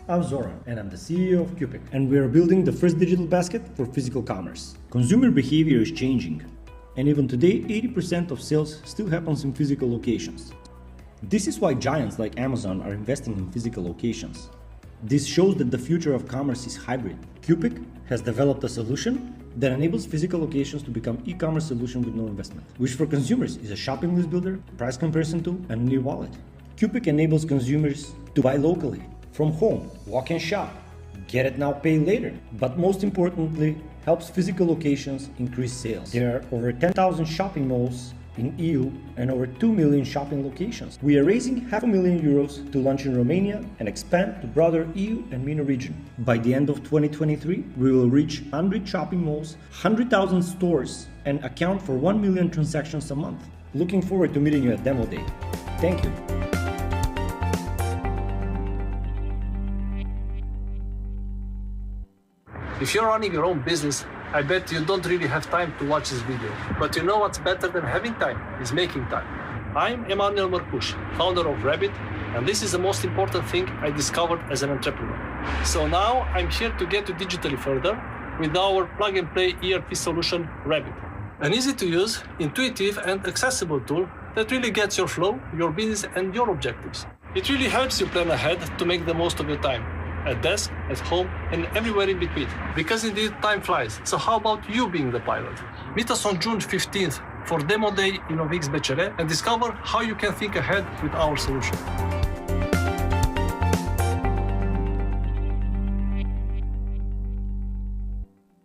I'm Zoran and I'm the CEO of Cupic, and we are building the first digital basket for physical commerce. Consumer behavior is changing, and even today 80% of sales still happens in physical locations. This is why giants like Amazon are investing in physical locations. This shows that the future of commerce is hybrid. Cupic has developed a solution that enables physical locations to become e-commerce solution with no investment, which for consumers is a shopping list builder, price comparison tool, and a new wallet. Cupic enables consumers to buy locally, from home, walk and shop, get it now, pay later, but most importantly, helps physical locations increase sales. There are over 10,000 shopping malls in EU and over 2 million shopping locations. We are raising €500,000 to launch in Romania and expand to broader EU and MENA region. By the end of 2023, we will reach 100 shopping malls, 100,000 stores, and account for 1 million transactions a month. Looking forward to meeting you at Demo Day. Thank you. If you're running your own business, I bet you don't really have time to watch this video. But you know what's better than having time is making time. I'm Emanuel Marcuș, founder of Rabbit, and this is the most important thing I discovered as an entrepreneur. So now I'm here to get you digitally further with our plug-and-play ERP solution, Rabbit. An easy-to-use, intuitive, and accessible tool that really gets your flow, your business, and your objectives. It really helps you plan ahead to make the most of your time. At desk, at home, and everywhere in between. Because indeed, time flies. So how about you being the pilot? Meet us on June 15th for Demo Day InnovX-BCR and discover how you can think ahead with our solution.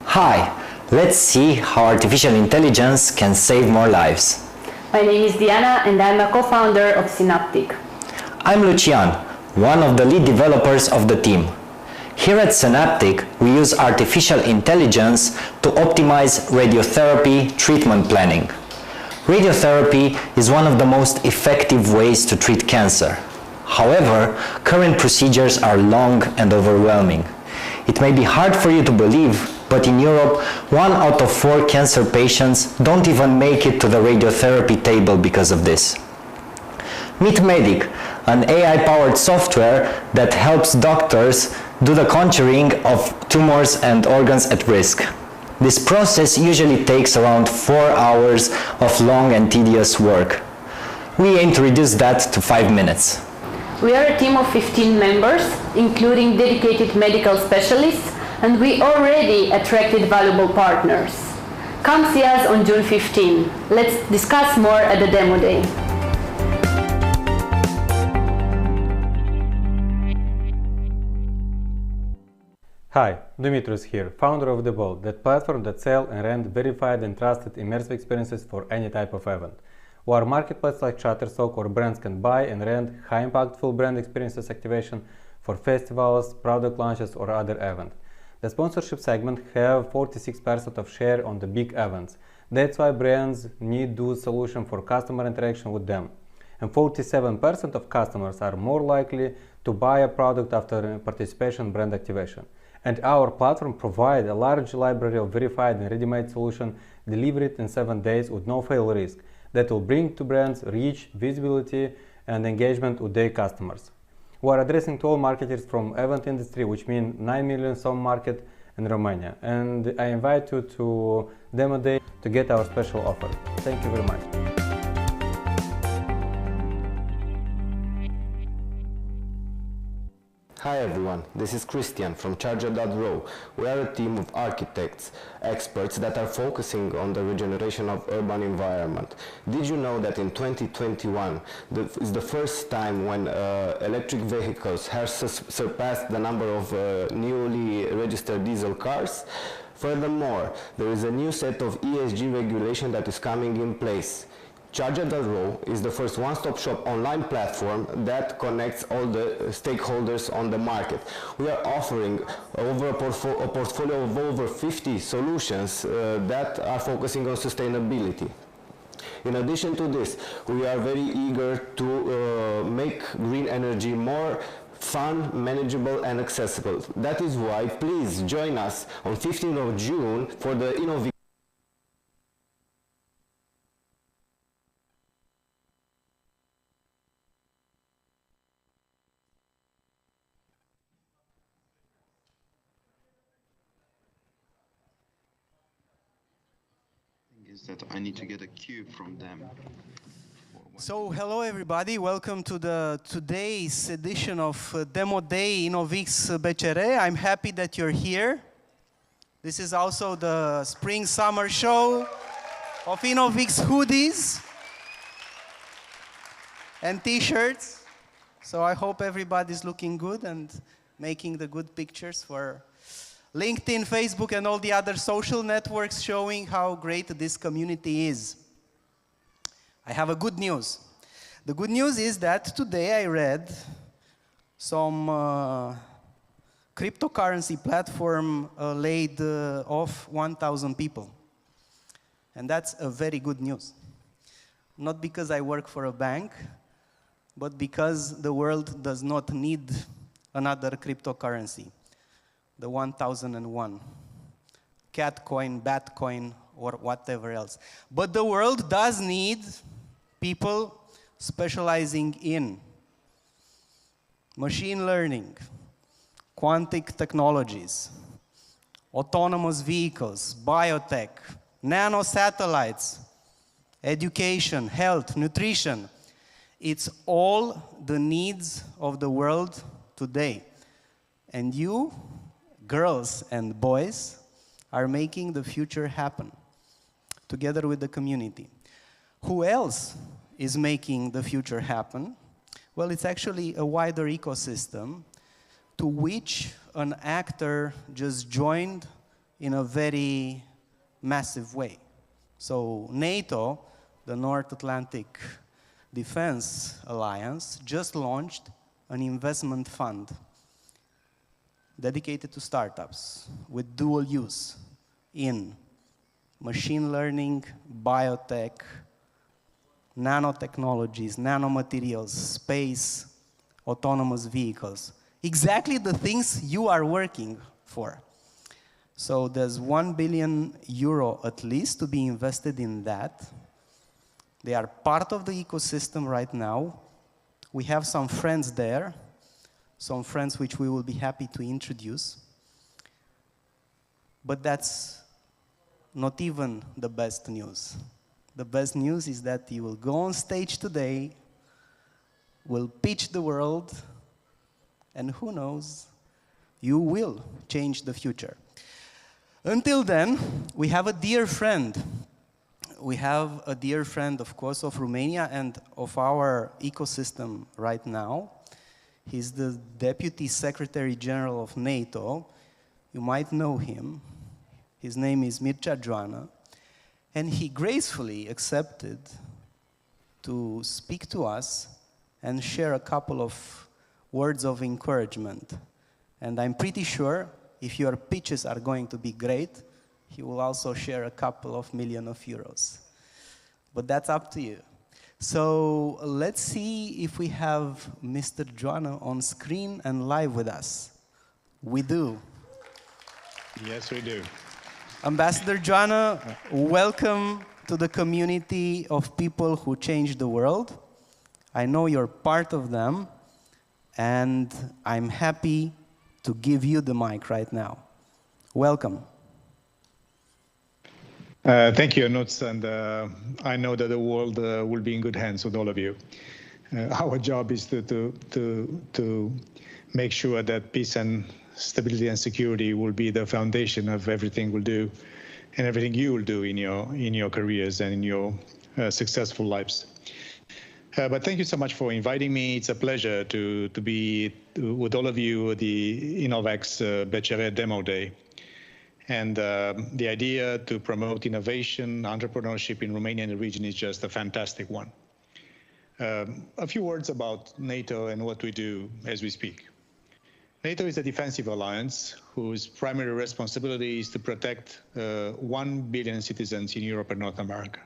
Hi, let's see how artificial intelligence can save more lives. My name is Diana and I'm a co-founder of Synaptic. I'm Lucian, one of the lead developers of the team. Here at Synaptic, we use artificial intelligence to optimize radiotherapy treatment planning. Radiotherapy is one of the most effective ways to treat cancer. However, current procedures are long and overwhelming. It may be hard for you to believe, but in Europe, 1 out of 4 cancer patients don't even make it to the radiotherapy table because of this. Meet Medic, an AI-powered software that helps doctors do the contouring of tumors and organs at risk. This process usually takes around 4 hours of long and tedious work. We aim to reduce that to 5 minutes. We are a team of 15 members, including dedicated medical specialists, and we already attracted valuable partners. Come see us on June 15. Let's discuss more at the Demo Day. Hi, Dumitros here, founder of The Ball, that platform that sells and rent verified and trusted immersive experiences for any type of event. Our marketplace like Shutterstock or brands can buy and rent high impactful brand experiences activation for festivals, product launches or other events. The sponsorship segment have 46% of share on the big events. That's why brands need those solutions for customer interaction with them. And 47% of customers are more likely to buy a product after participation in brand activation. And our platform provides a large library of verified and ready-made solutions delivered in 7 days with no fail risk that will bring to brands reach, visibility, and engagement with their customers. We are addressing to all marketers from event industry, which means 9 million some market in Romania. And I invite you to Demo Day to get our special offer. Thank you very much. Hi everyone, this is Christian from Charger.ro. We are a team of architects, experts that are focusing on the regeneration of urban environment. Did you know that in 2021 is the first time when electric vehicles have surpassed the number of newly registered diesel cars? Furthermore, there is a new set of ESG regulation that is coming in place. Charger.ro is the first one-stop shop online platform that connects all the stakeholders on the market. We are offering a portfolio of over 50 solutions that are focusing on sustainability. In addition to this, we are very eager to make green energy more fun, manageable and accessible. That is why please join us on 15th of June for the InnovX. is that I need to get a cue from them. So hello everybody, welcome to today's edition of Demo Day InnovX-BCR. I'm happy that you're here. This is also the spring-summer show of InnovX hoodies and t-shirts. So I hope everybody's looking good and making the good pictures for LinkedIn, Facebook, and all the other social networks showing how great this community is. I have a good news. The good news is that today I read some cryptocurrency platform laid off 1,000 people. And that's a very good news. Not because I work for a bank, but because the world does not need another cryptocurrency, the 1001, Catcoin, Batcoin, or whatever else. But the world does need people specializing in machine learning, quantum technologies, autonomous vehicles, biotech, nanosatellites, education, health, nutrition. It's all the needs of the world today. And you, girls and boys, are making the future happen together with the community. Who else is making the future happen? Well, it's actually a wider ecosystem to which an actor just joined in a very massive way. So NATO, the North Atlantic Defense Alliance, just launched an investment fund dedicated to startups with dual use in machine learning, biotech, nanotechnologies, nanomaterials, space, autonomous vehicles. Exactly the things you are working for. So there's €1 billion at least to be invested in that. They are part of the ecosystem right now. We have some friends there, some friends which we will be happy to introduce. But that's not even the best news. The best news is that you will go on stage today, will pitch the world, and who knows, you will change the future. Until then, we have a dear friend. We have a dear friend, of course, of Romania and of our ecosystem right now. He's the Deputy Secretary General of NATO. You might know him. His name is Mircea Joană. And he gracefully accepted to speak to us and share a couple of words of encouragement. And I'm pretty sure if your pitches are going to be great, he will also share a couple of million of euros. But that's up to you. So let's see if we have Mr. Joană on screen and live with us. We do. Yes, we do. Ambassador Joană, welcome to the community of people who change the world. I know you're part of them, and I'm happy to give you the mic right now. Welcome. Thank you, Anuts, and I know that the world will be in good hands with all of you. Our job is to make sure that peace and stability and security will be the foundation of everything we'll do and everything you will do in your careers and in your successful lives. But thank you so much for inviting me. It's a pleasure to be with all of you at the InnovX-BCR Demo Day. And the idea to promote innovation, entrepreneurship in Romania and the region is just a fantastic one. A few words about NATO and what we do as we speak. NATO is a defensive alliance whose primary responsibility is to protect 1 billion citizens in Europe and North America.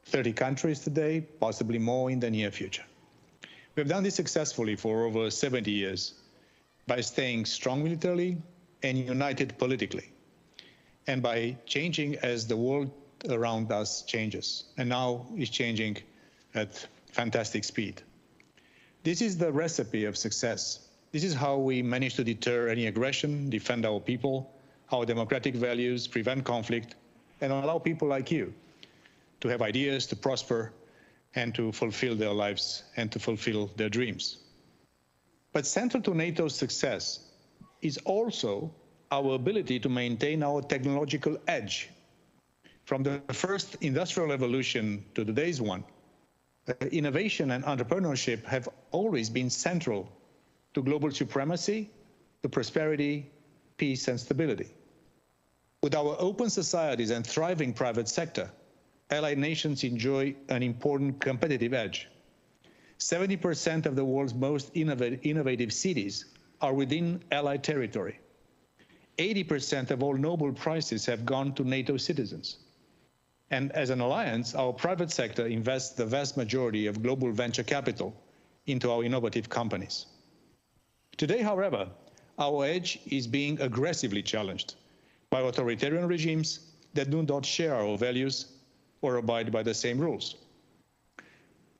30 countries today, possibly more in the near future. We've done this successfully for over 70 years by staying strong militarily and united politically, and by changing as the world around us changes, and now is changing at fantastic speed. This is the recipe of success. This is how we manage to deter any aggression, defend our people, our democratic values, prevent conflict, and allow people like you to have ideas, to prosper, and to fulfill their lives and to fulfill their dreams. But central to NATO's success is also our ability to maintain our technological edge. From the first industrial revolution to today's one, innovation and entrepreneurship have always been central to global supremacy, to prosperity, peace, and stability. With our open societies and thriving private sector, allied nations enjoy an important competitive edge. 70% of the world's most innovative cities are within allied territory. 80% of all Nobel Prizes have gone to NATO citizens. And as an alliance, our private sector invests the vast majority of global venture capital into our innovative companies. Today, however, our edge is being aggressively challenged by authoritarian regimes that do not share our values or abide by the same rules.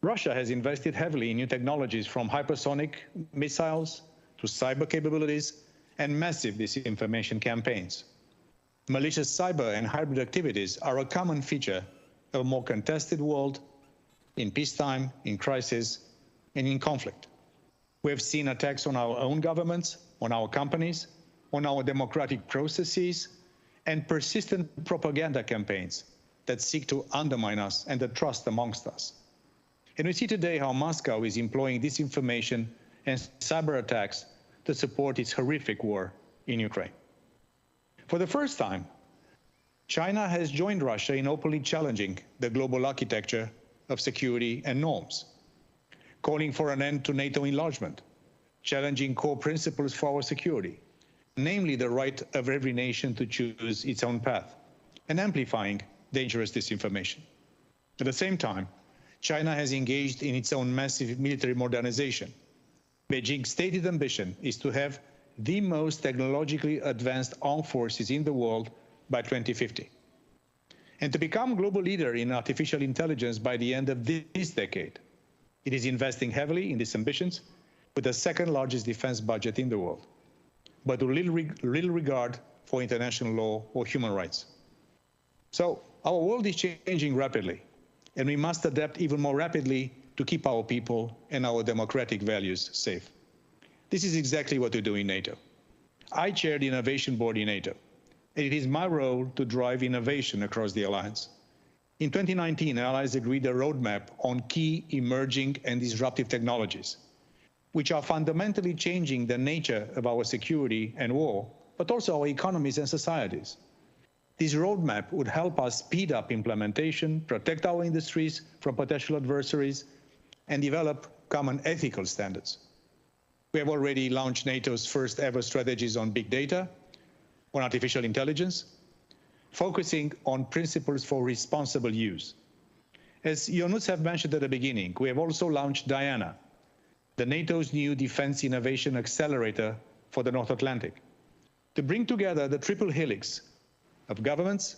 Russia has invested heavily in new technologies, from hypersonic missiles to cyber capabilities and massive disinformation campaigns. Malicious cyber and hybrid activities are a common feature of a more contested world in peacetime, in crisis, and in conflict. We have seen attacks on our own governments, on our companies, on our democratic processes, and persistent propaganda campaigns that seek to undermine us and the trust amongst us. And we see today how Moscow is employing disinformation and cyber attacks to support its horrific war in Ukraine. For the first time, China has joined Russia in openly challenging the global architecture of security and norms, calling for an end to NATO enlargement, challenging core principles for our security, namely the right of every nation to choose its own path, and amplifying dangerous disinformation. At the same time, China has engaged in its own massive military modernization. Beijing's stated ambition is to have the most technologically advanced armed forces in the world by 2050, and to become global leader in artificial intelligence by the end of this decade. It is investing heavily in these ambitions with the second largest defense budget in the world, but with little regard for international law or human rights. So our world is changing rapidly, and we must adapt even more rapidly to keep our people and our democratic values safe. This is exactly what we do in NATO. I chair the Innovation Board in NATO, and it is my role to drive innovation across the alliance. In 2019, allies agreed a roadmap on key emerging and disruptive technologies, which are fundamentally changing the nature of our security and war, but also our economies and societies. This roadmap would help us speed up implementation, protect our industries from potential adversaries, and develop common ethical standards. We have already launched NATO's first ever strategies on big data, on artificial intelligence, focusing on principles for responsible use. As Ionuț have mentioned at the beginning, we have also launched Diana, the NATO's new defense innovation accelerator for the North Atlantic, to bring together the triple helix of governments,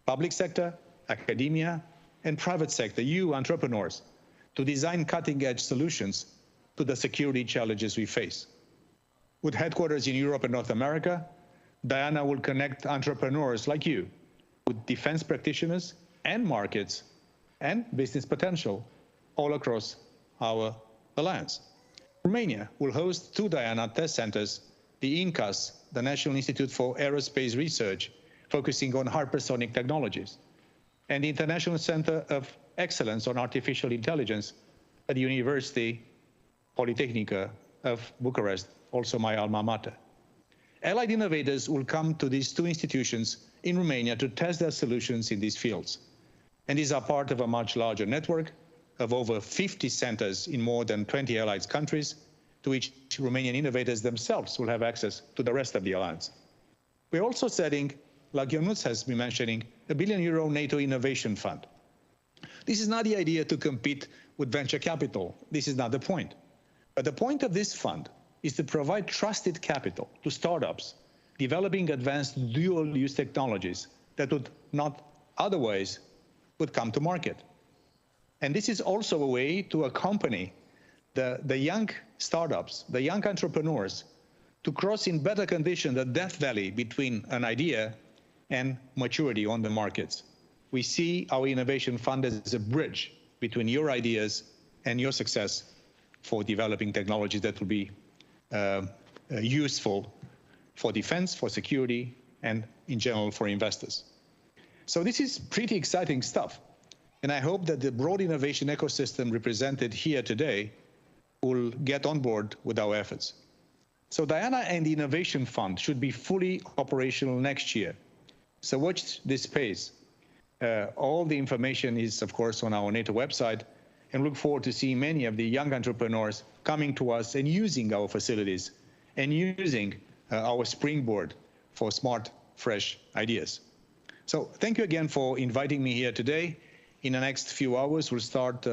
public sector, academia, and private sector, you entrepreneurs, to design cutting-edge solutions to the security challenges we face. With headquarters in Europe and North America, Diana will connect entrepreneurs like you with defense practitioners and markets and business potential all across our alliance. Romania will host 2 Diana test centers, the INCAS, the National Institute for Aerospace Research, focusing on hypersonic technologies, and the International Center of Excellence on Artificial Intelligence at the University Polytechnica of Bucharest, also my alma mater. Allied innovators will come to these 2 institutions in Romania to test their solutions in these fields. And these are part of a much larger network of over 50 centers in more than 20 allied countries, to which Romanian innovators themselves will have access to the rest of the alliance. We're also setting, like Ionuț has been mentioning, a €1 billion NATO Innovation Fund. This is not the idea to compete with venture capital. This is not the point. But the point of this fund is to provide trusted capital to startups developing advanced dual-use technologies that would not otherwise would come to market. And this is also a way to accompany the young startups, the young entrepreneurs, to cross in better condition the death valley between an idea and maturity on the markets. we see our innovation fund as a bridge between your ideas and your success for developing technologies that will be useful for defense, for security, and in general for investors. So this is pretty exciting stuff. And I hope that the broad innovation ecosystem represented here today will get on board with our efforts. So Diana and the Innovation Fund should be fully operational next year. So watch this space. All the information is, of course, on our NATO website, and look forward to seeing many of the young entrepreneurs coming to us and using our facilities and using our springboard for smart, fresh ideas. So thank you again for inviting me here today. In the next few hours, we'll start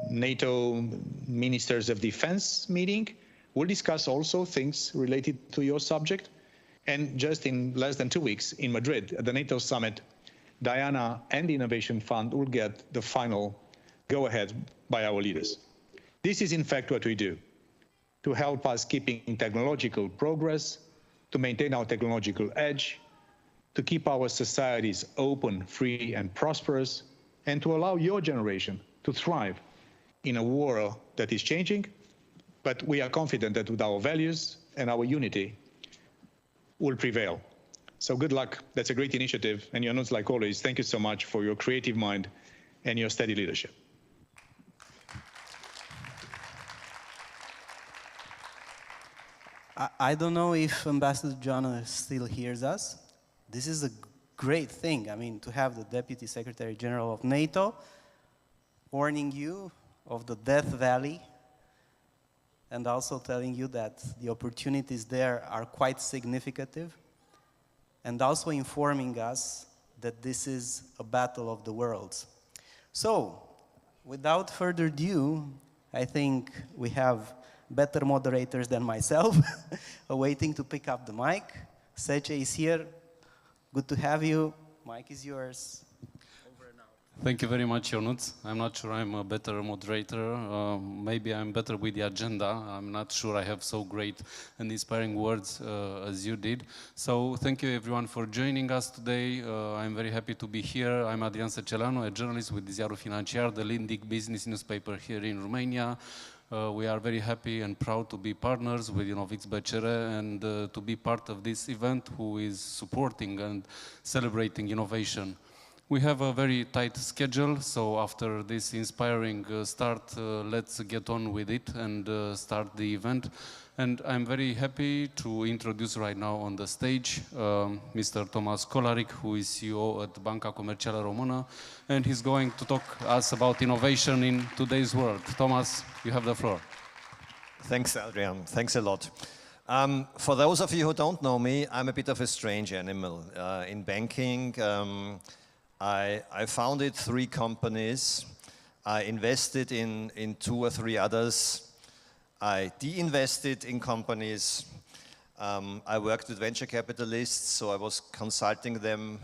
NATO Ministers of Defense meeting. We'll discuss also things related to your subject. And just in less than 2 weeks in Madrid at the NATO summit, Diana and the Innovation Fund will get the final go-ahead by our leaders. This is in fact what we do, to help us keeping technological progress, to maintain our technological edge, to keep our societies open, free, and prosperous, and to allow your generation to thrive in a world that is changing. But we are confident that with our values and our unity will prevail. So good luck. That's a great initiative. And Janusz, like always, thank you so much for your creative mind and your steady leadership. I don't know if Ambassador John still hears us. This is a great thing, I mean, to have the Deputy Secretary General of NATO warning you of the Death Valley and also telling you that the opportunities there are quite significant, and also informing us that this is a battle of the worlds. So, without further ado, I think we have better moderators than myself waiting to pick up the mic. Sece is here. Good to have you. Mic is yours. Over and out. Thank you very much, Janusz. I'm not sure I'm a better moderator. Maybe I'm better with the agenda. I'm not sure I have so great and inspiring words as you did. So thank you everyone for joining us today. I'm very happy to be here. I'm Adrian Săcelanu, a journalist with Ziarul Financiar, the leading business newspaper here in Romania. We are very happy and proud to be partners with InnovX-BCR and to be part of this event who is supporting and celebrating innovation. We have a very tight schedule, so after this inspiring start, let's get on with it and start the event. And I'm very happy to introduce right now on the stage Mr. Tomasz Kolaric, who is CEO at Banca Comercială Română, and he's going to talk us about innovation in today's world. Tomasz, you have the floor. Thanks, Adrian. Thanks a lot. For those of you who don't know me, I'm a bit of a strange animal. In banking, I founded 3 companies. I invested in 2 or 3 others. I de-invested in companies. I worked with venture capitalists, so I was consulting them.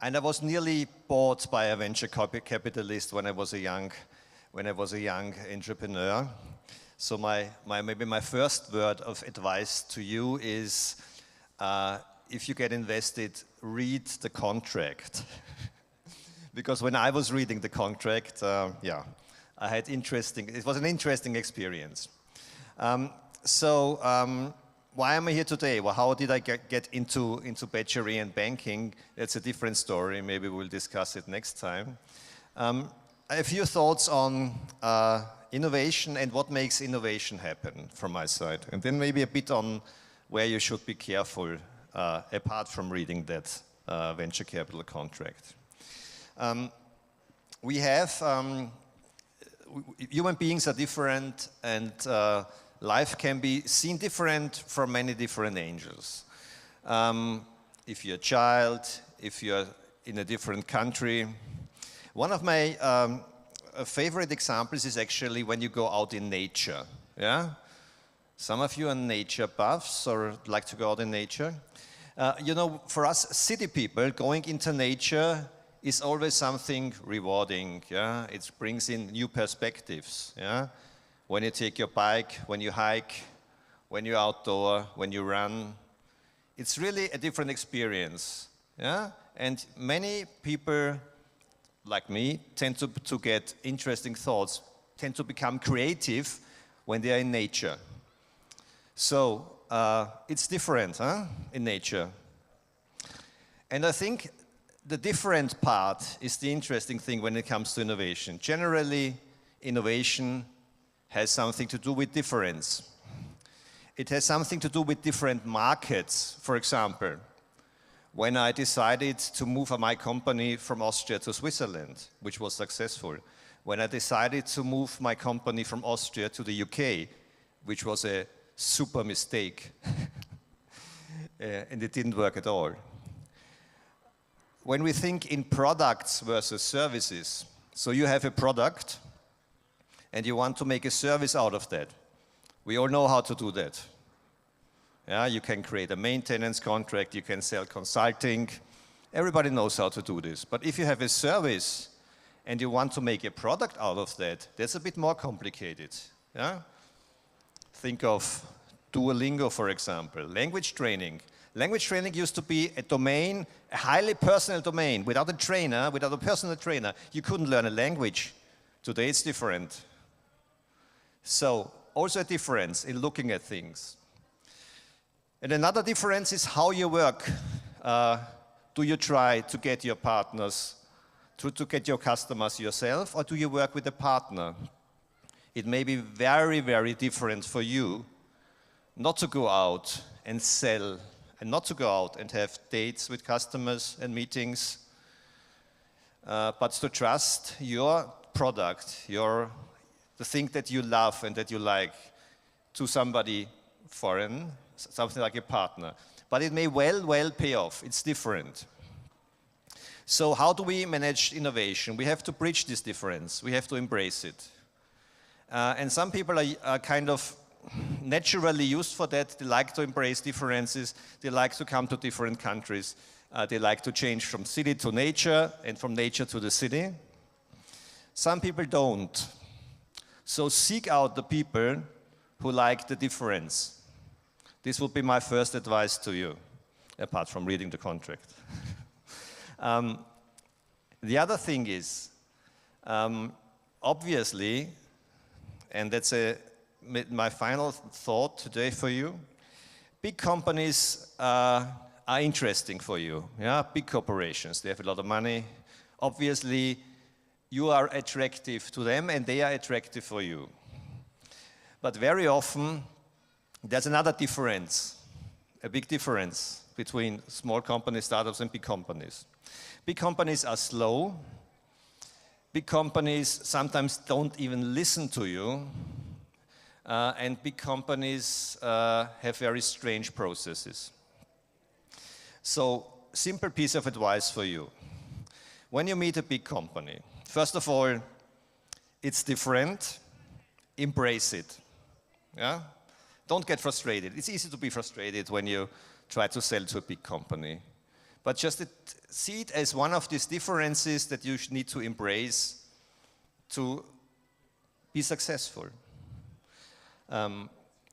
And I was nearly bought by a venture capitalist when I was a young entrepreneur. So maybe my first word of advice to you is, if you get invested, read the contract. Because when I was reading the contract, it was an interesting experience. Why am I here today? Well, how did I get into BCR and banking? It's a different story. Maybe we'll discuss it next time. A few thoughts on innovation and what makes innovation happen from my side. And then maybe a bit on where you should be careful, apart from reading that venture capital contract. Human beings are different, and life can be seen different from many different angles. If you're a child, if you're in a different country. One of my favorite examples is actually when you go out in nature. Yeah? Some of you are nature buffs or like to go out in nature. You know, for us city people, going into nature is always something rewarding. Yeah? It brings in new perspectives. Yeah? When you take your bike, when you hike, when you're outdoor, when you run, it's really a different experience. Yeah? And many people, like me, tend to get interesting thoughts, tend to become creative when they are in nature. So it's different, huh, in nature. And I think the different part is the interesting thing when it comes to innovation. Generally, innovation has something to do with difference. It has something to do with different markets. For example, when I decided to move my company from Austria to Switzerland, which was successful. When I decided to move my company from Austria to the UK, which was a super mistake, and it didn't work at all. When we think in products versus services, so you have a product and you want to make a service out of that. We all know how to do that. Yeah, you can create a maintenance contract, you can sell consulting. Everybody knows how to do this. But if you have a service and you want to make a product out of that, that's a bit more complicated. Yeah? Think of Duolingo, for example, language training. Language training used to be a domain, a highly personal domain. Without a trainer, without a personal trainer, you couldn't learn a language. Today it's different. So, also a difference in looking at things. And another difference is how you work. Do you try to get your partners, to get your customers yourself, or do you work with a partner? It may be very, very different for you not to go out and sell, and not to go out and have dates with customers and meetings, but to trust your product, the thing that you love and that you like, to somebody foreign, something like a partner. But it may well pay off. It's different. So how do we manage innovation? We have to bridge this difference. We have to embrace it. And some people are kind of naturally used for that. They like to embrace differences. They like to come to different countries. They like to change from city to nature and from nature to the city. Some people don't. So seek out the people who like the difference. This would be my first advice to you, apart from reading the contract. The other thing is, obviously, and that's my final thought today for you, big companies are interesting for you. Yeah? Big corporations, they have a lot of money. Obviously, you are attractive to them and they are attractive for you. But very often, there's another difference, a big difference between small companies, startups, and big companies. Big companies are slow. Big companies sometimes don't even listen to you. And big companies have very strange processes. So, simple piece of advice for you. When you meet a big company, first of all, it's different. Embrace it. Yeah? Don't get frustrated. It's easy to be frustrated when you try to sell to a big company. But just see it as one of these differences that you need to embrace to be successful. And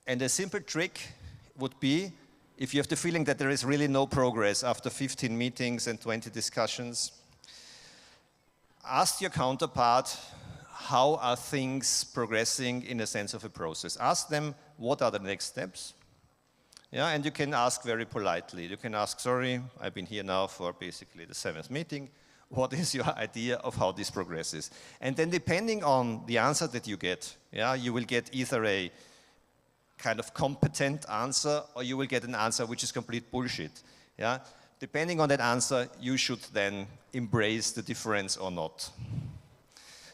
a simple trick would be, if you have the feeling that there is really no progress after 15 meetings and 20 discussions, ask your counterpart, how are things progressing in a sense of a process? Ask them, what are the next steps? Yeah, and you can ask very politely. You can ask, sorry, I've been here now for basically the 7th meeting. What is your idea of how this progresses? And then depending on the answer that you get, yeah, you will get either a kind of competent answer or you will get an answer which is complete bullshit. Yeah? Depending on that answer, you should then embrace the difference or not.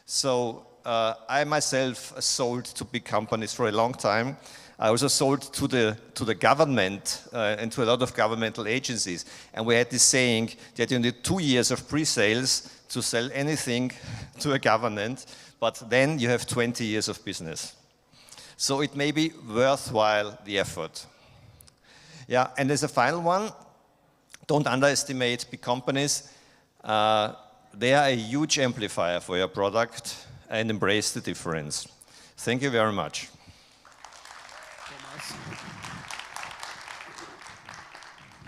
So I myself sold to big companies for a long time. I also sold to the government and to a lot of governmental agencies. And we had this saying that you need 2 years of pre-sales to sell anything to a government, but then you have 20 years of business. So it may be worthwhile the effort. Yeah, and as a final one, don't underestimate big companies. They are a huge amplifier for your product, and embrace the difference. Thank you very much.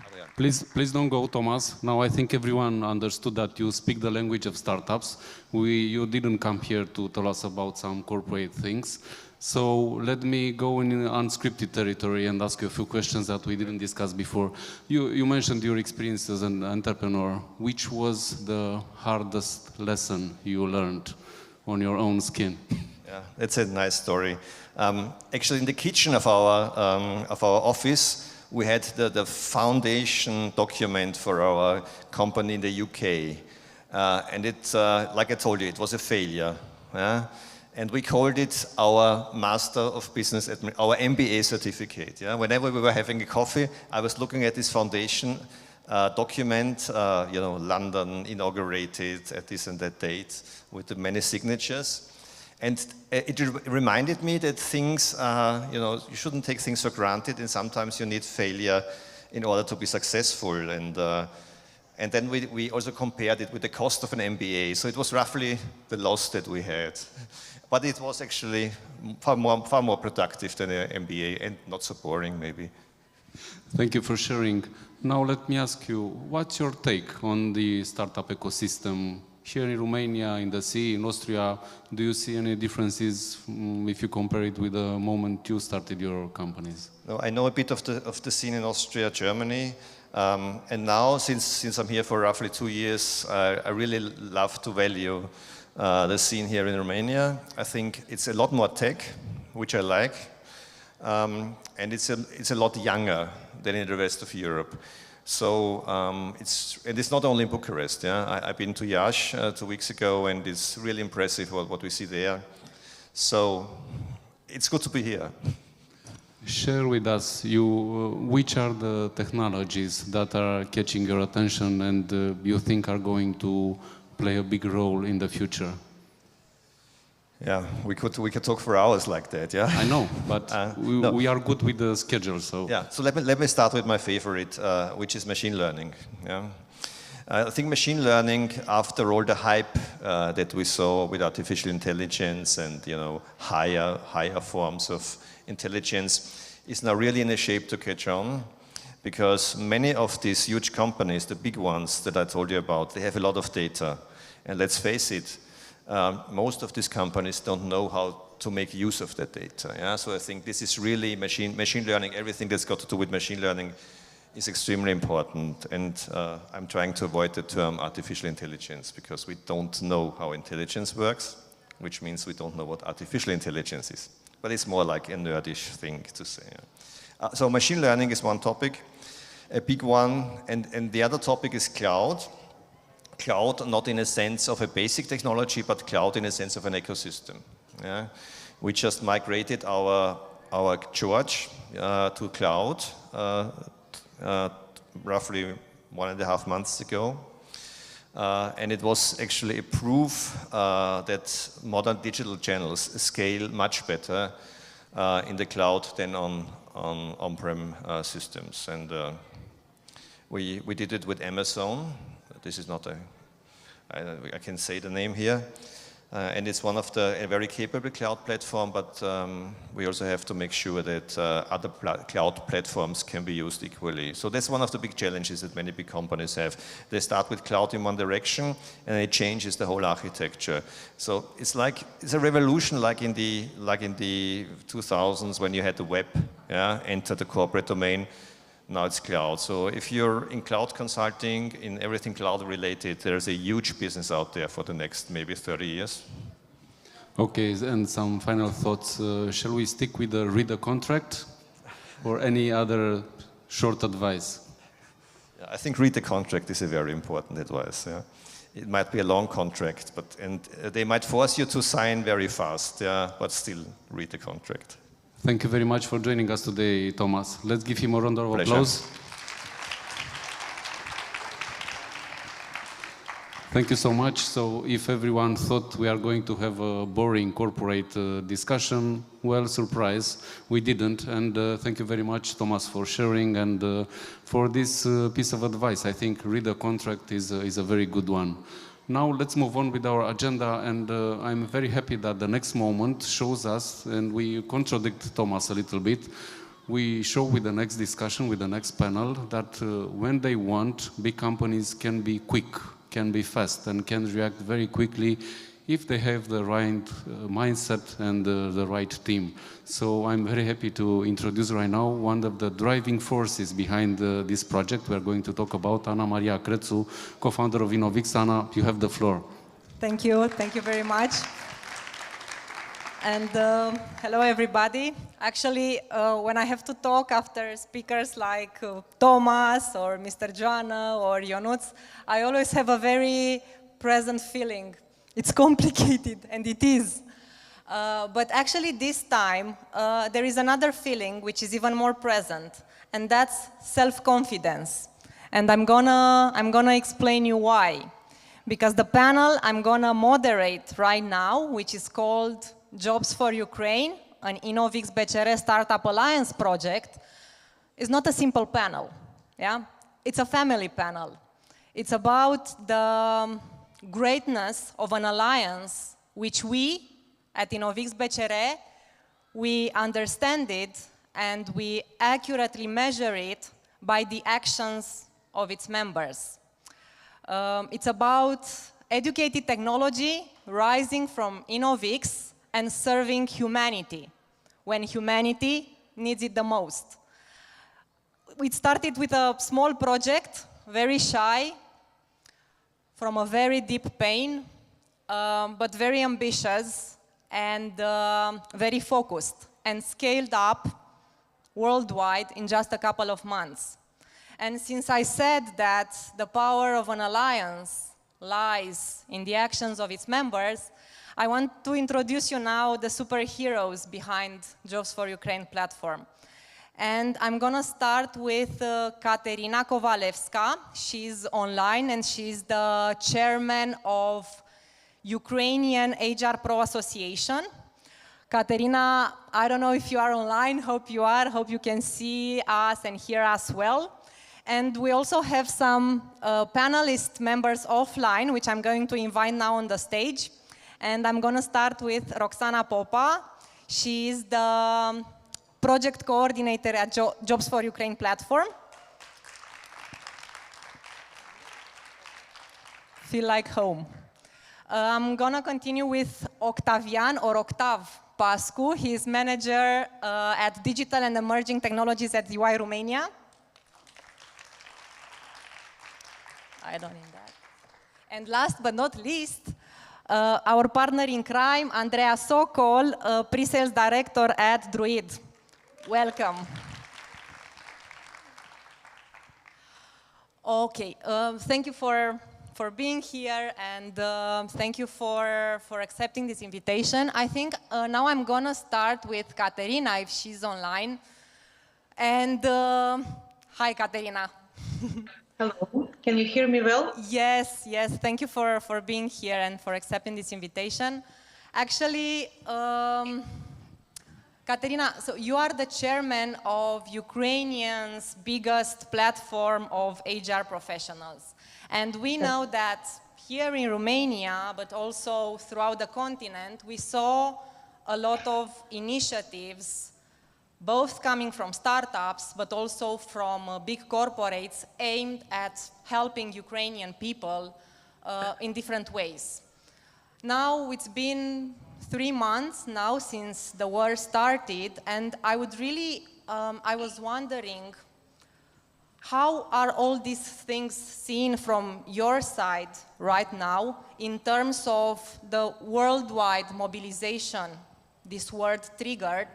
Adrian. Please don't go, Thomas. Now I think everyone understood that you speak the language of startups. You didn't come here to tell us about some corporate things. So let me go in unscripted territory and ask you a few questions that we didn't discuss before. You mentioned your experience as an entrepreneur. Which was the hardest lesson you learned on your own skin? Yeah, that's a nice story. Actually, in the kitchen of our office, we had the foundation document for our company in the UK. And it, like I told you, it was a failure. Yeah? And we called it our Master of Business, our MBA certificate. Yeah? Whenever we were having a coffee, I was looking at this foundation document, you know, London inaugurated at this and that date with the many signatures. And it reminded me that things, you know, you shouldn't take things for granted, and sometimes you need failure in order to be successful. And then we also compared it with the cost of an MBA. So it was roughly the loss that we had. But it was actually far more productive than an MBA, and not so boring, maybe. Thank you for sharing. Now let me ask you, what's your take on the startup ecosystem here in Romania, in the CEE, in Austria? Do you see any differences if you compare it with the moment you started your companies? No, I know a bit of the scene in Austria, Germany. And now, since I'm here for roughly 2 years, I really love to value the scene here in Romania. I think it's a lot more tech, which I like, and it's a lot younger than in the rest of Europe. So it's not only in Bucharest. Yeah, I've been to Iași 2 weeks ago, and it's really impressive what we see there. So it's good to be here. Share with us which are the technologies that are catching your attention and you think are going to play a big role in the future. Yeah, we could talk for hours like that. Yeah, I know, but we are good with the schedule, so yeah. So let me start with my favorite, which is machine learning. Yeah, I think machine learning, after all the hype that we saw with artificial intelligence and, you know, higher forms of intelligence, is now really in a shape to catch on, because many of these huge companies, the big ones that I told you about, they have a lot of data, and let's face it. Most of these companies don't know how to make use of that data. Yeah? So I think this is really machine learning. Everything that's got to do with machine learning is extremely important. And I'm trying to avoid the term artificial intelligence, because we don't know how intelligence works, which means we don't know what artificial intelligence is. But it's more like a nerdish thing to say. Yeah? So machine learning is one topic, a big one. And the other topic is cloud. Cloud, not in a sense of a basic technology, but cloud in a sense of an ecosystem. Yeah? We just migrated our George to cloud roughly 1.5 months ago. And it was actually a proof that modern digital channels scale much better in the cloud than on-prem systems. And we did it with Amazon. This is not I can say the name here. And it's one of a very capable cloud platform, but we also have to make sure that other cloud platforms can be used equally. So that's one of the big challenges that many big companies have. They start with cloud in one direction, and it changes the whole architecture. So it's a revolution, like in the 2000s when you had the web, yeah, enter the corporate domain. Now it's cloud. So if you're in cloud consulting, in everything cloud related, there's a huge business out there for the next maybe 30 years. Okay, and some final thoughts. Shall we stick with the read a contract or any other short advice? Yeah, I think read the contract is a very important advice. Yeah? It might be a long contract, and they might force you to sign very fast, yeah, but still read the contract. Thank you very much for joining us today, Thomas. Let's give him a round of applause. Thank you so much. So if everyone thought we are going to have a boring corporate discussion, well, surprise, we didn't. And thank you very much, Thomas, for sharing and for this piece of advice. I think read a contract is a very good one. Now let's move on with our agenda, and I'm very happy that the next moment shows us, and we contradict Thomas a little bit, we show with the next discussion, with the next panel, that when they want, big companies can be quick, can be fast, and can react very quickly if they have the right mindset and the right team. So I'm very happy to introduce right now one of the driving forces behind this project we're going to talk about, Ana Maria Crețu, co-founder of InnovX. Ana, you have the floor. Thank you very much. And hello everybody. Actually, when I have to talk after speakers like Thomas or Mr. Joanna or Ionuț, I always have a very present feeling. It's complicated, and it is. But actually this time, there is another feeling which is even more present, and that's self-confidence. And I'm gonna explain you why. Because the panel I'm gonna moderate right now, which is called Jobs for Ukraine, an InnovX-BCR Startup Alliance project, is not a simple panel. Yeah? It's a family panel. It's about the greatness of an alliance which we, at InnovX-BCR, we understand it and we accurately measure it by the actions of its members. It's about educated technology rising from InnovX and serving humanity when humanity needs it the most. We started with a small project, very shy, from a very deep pain, but very ambitious and very focused, and scaled up worldwide in just a couple of months. And since I said that the power of an alliance lies in the actions of its members, I want to introduce you now the superheroes behind Jobs for Ukraine platform. And I'm gonna start with Katerina Kovalevska. She's online and she's the chairman of Ukrainian HR Pro Association. Katerina, I don't know if you are online, hope you are, hope you can see us and hear us well. And we also have some panelist members offline, which I'm going to invite now on the stage. And I'm gonna start with Roxana Popa. She is the project coordinator at Jobs for Ukraine platform. Feel like home. I'm gonna continue with Octavian or Octav Pascu. He's manager at Digital and Emerging Technologies at UI Romania. I don't need that. And last but not least, our partner in crime, Andreea Sokol, pre-sales director at Druid. Welcome. Okay, thank you for being here, and thank you for accepting this invitation. I think now I'm gonna start with Katerina, if she's online. And hi, Katerina. Hello, can you hear me well? Yes, yes, thank you for being here and for accepting this invitation. Actually, Katerina, so you are the chairman of Ukrainian's biggest platform of HR professionals. And we know that here in Romania, but also throughout the continent, we saw a lot of initiatives, both coming from startups, but also from big corporates aimed at helping Ukrainian people in different ways. Now it's been 3 months now since the war started, and I would really, I was wondering, how are all these things seen from your side right now in terms of the worldwide mobilization this word triggered?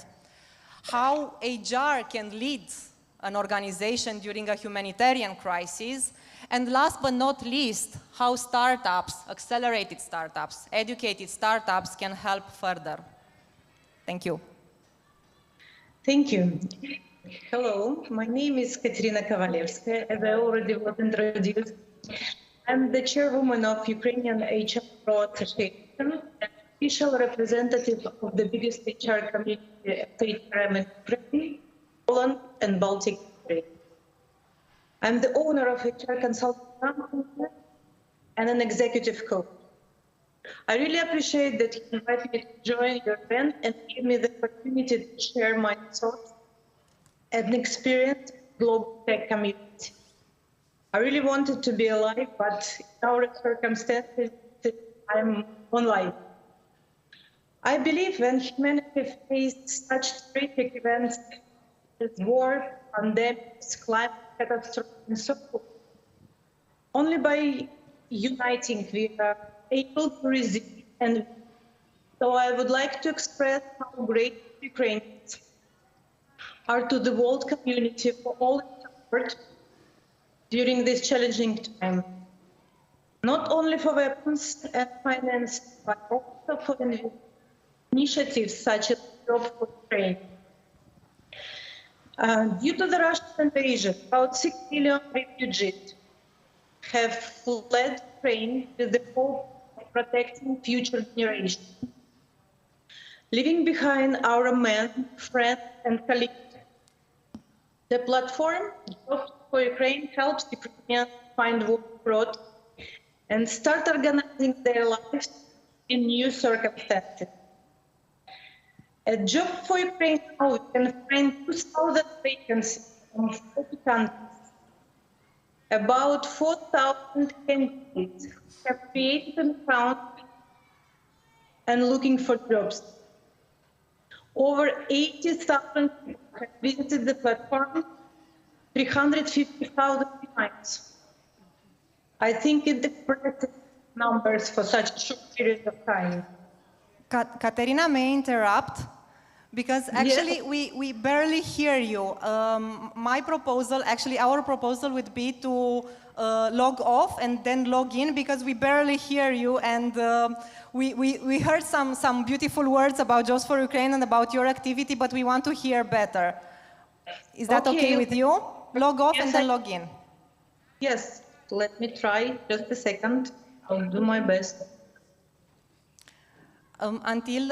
How HR can lead an organization during a humanitarian crisis, and last but not least, how startups, accelerated startups, educated startups can help further. Thank you. Thank you. Hello, my name is Katerina Kovalevska, as I already was introduced. I'm the chairwoman of Ukrainian HR Pro Association, official representative of the biggest HR community of HRM in Ukraine, Poland, and Baltic countries. I'm the owner of HR consulting company and an executive coach. I really appreciate that you invited me to join your event and give me the opportunity to share my thoughts and experienced global tech community. I really wanted to be alive, but in our circumstances, I'm online. I believe when humanity faced such terrific events as war, pandemics, climate catastrophe, and so forth, only by uniting we are able to resist. And so I would like to express how grateful Ukrainians are to the world community for all its support during this challenging time. Not only for weapons and finance, but also for initiatives such as Job for Ukraine. Due to the Russian invasion, about 6 million refugees have fled Ukraine with the hope of protecting future generations, leaving behind our men, friends, and colleagues. The platform, Jobs for Ukraine, helps Ukrainians find work abroad and start organizing their lives in new circumstances. At Job for Ukraine now, we can find 2,000 vacancies from 40 countries. About 4,000 candidates have created an account and looking for jobs. Over 80,000 people have visited the platform, 350,000 times. I think it's impressive numbers for such a short period of time. Katerina, may I interrupt? Because actually we barely hear you. My proposal, actually our proposal would be to log off and then log in, because we barely hear you, and we heard some beautiful words about Jobs for Ukraine and about your activity, but we want to hear better. Is that okay with you? Log off and then log in. Yes, let me try just a second. I'll do my best. Until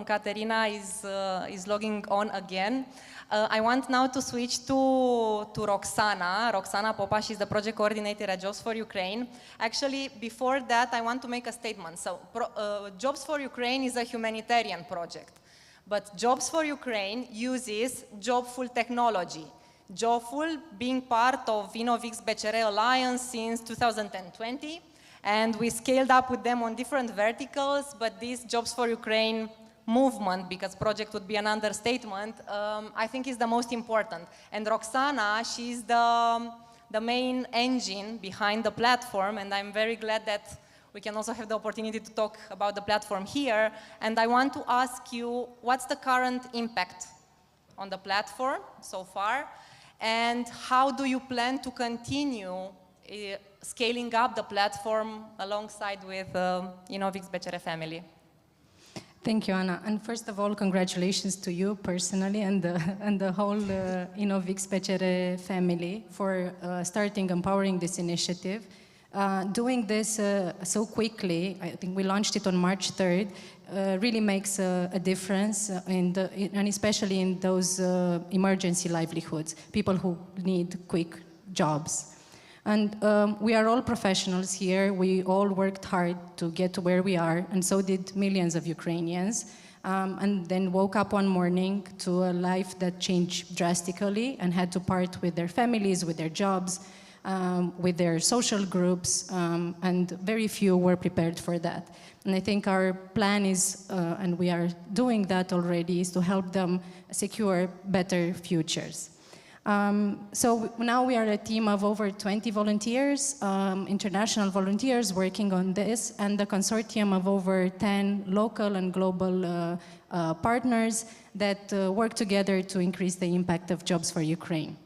Katerina is logging on again, I want now to switch to Roxana. Roxana Popa, she's the project coordinator at Jobs for Ukraine. Actually, before that, I want to make a statement. So, Jobs for Ukraine is a humanitarian project, but Jobs for Ukraine uses Jobful technology. Jobful being part of InnovX-BCR Alliance since 2020. And we scaled up with them on different verticals, but this Jobs for Ukraine movement, because project would be an understatement, I think is the most important. And Roxana, she's the main engine behind the platform, and I'm very glad that we can also have the opportunity to talk about the platform here. And I want to ask you, what's the current impact on the platform so far? And how do you plan to continue scaling up the platform alongside with InnovX-BCR family? Thank you, Anna. And first of all, congratulations to you personally and the whole InnovX-BCR family for starting empowering this initiative. Doing this so quickly, I think we launched it on March 3rd, really makes a difference, and especially in those emergency livelihoods, people who need quick jobs. And we are all professionals here. We all worked hard to get to where we are, and so did millions of Ukrainians. And then woke up one morning to a life that changed drastically and had to part with their families, with their jobs, with their social groups, and very few were prepared for that. And I think our plan is, and we are doing that already, is to help them secure better futures. So now we are a team of over 20 volunteers, international volunteers working on this, and a consortium of over 10 local and global partners that work together to increase the impact of Jobs for Ukraine.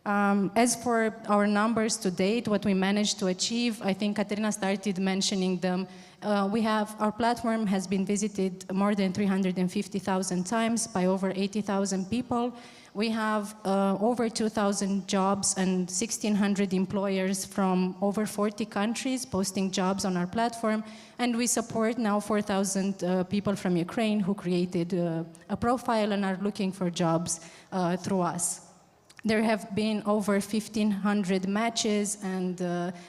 As for our numbers to date, what we managed to achieve, I think Katerina started mentioning them. Our platform has been visited more than 350,000 times by over 80,000 people. We have over 2,000 jobs and 1,600 employers from over 40 countries posting jobs on our platform. And we support now 4,000 people from Ukraine who created a profile and are looking for jobs through us. There have been over 1,500 matches and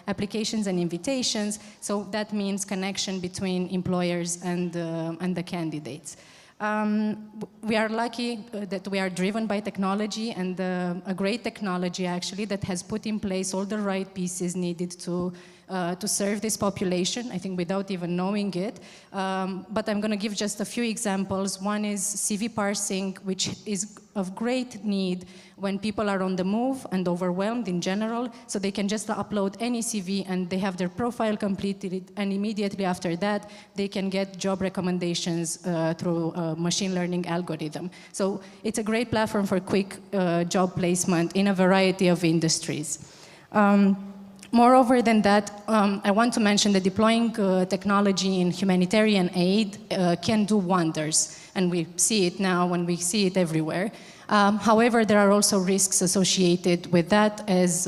applications and invitations, so that means connection between employers and the candidates. We are lucky that we are driven by technology, and a great technology actually that has put in place all the right pieces needed to serve this population, I think without even knowing it. But I'm going to give just a few examples. One is CV parsing, which is of great need when people are on the move and overwhelmed in general, so they can just upload any CV and they have their profile completed, and immediately after that they can get job recommendations through a machine learning algorithm. So it's a great platform for quick job placement in a variety of industries. Moreover than that, I want to mention that deploying technology in humanitarian aid can do wonders, and we see it now and we see it everywhere. However, there are also risks associated with that, as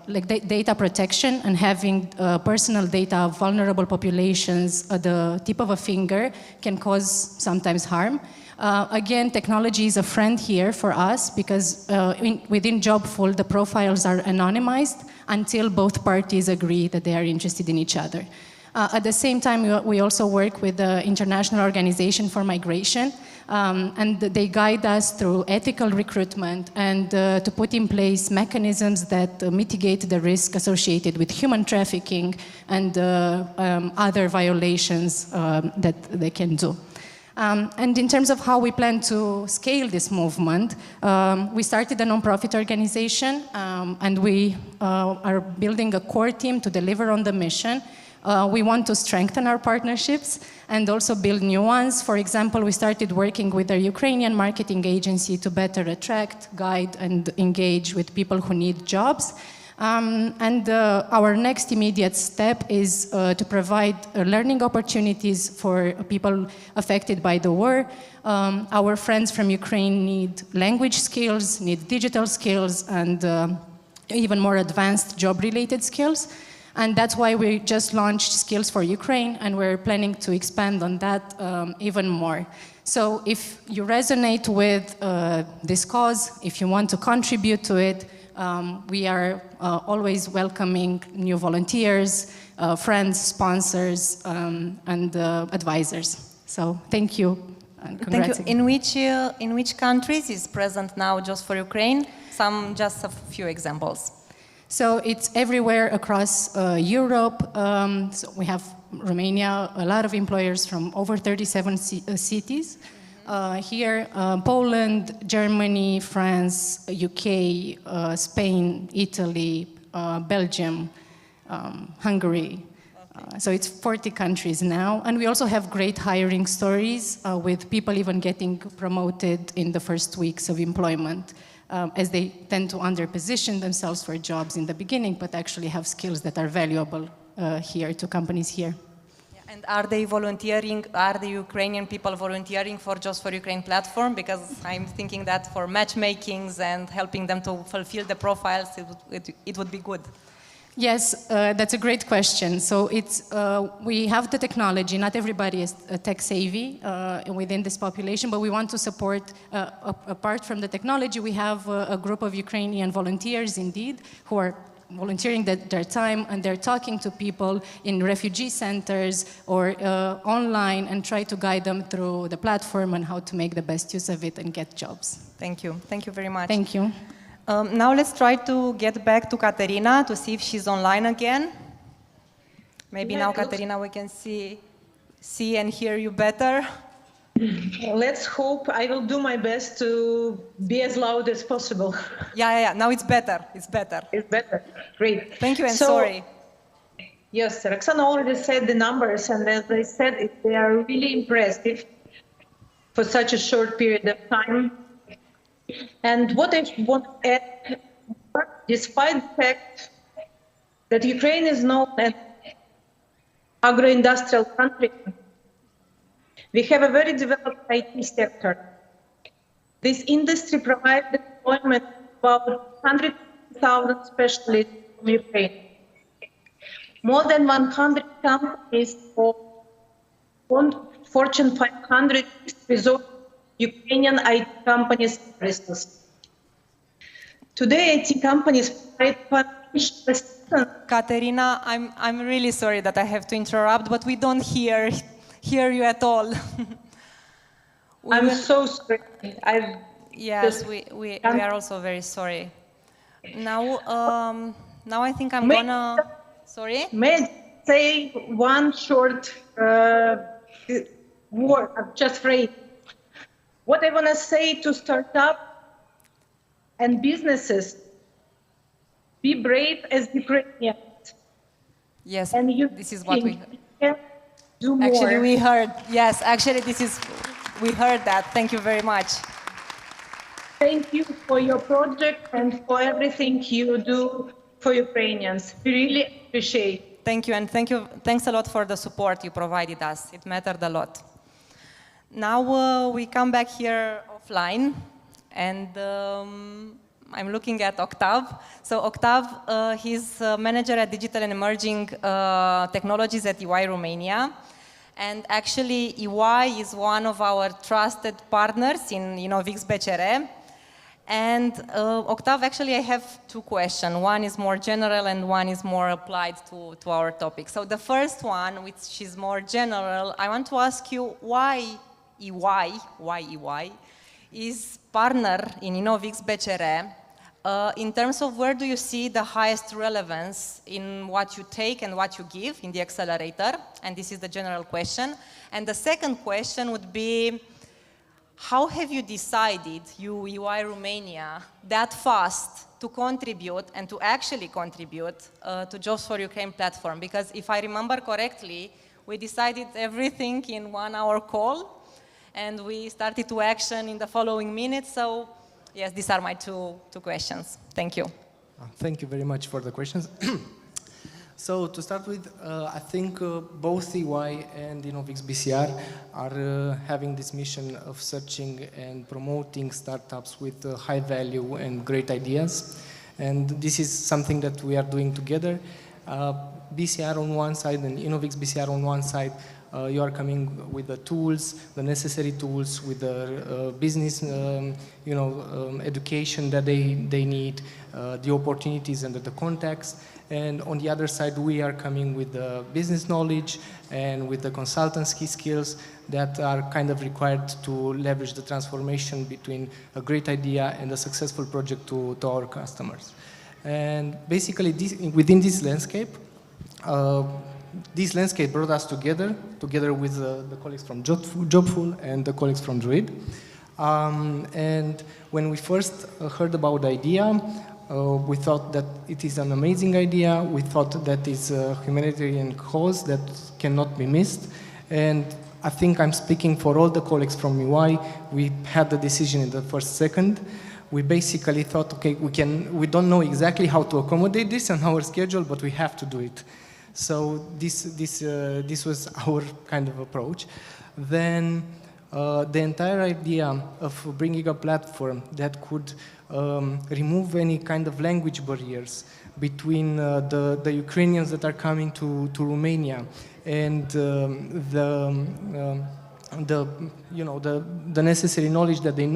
like data protection, and having personal data of vulnerable populations at the tip of a finger can cause sometimes harm. Again, technology is a friend here for us, because within Jobful, the profiles are anonymized until both parties agree that they are interested in each other. At the same time, we also work with the International Organization for Migration, and they guide us through ethical recruitment and to put in place mechanisms that mitigate the risk associated with human trafficking and other violations that they can do. And in terms of how we plan to scale this movement, we started a non-profit organization, and we are building a core team to deliver on the mission. We want to strengthen our partnerships and also build new ones. For example, we started working with a Ukrainian marketing agency to better attract, guide, and engage with people who need jobs. Our next immediate step is to provide learning opportunities for people affected by the war. Our friends from Ukraine need language skills, need digital skills, and even more advanced job-related skills. And that's why we just launched Skills for Ukraine, and we're planning to expand on that even more. So if you resonate with this cause, if you want to contribute to it, we are always welcoming new volunteers, friends, sponsors, and advisors. So thank you. And congrats. Thank you. In which countries is present now Just for Ukraine? Just a few examples. So it's everywhere across Europe. So we have Romania, a lot of employers from over 37 cities. Here, Poland, Germany, France, UK, Spain, Italy, Belgium, Hungary. So it's 40 countries now. And we also have great hiring stories with people even getting promoted in the first weeks of employment, as they tend to underposition themselves for jobs in the beginning, but actually have skills that are valuable here to companies here. And are they volunteering, are the Ukrainian people volunteering for Just for Ukraine platform? Because I'm thinking that for matchmakings and helping them to fulfill the profiles, it would be good. Yes, that's a great question. So we have the technology. Not everybody is tech savvy within this population, but we want to support, apart from the technology, we have a group of Ukrainian volunteers indeed, who are volunteering their time, and they're talking to people in refugee centers or online, and try to guide them through the platform and how to make the best use of it and get jobs. Thank you. Thank you very much. Thank you. Now let's try to get back to Katerina to see if she's online again. Maybe now, Katerina, we can see and hear you better. Let's hope. I will do my best to be as loud as possible. Yeah. Now it's better. It's better. It's better. Great. Thank you, and sorry. Yes, Roxana already said the numbers, and as I said, they are really impressive for such a short period of time. And what I want to add, despite the fact that Ukraine is known as an agro-industrial country, we have a very developed IT sector. This industry provides employment to about 100,000 specialists from Ukraine. More than 100 companies of Fortune 500 resort Ukrainian IT companies' services. Today, IT companies provide financial assistance. Katerina, I'm really sorry that I have to interrupt, but we don't hear you at all. I'm so sorry. Yes, we are also very sorry. Now, now I think I'm gonna. Sorry. May I say one short word, just phrase? What I want to say to startups and businesses: be brave as Ukrainians. Yes, and this is what we can do more. actually we heard. Yes, actually we heard that. Thank you very much. Thank you for your project and for everything you do for Ukrainians. We really appreciate. Thank you, and thanks a lot for the support you provided us. It mattered a lot. Now we come back here offline, and I'm looking at Octav. So Octav, he's manager at Digital and Emerging Technologies at EY Romania. And actually, EY is one of our trusted partners in InnovX-BCR. And Octav, actually, I have two questions. One is more general and one is more applied to our topic. So the first one, which is more general, I want to ask you why EY is partner in InnovX-BCR in terms of where do you see the highest relevance in what you take and what you give in the accelerator? And this is the general question. And the second question would be, how have you decided, you EY Romania, that fast to contribute and to actually contribute to Jobs for Ukraine platform? Because if I remember correctly, we decided everything in 1 hour call and we started to action in the following minutes. So yes, these are my two questions. Thank you. Thank you very much for the questions. So to start with, I think both EY and InnovX-BCR are having this mission of searching and promoting startups with high value and great ideas. And this is something that we are doing together. BCR on one side and InnovX-BCR on one side, you are coming with the tools, the necessary tools, with the business, education that they need, the opportunities and the context. And on the other side, we are coming with the business knowledge and with the consultancy skills that are kind of required to leverage the transformation between a great idea and a successful project to our customers. And basically, within this landscape brought us together with the colleagues from Jobful and the colleagues from Druid. And when we first heard about the idea, we thought that it is an amazing idea. We thought that it's a humanitarian cause that cannot be missed. And I think I'm speaking for all the colleagues from EY. We had the decision in the first second. We basically thought, okay, we don't know exactly how to accommodate this on our schedule, but we have to do it. So this was our kind of approach. Then the entire idea of bringing a platform that could remove any kind of language barriers between the Ukrainians that are coming to Romania and the necessary knowledge that they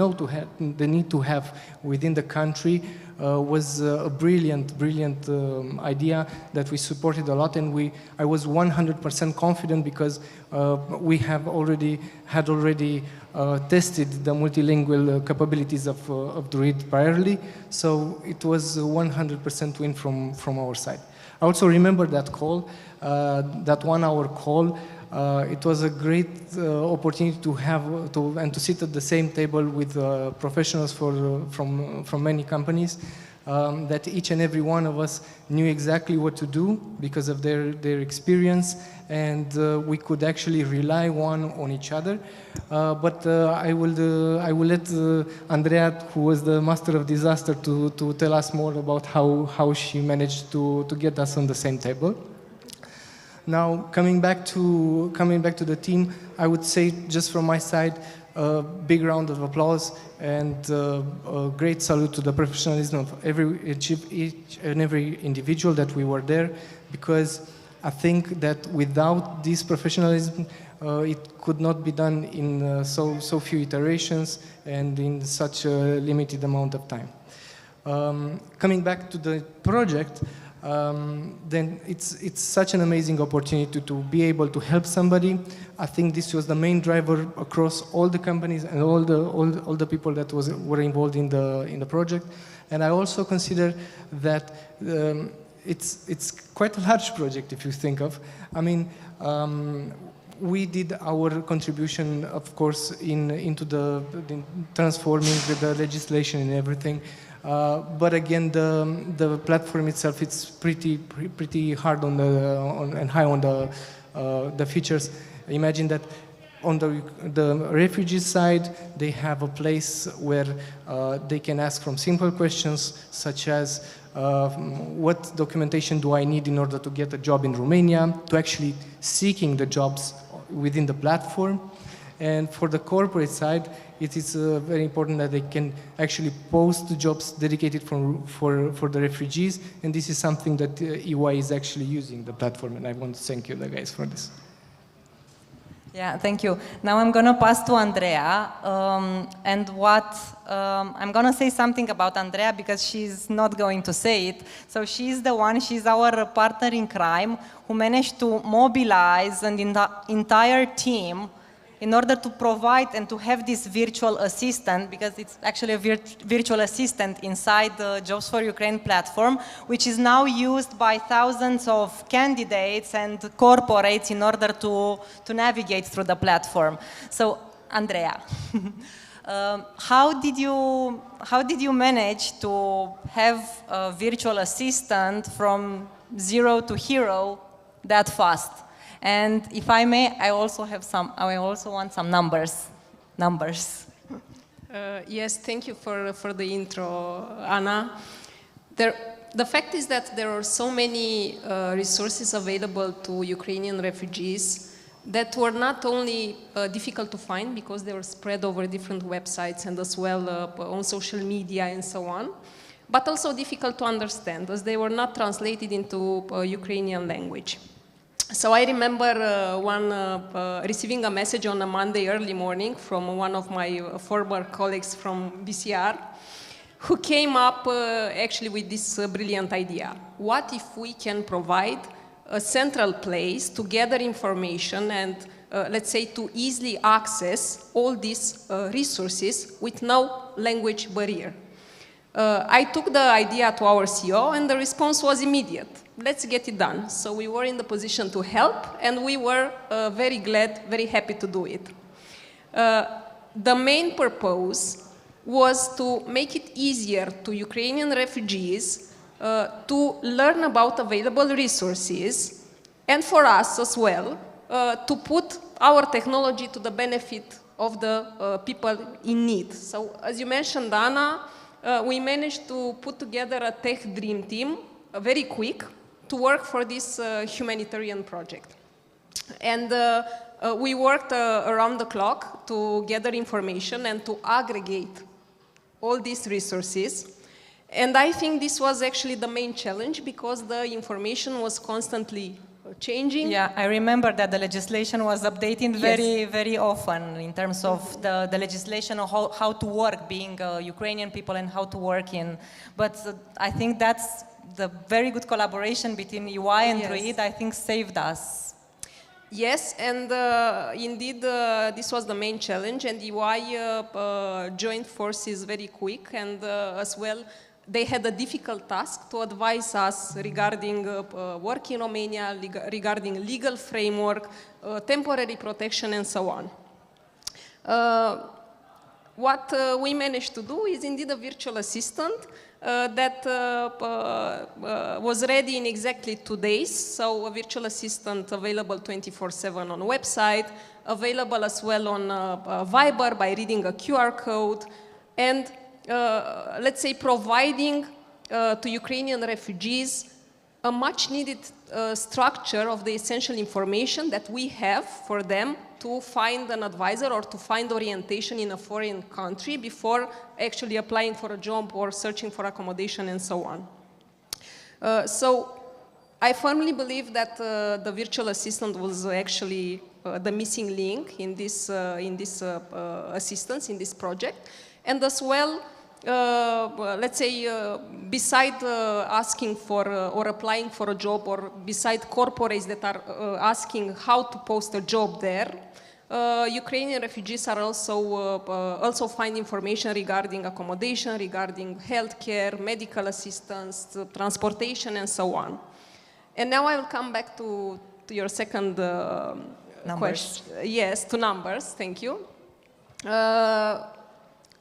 need to have within the country was a brilliant idea that we supported a lot, and I was 100% confident because we had already tested the multilingual capabilities of Druid priorly, so it was 100% win from our side. I also remember that call, that 1 hour call. It was a great opportunity to sit at the same table with professionals from many companies, that each and every one of us knew exactly what to do because of their experience, and we could actually rely one on each other. But I will let Andrea, who was the master of disaster, to tell us more about how she managed to get us on the same table. Now, coming back to the team, I would say just from my side, a big round of applause and a great salute to the professionalism of each and every individual that we were there, because I think that without this professionalism, it could not be done in so few iterations and in such a limited amount of time. Coming back to the project, then it's such an amazing opportunity to be able to help somebody. I think this was the main driver across all the companies and all the people that were involved in the project. And I also consider that it's quite a large project if you think of. I mean, we did our contribution, of course, into the transforming the legislation and everything. But again, the platform itself, it's pretty hard and high on the features. Imagine that on the refugee side, they have a place where they can ask from simple questions such as what documentation do I need in order to get a job in Romania, to actually seeking the jobs within the platform. And for the corporate side, it is very important that they can actually post the jobs dedicated for the refugees, and this is something that EY is actually using the platform, and I want to thank you guys for this. Yeah, thank you. Now I'm going to pass to Andrea, and I'm going to say something about Andrea because she's not going to say it. So she's our partner in crime who managed to mobilize an entire team in order to provide and to have this virtual assistant, because it's actually a virtual assistant inside the Jobs for Ukraine platform, which is now used by thousands of candidates and corporates in order to navigate through the platform. So, Andrea, how did you manage to have a virtual assistant from zero to hero that fast? And if I may, I also want some numbers. Yes, thank you for the intro, Anna. The fact is that there are so many resources available to Ukrainian refugees that were not only difficult to find because they were spread over different websites and as well on social media and so on, but also difficult to understand as they were not translated into Ukrainian language. So I remember receiving a message on a Monday early morning from one of my former colleagues from BCR, who came up actually with this brilliant idea. What if we can provide a central place to gather information and, let's say, to easily access all these resources with no language barrier? I took the idea to our CEO and the response was immediate. Let's get it done. So we were in the position to help and we were very glad, very happy to do it. The main purpose was to make it easier to Ukrainian refugees to learn about available resources and for us as well to put our technology to the benefit of the people in need. So as you mentioned, Anna, we managed to put together a tech dream team very quick to work for this humanitarian project. And we worked around the clock to gather information and to aggregate all these resources. And I think this was actually the main challenge because the information was constantly changing. Yeah, I remember that the legislation was updating very often in terms of the legislation of how to work being Ukrainian people and how to work in. But I think that's the very good collaboration between UI and Druid, I think, saved us. Yes, and indeed this was the main challenge, and UI joined forces very quick, and as well they had a difficult task to advise us regarding work in Romania, regarding legal framework, temporary protection, and so on. What we managed to do is indeed a virtual assistant that was ready in exactly 2 days. So a virtual assistant available 24/7 on website, available as well on Viber by reading a QR code, and let's say providing to Ukrainian refugees a much needed structure of the essential information that we have for them to find an advisor or to find orientation in a foreign country before actually applying for a job or searching for accommodation and so on. So I firmly believe that the virtual assistant was actually the missing link in this assistance, in this project. And as well, let's say, beside asking for or applying for a job, or beside corporates that are asking how to post a job there, Ukrainian refugees are also find information regarding accommodation, regarding healthcare, medical assistance, transportation, and so on. And now I will come back to your second question. Yes, to numbers. Thank you.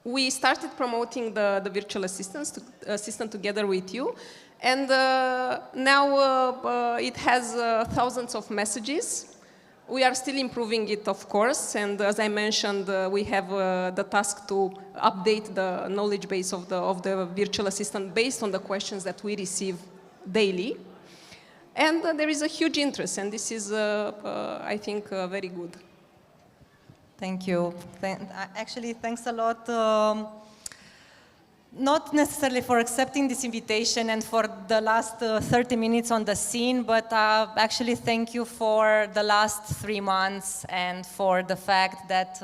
We started promoting the virtual assistant together with you, and now it has thousands of messages. We are still improving it, of course, and as I mentioned, we have the task to update the knowledge base of the virtual assistant based on the questions that we receive daily. And there is a huge interest, and this is, I think, very good. Thank you. Actually, thanks a lot. Not necessarily for accepting this invitation and for the last 30 minutes on the scene, but actually thank you for the last 3 months and for the fact that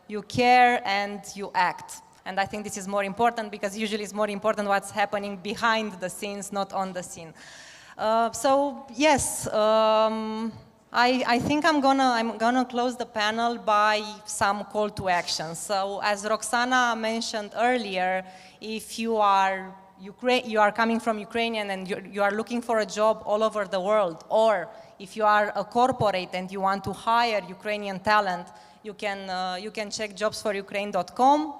you care and you act. And I think this is more important, because usually it's more important what's happening behind the scenes, not on the scene. So yes, I think I'm gonna close the panel by some call to action. So as Roxana mentioned earlier, if you are coming from Ukraine and you are looking for a job all over the world, or if you are a corporate and you want to hire Ukrainian talent, you can check jobsforukraine.com.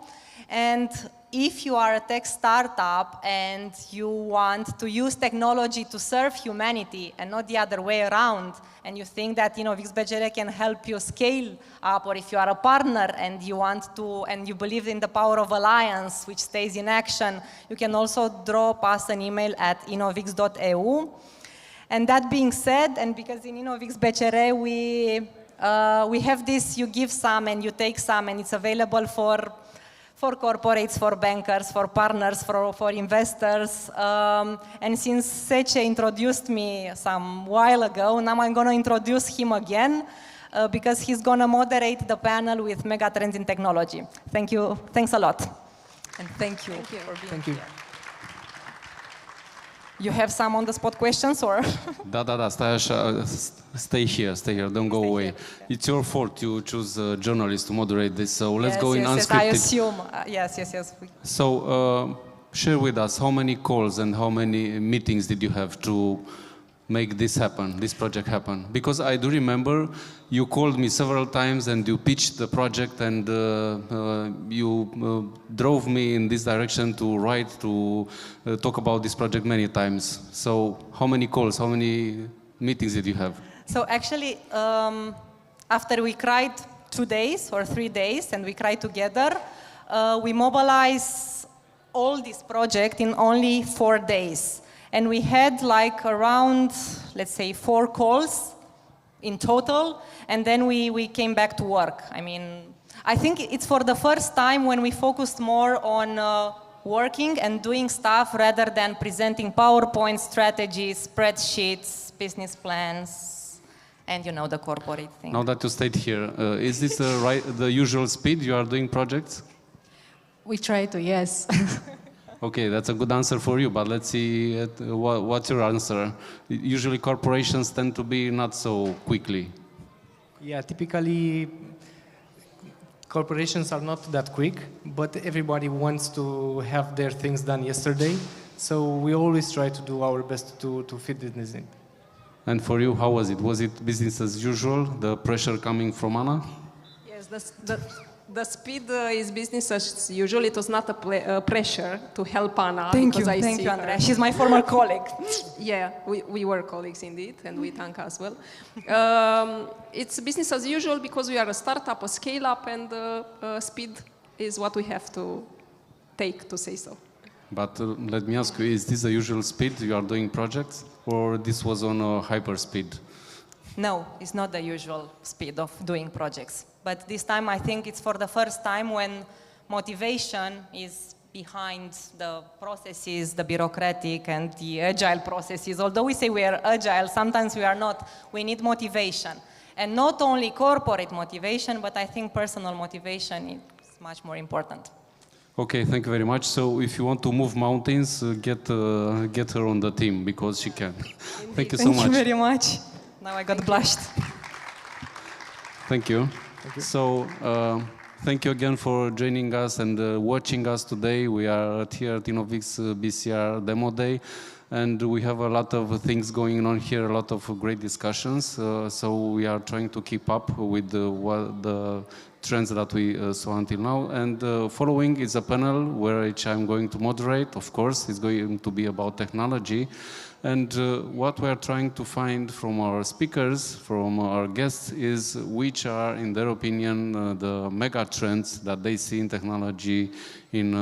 And if you are a tech startup and you want to use technology to serve humanity and not the other way around, and you think that InnovX-BCR can help you scale up, or if you are a partner and you want to, and you believe in the power of alliance, which stays in action, you can also drop us an email at innovx.eu. And that being said, and because in InnovX-BCR we have this, you give some and you take some, and it's available for corporates, for bankers, for partners, for investors. And since Sece introduced me some while ago, now I'm going to introduce him again because he's going to moderate the panel with megatrends in technology. Thank you. Thanks a lot. And thank you for being here. You have some on-the-spot questions, or? Da, stay here, don't go away. Okay. It's your fault you choose a journalist to moderate this, so let's go in unscripted. I assume. Yes. So, share with us how many calls and how many meetings did you have to make this happen, this project happen? Because I do remember you called me several times and you pitched the project, and you drove me in this direction to write, to talk about this project many times. So how many calls, how many meetings did you have? So actually, after we cried 2 days or 3 days and we cried together, we mobilized all this project in only 4 days. And we had like around, let's say, 4 calls in total, and then we came back to work. I mean, I think it's for the first time when we focused more on working and doing stuff rather than presenting PowerPoint strategies, spreadsheets, business plans, and the corporate thing. Now that you stayed here, is this the usual speed you are doing projects? We try to, yes. Okay, that's a good answer for you, but let's see what's your answer. Usually corporations tend to be not so quickly. Yeah, typically corporations are not that quick, but everybody wants to have their things done yesterday. So we always try to do our best to fit this in. And for you, how was it? Was it business as usual, the pressure coming from Anna? Yes, the speed is business as usual. It was not a pressure to help Anna. Thank you, Andrea. She's my former colleague. Yeah, we were colleagues indeed, and with Anka as well. It's business as usual because we are a startup, a scale-up, and speed is what we have to take, to say so. But let me ask you, is this the usual speed you are doing projects, or this was on a hyper speed? No, it's not the usual speed of doing projects. But this time I think it's for the first time when motivation is behind the processes, the bureaucratic and the agile processes. Although we say we are agile, sometimes we are not. We need motivation. And not only corporate motivation, but I think personal motivation is much more important. Okay, thank you very much. So if you want to move mountains, get her on the team because she can. Thank you so much. Thank you very much. Now I got blushed. Thank you. So thank you again for joining us and watching us today. We are here at InnovX-BCR Demo Day. And we have a lot of things going on here, a lot of great discussions. So we are trying to keep up with the trends that we saw until now. And following is a panel which I'm going to moderate. Of course, it's going to be about technology. And what we are trying to find from our speakers, from our guests, is which are, in their opinion, the mega trends that they see in technology in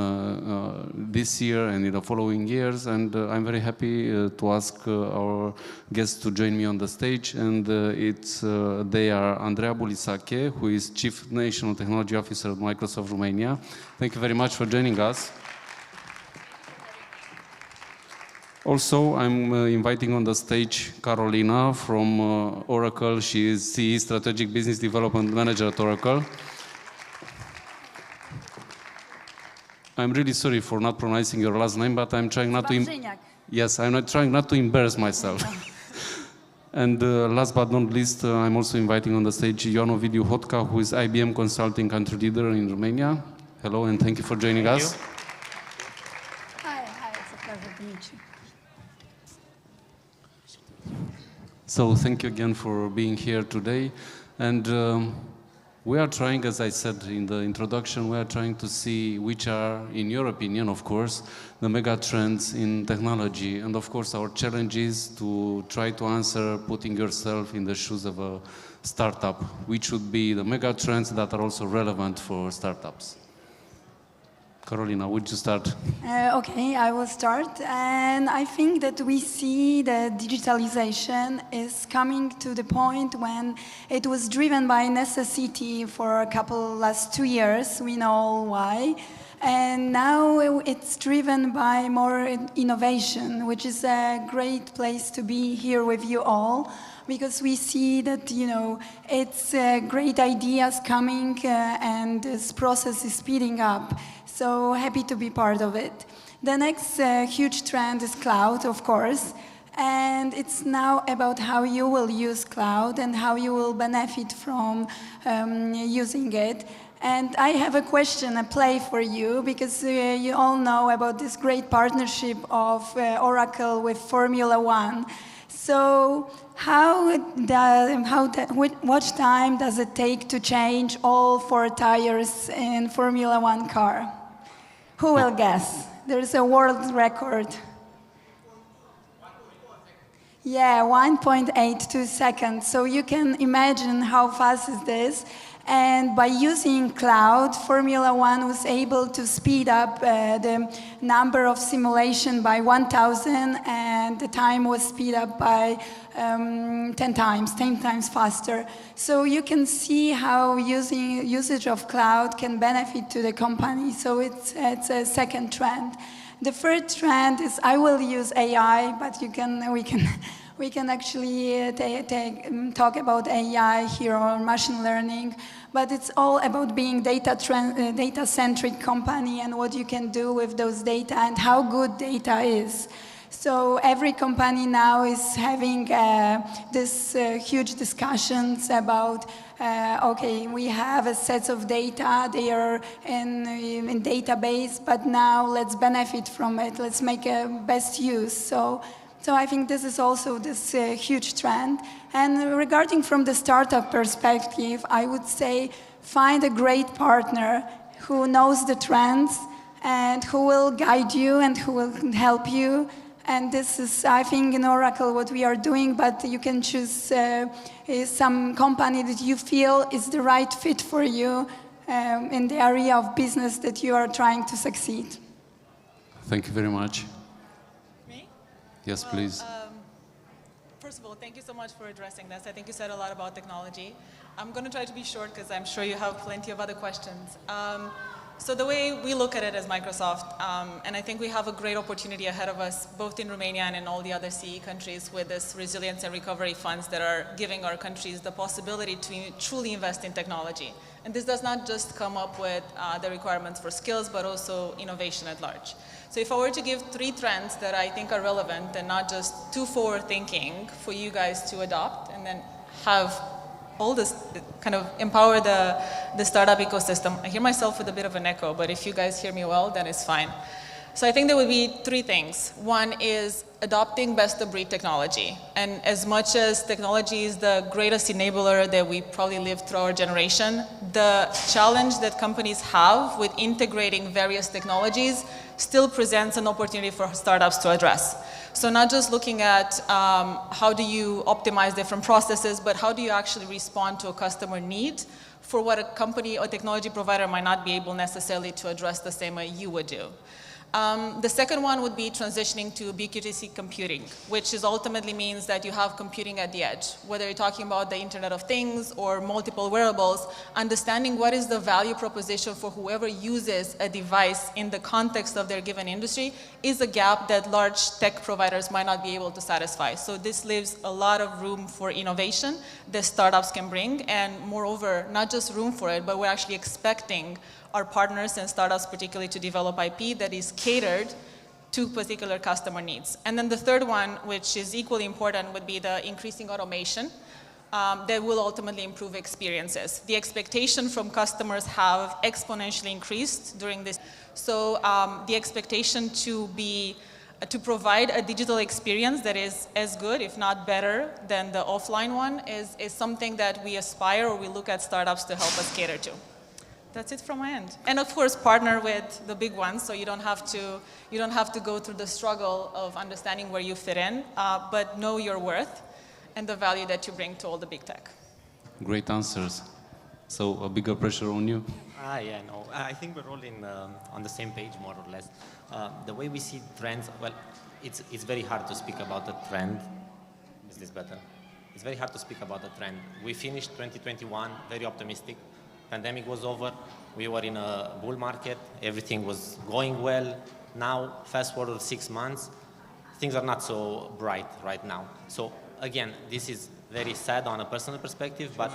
this year and in the following years. And I'm very happy to ask our guests to join me on the stage. And they are Andreea Bulisache, who is Chief National Technology Officer at Microsoft Romania. Thank you very much for joining us. Also, I'm inviting on the stage Carolina from Oracle. She is CE Strategic Business Development Manager at Oracle. I'm really sorry for not pronouncing your last name, but I'm trying not to... Yes, I'm trying not to embarrass myself. And last but not least, I'm also inviting on the stage Ioan Ovidiu Hotka, who is IBM Consulting Country Leader in Romania. Hello, and thank you for joining us. Hi, it's a pleasure to meet you. So thank you again for being here today. And we are trying, as I said in the introduction, we are trying to see which are, in your opinion, of course, the mega trends in technology. And of course, our challenge is to try to answer putting yourself in the shoes of a startup, which would be the mega trends that are also relevant for startups. Carolina, would you start? Okay, I will start. And I think that we see that digitalization is coming to the point when it was driven by necessity for last 2 years. We know why. And now it's driven by more innovation, which is a great place to be here with you all, because we see that, it's great ideas coming and this process is speeding up. So happy to be part of it. The next huge trend is cloud, of course. And it's now about how you will use cloud and how you will benefit from using it. And I have a question, a play for you, because you all know about this great partnership of Oracle with Formula One. So what time does it take to change all 4 tires in Formula One car? Who will guess? There's a world record. Yeah, 1.82 seconds. So you can imagine how fast is this. And by using cloud, Formula One was able to speed up the number of simulation by 1,000, and the time was speed up by 10 times faster. So you can see how usage of cloud can benefit to the company. So it's a second trend. The third trend is I will use AI, but we can actually talk about AI here or machine learning, but it's all about being data-centric company and what you can do with those data and how good data is. So every company now is having this huge discussions about, okay, we have a set of data, they are in database, but now let's benefit from it, let's make a best use. So I think this is also this huge trend. And regarding from the startup perspective, I would say find a great partner who knows the trends and who will guide you and who will help you. And this is, I think, in Oracle what we are doing, but you can choose some company that you feel is the right fit for you in the area of business that you are trying to succeed. Thank you very much. Yes, please. First of all, thank you so much for addressing this. I think you said a lot about technology. I'm going to try to be short because I'm sure you have plenty of other questions. So the way we look at it as Microsoft, and I think we have a great opportunity ahead of us, both in Romania and in all the other CE countries, with this resilience and recovery funds that are giving our countries the possibility to truly invest in technology. And this does not just come up with the requirements for skills, but also innovation at large. So if I were to give 3 trends that I think are relevant and not just too forward-thinking for you guys to adopt and then have all this kind of empower the startup ecosystem. I hear myself with a bit of an echo, but if you guys hear me well, then it's fine. So I think there would be 3 things. One is adopting best-of-breed technology. And as much as technology is the greatest enabler that we probably lived through our generation, the challenge that companies have with integrating various technologies still presents an opportunity for startups to address. So not just looking at how do you optimize different processes, but how do you actually respond to a customer need for what a company or technology provider might not be able necessarily to address the same way you would do. The second one would be transitioning to ubiquitous computing, which is ultimately means that you have computing at the edge. Whether you're talking about the Internet of Things or multiple wearables, understanding what is the value proposition for whoever uses a device in the context of their given industry is a gap that large tech providers might not be able to satisfy. So this leaves a lot of room for innovation that startups can bring, and moreover, not just room for it, but we're actually expecting our partners and startups particularly to develop IP that is catered to particular customer needs. And then the third one, which is equally important, would be the increasing automation that will ultimately improve experiences. The expectation from customers have exponentially increased during this. So the expectation to provide a digital experience that is as good, if not better, than the offline one is something that we aspire or we look at startups to help us cater to. That's it from my end. And of course, partner with the big ones, so you don't have to go through the struggle of understanding where you fit in, but know your worth and the value that you bring to all the big tech. Great answers. So a bigger pressure on you? Yeah, no, I think we're all on the same page, more or less. The way we see trends, well, it's very hard to speak about a trend. Is this better? It's very hard to speak about a trend. We finished 2021 very optimistic. Pandemic was over, we were in a bull market, everything was going well. Now, fast forward 6 months, things are not so bright right now. So again, this is very sad on a personal perspective, but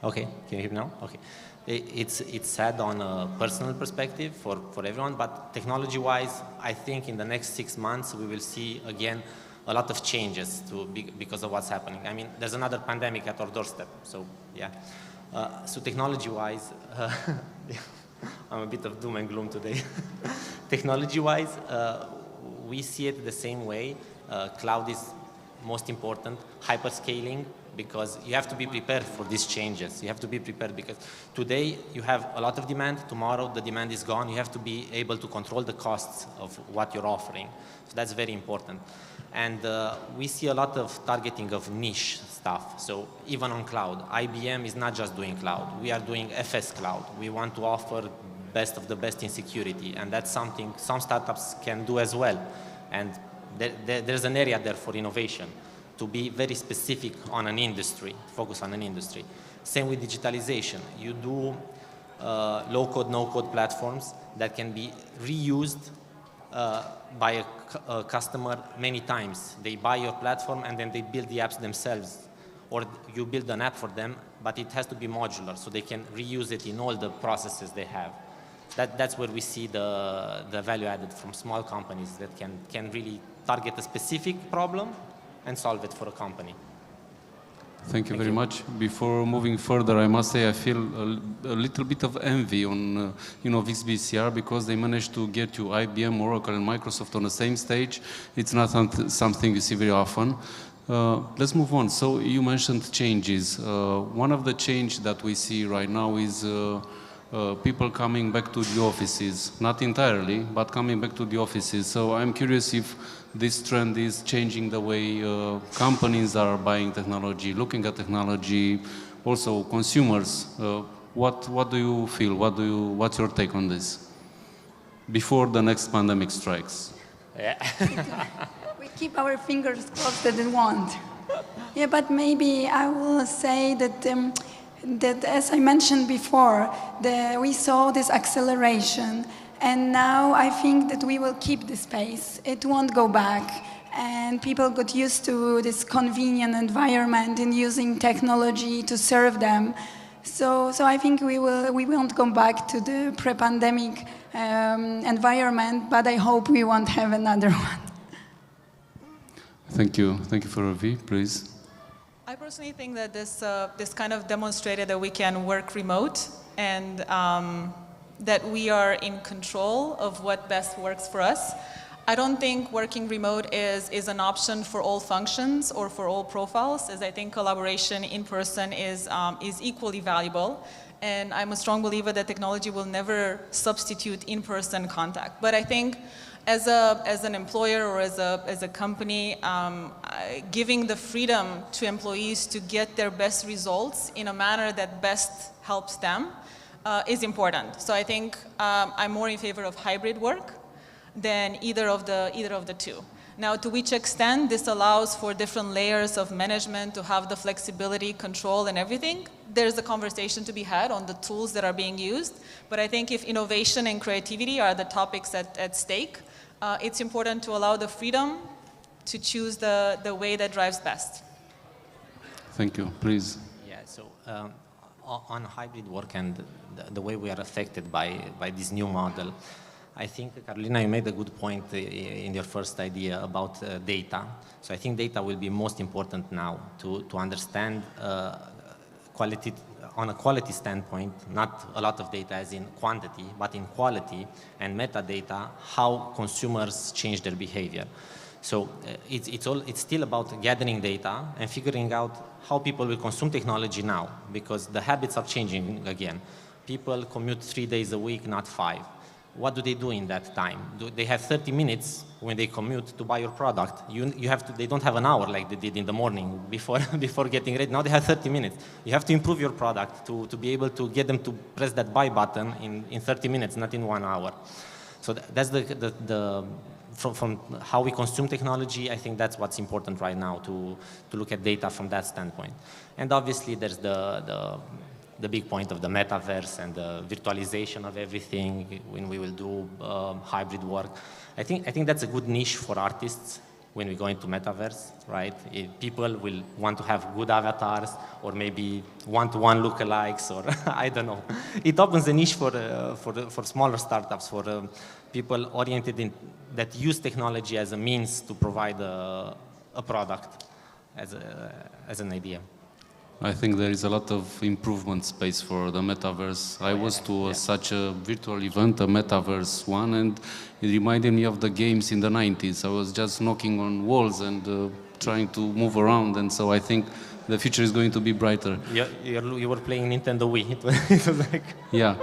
okay, can you hear me now? Okay. It's sad on a personal perspective for everyone, but technology-wise, I think in the next 6 months we will see again a lot of changes because of what's happening. I mean, there's another pandemic at our doorstep, so yeah. So technology-wise, I'm a bit of doom and gloom today. Technology-wise, we see it the same way. Cloud is most important, hyperscaling, because you have to be prepared for these changes. You have to be prepared because today you have a lot of demand, tomorrow the demand is gone. You have to be able to control the costs of what you're offering. So that's very important. And we see a lot of targeting of niche stuff. So even on cloud, IBM is not just doing cloud. We are doing FS cloud. We want to offer best of the best in security. And that's something some startups can do as well. And there's an area there for innovation, to be very specific on an industry, focus on an industry. Same with digitalization. You do low-code, no-code platforms that can be reused by a customer many times. They buy your platform and then they build the apps themselves. Or you build an app for them, but it has to be modular, so they can reuse it in all the processes they have. That's where we see the value added from small companies that can really target a specific problem and solve it for a company. Thank you very much. Before moving further, I must say I feel a little bit of envy on InnovX-BCR because they managed to get you IBM, Oracle, and Microsoft on the same stage. It's not something you see very often. Let's move on. So you mentioned changes. One of the change that we see right now is people coming back to the offices. Not entirely, but coming back to the offices. So I'm curious if this trend is changing the way companies are buying technology, looking at technology, also consumers. What do you feel? What's your take on this? Before the next pandemic strikes. Yeah. We keep our fingers crossed that it won't. Yeah, but maybe I will say that that, as I mentioned before, we saw this acceleration, and now I think that we will keep this pace. It won't go back, and people got used to this convenient environment and using technology to serve them. So I think we won't go back to the pre-pandemic environment, but I hope we won't have another one. Thank you. Thank you for Ravi, please. I personally think that this kind of demonstrated that we can work remote and that we are in control of what best works for us. I don't think working remote is an option for all functions or for all profiles, as I think collaboration in person is equally valuable. And I'm a strong believer that technology will never substitute in-person contact. But I think as an employer or as a company, giving the freedom to employees to get their best results in a manner that best helps them is important. So I think I'm more in favor of hybrid work than either of the two. Now, to which extent this allows for different layers of management to have the flexibility, control, and everything, there's a conversation to be had on the tools that are being used. But I think if innovation and creativity are the topics at stake, it's important to allow the freedom to choose the way that drives best. Thank you. Please. Yeah, so on hybrid work and the way we are affected by this new model, I think, Carolina, you made a good point in your first idea about data. So I think data will be most important now to understand quality, on a quality standpoint, not a lot of data as in quantity, but in quality and metadata, how consumers change their behavior. So it's still about gathering data and figuring out how people will consume technology now, because the habits are changing again. People commute 3 days a week, not 5. What do they do in that time? They have 30 minutes when they commute to buy your product. They don't have an hour like they did in the morning before getting ready. Now they have 30 minutes. You have to improve your product to be able to get them to press that buy button in 30 minutes, not in 1 hour. So that's from how we consume technology. I think that's what's important right now, to look at data from that standpoint. And obviously there's the big point of the metaverse and the virtualization of everything when we will do hybrid work. I think that's a good niche for artists when we go into metaverse, right? People will want to have good avatars or maybe one-to-one lookalikes, or I don't know. It opens a niche for smaller startups, for people oriented that use technology as a means to provide a product as an idea. I think there is a lot of improvement space for the metaverse. I was to such a virtual event, a metaverse one, and it reminded me of the games in the 90s. I was just knocking on walls and trying to move around, and so I think the future is going to be brighter. You were playing Nintendo Wii. It was like... Yeah.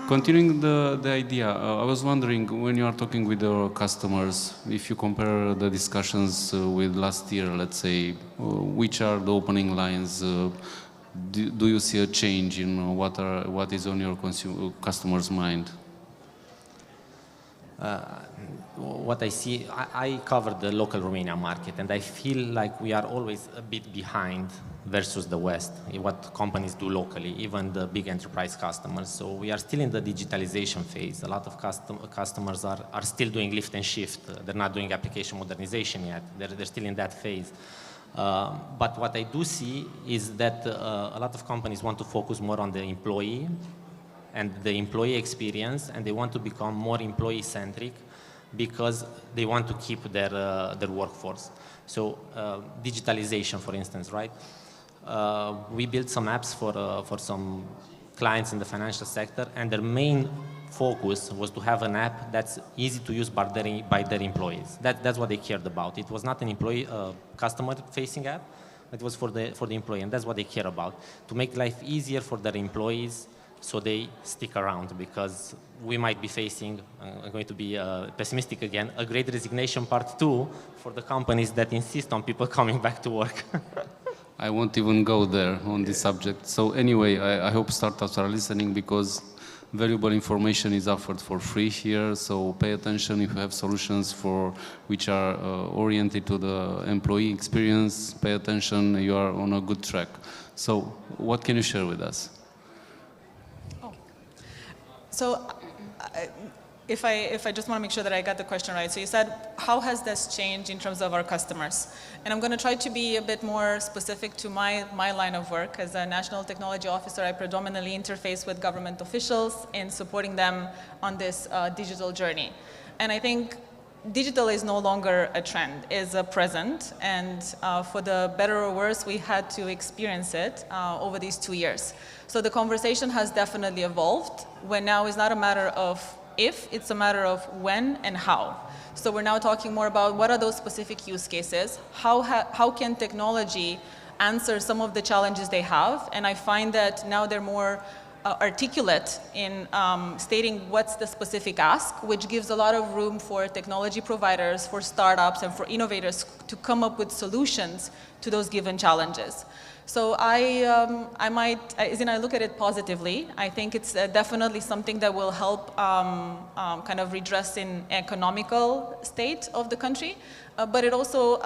Continuing the idea, I was wondering, when you are talking with your customers, if you compare the discussions with last year, let's say, which are the opening lines? Do you see a change in what is on your customers' mind? What I see, I cover the local Romanian market, and I feel like we are always a bit behind versus the West, what companies do locally, even the big enterprise customers. So we are still in the digitalization phase. A lot of customers are still doing lift and shift. They're not doing application modernization yet. They're still in that phase. But what I do see is that a lot of companies want to focus more on the employee and the employee experience, and they want to become more employee-centric because they want to keep their workforce. So digitalization, for instance, right? We built some apps for some clients in the financial sector, and their main focus was to have an app that's easy to use by their employees. That's what they cared about. It was not an employee customer-facing app. It was for the employee, and that's what they care about, to make life easier for their employees so they stick around, because we might be facing, I'm going to be pessimistic again, a great resignation part 2 for the companies that insist on people coming back to work. I won't even go there on this subject. So anyway, I hope startups are listening, because valuable information is offered for free here. So pay attention if you have solutions which are oriented to the employee experience. Pay attention, you are on a good track. So what can you share with us? So if I just want to make sure that I got the question right. So you said, how has this changed in terms of our customers? And I'm going to try to be a bit more specific to my line of work. As a National Technology Officer, I predominantly interface with government officials in supporting them on this digital journey. And I think digital is no longer a trend, it's a present. And for the better or worse, we had to experience it over these 2 years. So the conversation has definitely evolved, when now it's not a matter of if, it's a matter of when and how. So we're now talking more about what are those specific use cases, how can technology answer some of the challenges they have, and I find that now they're more articulate in stating what's the specific ask, which gives a lot of room for technology providers, for startups, and for innovators to come up with solutions to those given challenges. So I look at it positively. I think it's definitely something that will help kind of redress in economical state of the country, but it also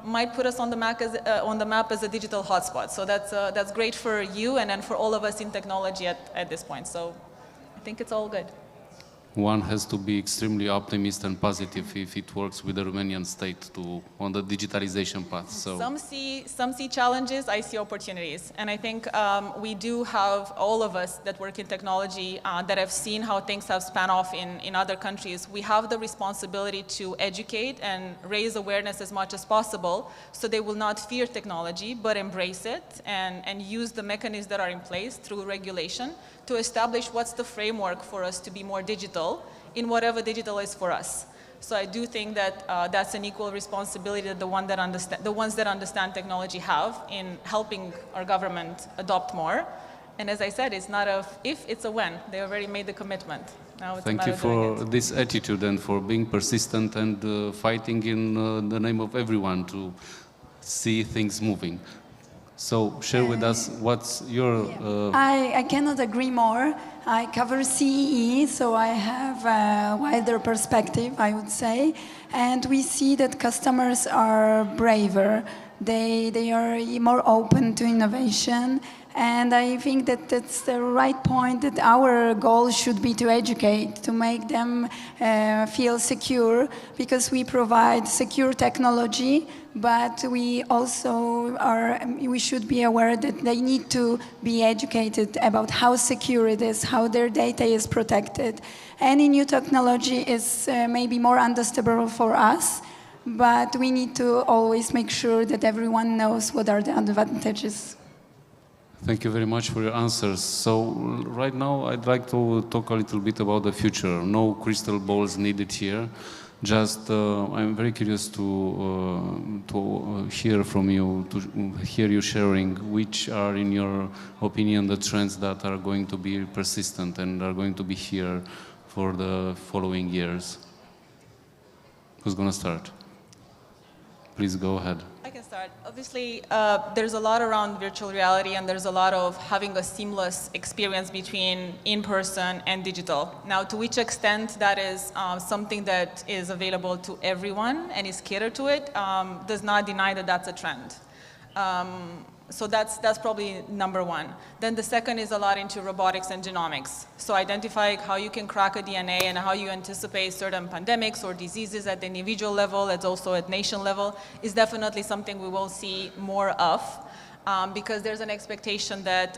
might put us on the map as a digital hotspot. So that's great for you and then for all of us in technology at this point. So I think it's all good. One has to be extremely optimistic and positive if it works with the Romanian state on the digitalization path. So some see challenges, I see opportunities, and I think we do have, all of us that work in technology that have seen how things have spun off in other countries. We have the responsibility to educate and raise awareness as much as possible, so they will not fear technology but embrace it and use the mechanisms that are in place through regulation to establish what's the framework for us to be more digital in whatever digital is for us. So I do think that that's an equal responsibility that the ones that understand technology have in helping our government adopt more. And as I said, it's not a if, it's a when. They already made the commitment. Now it's Thank you for this attitude and for being persistent and fighting in the name of everyone to see things moving. So share with us what's your... I cannot agree more. I cover CEE, so I have a wider perspective, I would say. And we see that customers are braver. They are more open to innovation. And I think that that's the right point, that our goal should be to educate, to make them feel secure, because we provide secure technology, but we also we should be aware that they need to be educated about how secure it is, how their data is protected. Any new technology is maybe more understandable for us, but we need to always make sure that everyone knows what are the advantages. Thank you very much for your answers. So right now I'd like to talk a little bit about the future. No crystal balls needed here. Just I'm very curious to hear from you, to hear you sharing which are, in your opinion, the trends that are going to be persistent and are going to be here for the following years. Who's going to start? Please go ahead. I can start. Obviously, there's a lot around virtual reality, and there's a lot of having a seamless experience between in-person and digital. Now, to which extent that is something that is available to everyone and is catered to it, does not deny that that's a trend. So that's probably number one. Then the second is a lot into robotics and genomics. So identifying how you can crack a DNA and how you anticipate certain pandemics or diseases at the individual level, as also at nation level, is definitely something we will see more of. Because there's an expectation that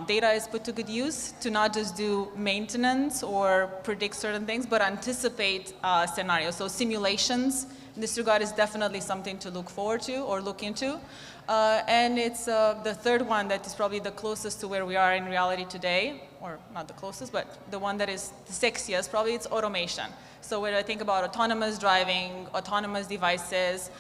data is put to good use to not just do maintenance or predict certain things, but anticipate scenarios. So simulations in this regard is definitely something to look forward to or look into. And it's the third one that is probably the closest to where we are in reality today, or not the closest, but the one that is the sexiest, probably it's automation. So when I think about autonomous driving, autonomous devices,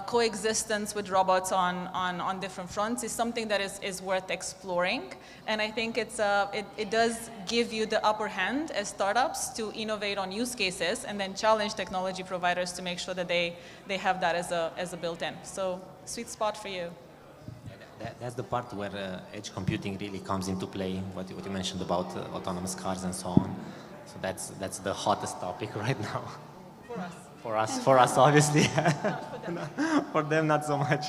coexistence with robots on different fronts is something that is worth exploring. And I think it does give you the upper hand as startups to innovate on use cases and then challenge technology providers to make sure that they have that as a built-in. So sweet spot for you. That's the part where edge computing really comes into play, what you mentioned about autonomous cars and so on. So that's the hottest topic right now. For us. For us, obviously. For them, not so much.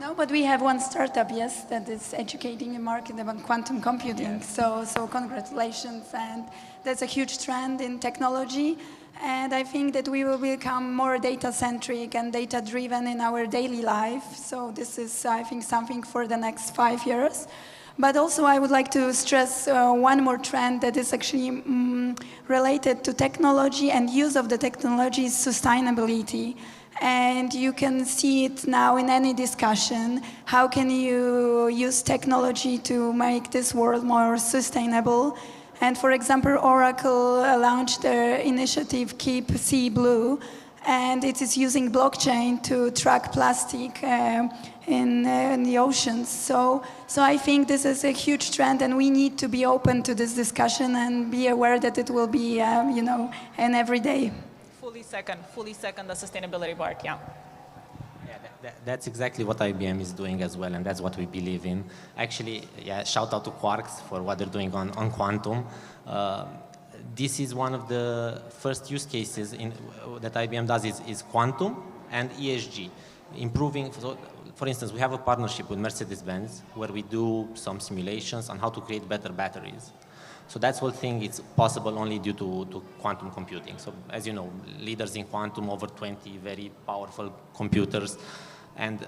No, but we have one startup, yes, that is educating the market about quantum computing. Yes. So congratulations, and that's a huge trend in technology. And I think that we will become more data-centric and data-driven in our daily life. So this is, I think, something for the next 5 years. But also I would like to stress one more trend that is actually related to technology and use of the technology is sustainability. And you can see it now in any discussion. How can you use technology to make this world more sustainable? And for example, Oracle launched their initiative Keep Sea Blue, and it is using blockchain to track plastic in the oceans. So I think this is a huge trend, and we need to be open to this discussion and be aware that it will be, an everyday. Fully second the sustainability part, yeah. That's exactly what IBM is doing as well, and that's what we believe in. Actually, shout out to Quarks for what they're doing on quantum. This is one of the first use cases that IBM does is quantum and ESG, improving. So, for instance, we have a partnership with Mercedes-Benz where we do some simulations on how to create better batteries. So that whole thing is possible only due to quantum computing. So as you know, leaders in quantum, over 20 very powerful computers. And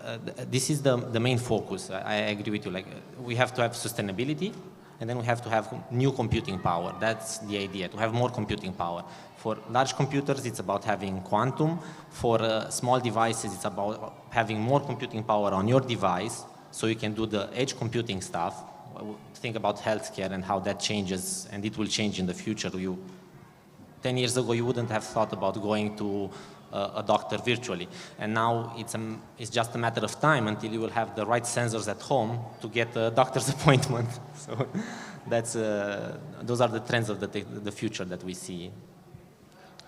this is the main focus. I agree with you. Like, we have to have sustainability, and then we have to have new computing power. That's the idea, to have more computing power. For large computers, it's about having quantum. For small devices, it's about having more computing power on your device, so you can do the edge computing stuff. Think about healthcare and how that changes, and it will change in the future. 10 years ago, you wouldn't have thought about going to a doctor virtually, and now it's just a matter of time until you will have the right sensors at home to get a doctor's appointment. So those are the trends of the future that we see.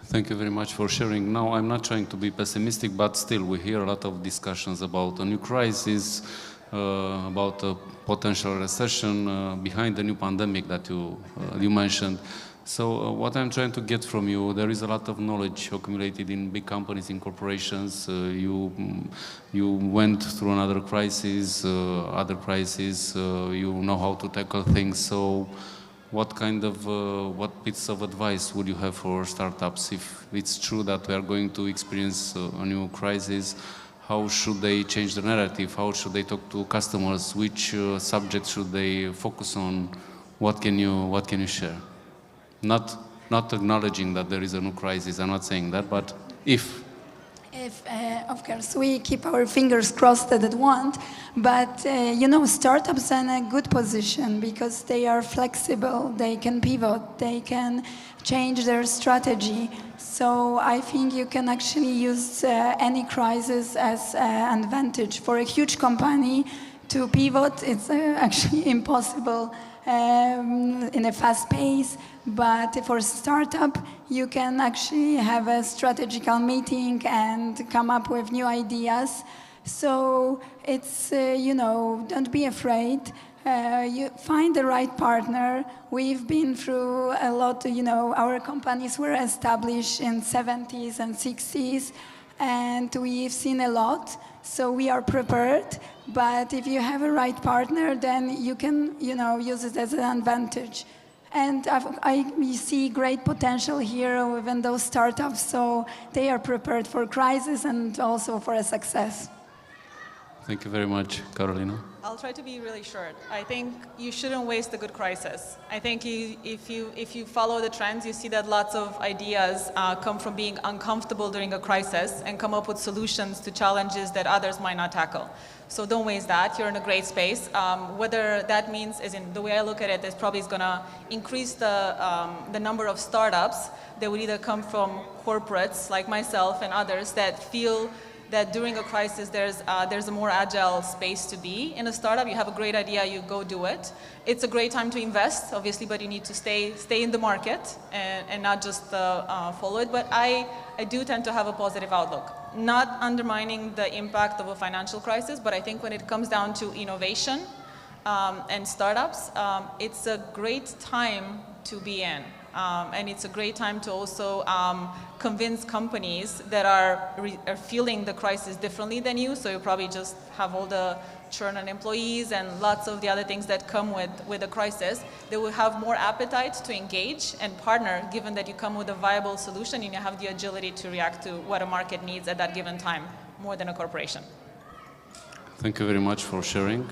Thank you very much for sharing. Now, I'm not trying to be pessimistic, but still we hear a lot of discussions about a new crisis, about a potential recession behind the new pandemic that you mentioned. So what I'm trying to get from you, there is a lot of knowledge accumulated in big companies, in corporations. You went through another crisis, other crises. You know how to tackle things. So what bits of advice would you have for startups if it's true that we are going to experience a new crisis? How should they change the narrative? How should they talk to customers? Which subjects should they focus on? What can you share? Not acknowledging that there is a new crisis, I'm not saying that, but if of course, we keep our fingers crossed that it won't, but startups are in a good position because they are flexible, they can pivot, they can change their strategy. So I think you can actually use any crisis as an advantage. For a huge company to pivot, it's actually impossible in a fast pace, but for a startup, you can actually have a strategical meeting and come up with new ideas. So it's, don't be afraid. You find the right partner. We've been through a lot, our companies were established in 70s and 60s, and we've seen a lot, so we are prepared. But if you have a right partner, then you can, use it as an advantage. And we see great potential here within those startups, so they are prepared for crisis and also for a success. Thank you very much, Carolina. I'll try to be really short. I think you shouldn't waste a good crisis. I think if you follow the trends, you see that lots of ideas come from being uncomfortable during a crisis and come up with solutions to challenges that others might not tackle. So don't waste that. You're in a great space. Whether that means, as in the way I look at it, is probably going to increase the number of startups that would either come from corporates like myself and others that feel that during a crisis there's a more agile space to be. In a startup, you have a great idea, you go do it. It's a great time to invest, obviously, but you need to stay in the market and not just follow it. But I do tend to have a positive outlook. Not undermining the impact of a financial crisis, but I think when it comes down to innovation and startups, it's a great time to be in. And it's a great time to also convince companies that are feeling the crisis differently than you. So you probably just have all the churn on employees and lots of the other things that come with a crisis. They will have more appetite to engage and partner, given that you come with a viable solution and you have the agility to react to what a market needs at that given time, more than a corporation. Thank you very much for sharing.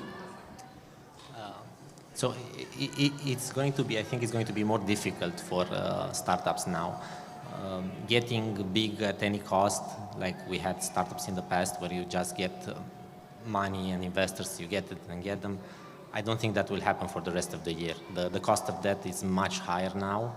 So it's going to be, I think it's going to be more difficult for startups now. Getting big at any cost, like we had startups in the past where you just get money and investors, you get it and get them. I don't think that will happen for the rest of the year. The cost of debt is much higher now.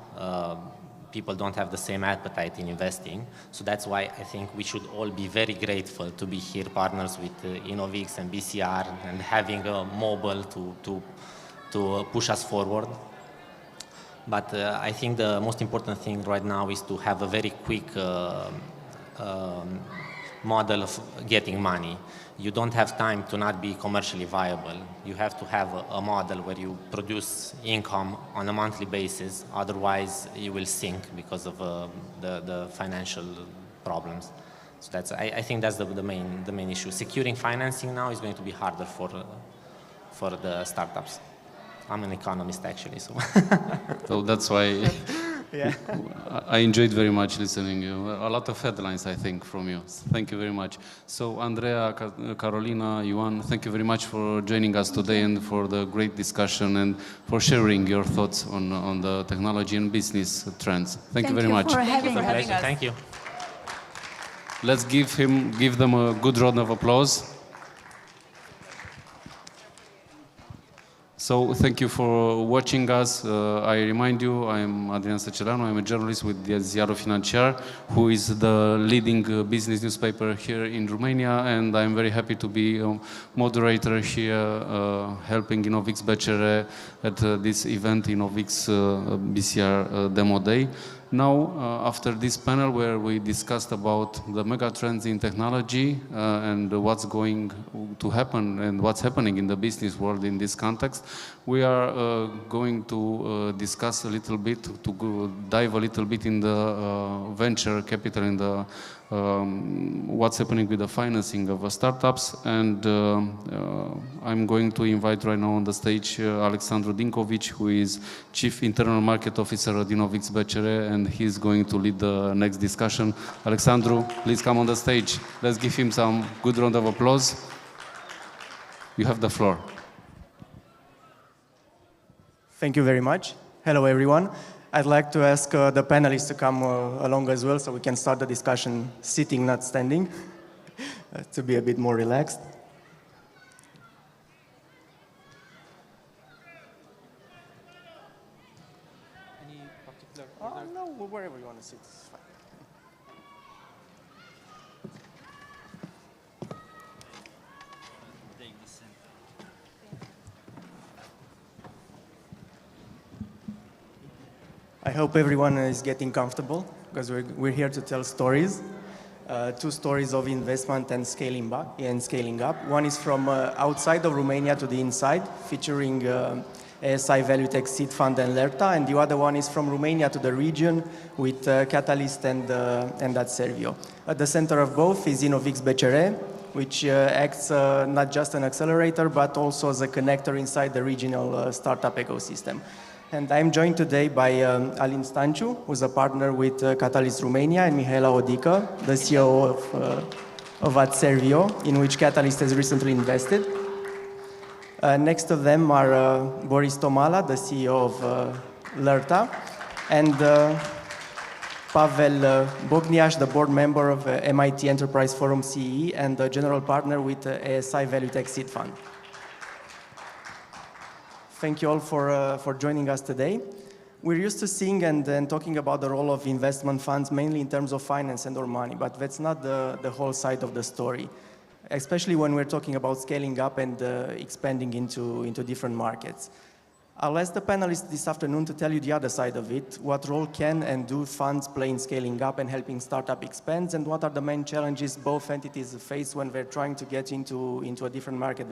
People don't have the same appetite in investing. So that's why I think we should all be very grateful to be here partners with InnovX and BCR and having a mobile to push us forward. But I think the most important thing right now is to have a very quick model of getting money. You don't have time to not be commercially viable. You have to have a model where you produce income on a monthly basis, otherwise you will sink because of the financial problems. So that's, I think that's the main issue. Securing financing now is going to be harder for the startups. I'm an economist actually, so. So that's why yeah. I enjoyed very much listening. A lot of headlines, I think, from you. Thank you very much. So Andrea, Carolina, Ioan, thank you very much for joining us today and for the great discussion and for sharing your thoughts on the technology and business trends. Thank you very much. Thank you for having us. Thank you. Let's give them a good round of applause. So thank you for watching us. I remind you, I'm Adrian Săcelanu. I'm a journalist with the Ziarul Financiar, who is the leading business newspaper here in Romania, and I'm very happy to be a moderator here, helping InnovX-BCR at this event, InnovX-BCR Demo Day. Now, after this panel where we discussed about the mega trends in technology and what's going to happen and what's happening in the business world in this context, we are going to discuss a little bit, to dive a little bit in the venture capital, in the what's happening with the financing of startups. And I'm going to invite right now on the stage Alexandru Dinkovic, who is Chief Internal Market Officer at InnovX-BCR, and he's going to lead the next discussion. Alexandru, please come on the stage. Let's give him some good round of applause. You have the floor. Thank you very much. Hello, everyone. I'd like to ask the panelists to come along as well so we can start the discussion sitting, not standing, to be a bit more relaxed. Any particular order? No, wherever you want to sit. It's fine. I hope everyone is getting comfortable because we're here to tell stories. Two stories of investment and scaling up. One is from outside of Romania to the inside, featuring ASI ValueTech Seed Fund and LERTA, and the other one is from Romania to the region with Catalyst and Adservio. At the center of both is InnovX-BCR, which acts not just an accelerator, but also as a connector inside the regional startup ecosystem. And I'm joined today by Alin Stanciu, who's a partner with Catalyst Romania, and Mihaela Odică, the CEO of Adservio, in which Catalyst has recently invested. Next to them are Boris Tomala, the CEO of LERTA, and Pavel Bogniaș, the board member of MIT Enterprise Forum CE and the general partner with ASI ValueTech Seed Fund. Thank you all for joining us today. We're used to seeing and talking about the role of investment funds mainly in terms of finance and or money, but that's not the whole side of the story, especially when we're talking about scaling up and expanding into different markets. I'll ask the panelists this afternoon to tell you the other side of it, what role can and do funds play in scaling up and helping startup expand, and what are the main challenges both entities face when they're trying to get into a different market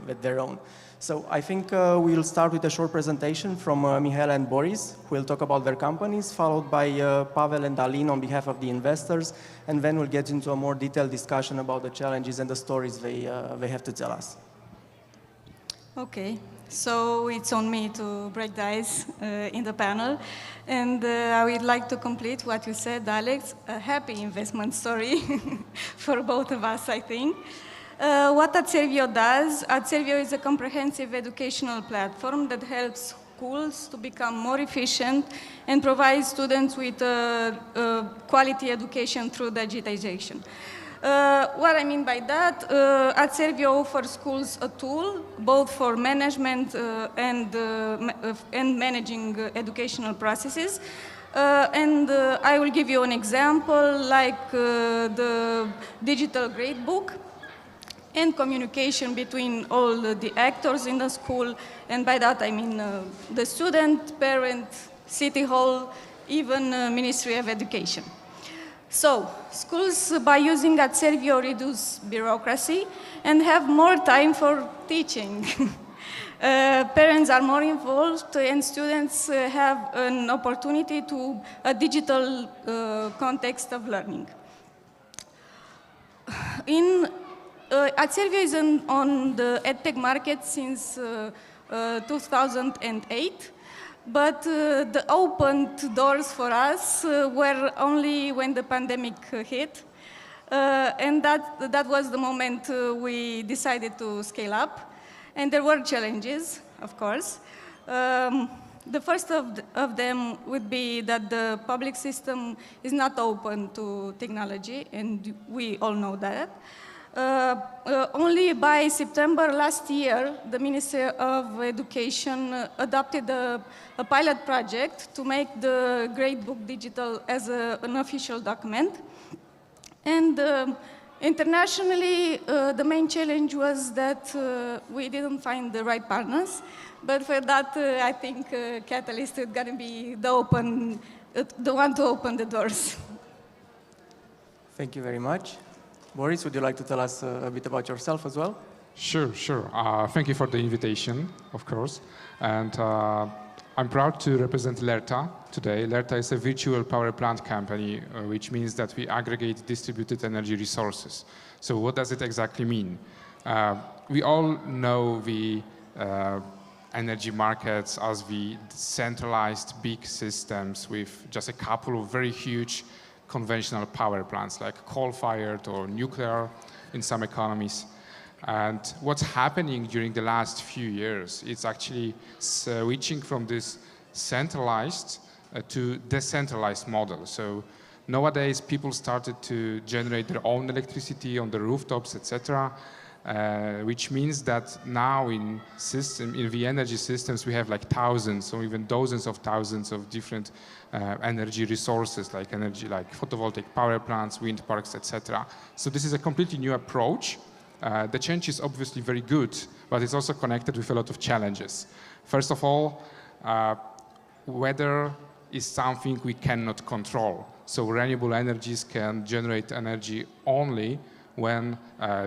with their own. So I think we'll start with a short presentation from Mihaela and Boris, who will talk about their companies, followed by Pavel and Alin on behalf of the investors, and then we'll get into a more detailed discussion about the challenges and the stories they have to tell us. Okay. So it's on me to break the ice in the panel. And I would like to complete what you said, Alex, a happy investment story for both of us, I think. What Adservio does, Adservio is a comprehensive educational platform that helps schools to become more efficient and provide students with quality education through digitization. What I mean by that, Adservio offers schools a tool both for management and managing educational processes. I will give you an example, like the digital gradebook and communication between all the actors in the school. And by that I mean the student, parent, city hall, even Ministry of Education. So, schools, by using Adservio, reduce bureaucracy and have more time for teaching. Parents are more involved and students have an opportunity to a digital context of learning. Adservio is on the EdTech market since 2008. But the opened doors for us were only when the pandemic hit. And that was the moment we decided to scale up. And there were challenges, of course. The first of them would be that the public system is not open to technology, and we all know that. Only by September last year, the Ministry of Education adopted a pilot project to make the gradebook digital as an official document. And internationally, the main challenge was that we didn't find the right partners. But for that, I think Catalyst is going to be the one to open the doors. Thank you very much. Boris, would you like to tell us a bit about yourself as well? Sure. Thank you for the invitation, of course. And I'm proud to represent LERTA today. LERTA is a virtual power plant company, which means that we aggregate distributed energy resources. So what does it exactly mean? We all know the energy markets as the centralized big systems with just a couple of very huge conventional power plants like coal-fired or nuclear in some economies. And what's happening during the last few years is actually switching from this centralized to decentralized model. So nowadays people started to generate their own electricity on the rooftops, etc. Which means that now in the energy systems we have like thousands or even dozens of thousands of different energy resources like photovoltaic power plants, wind parks, etc. So this is a completely new approach. The change is obviously very good, but it's also connected with a lot of challenges. First of all, weather is something we cannot control. So renewable energies can generate energy only when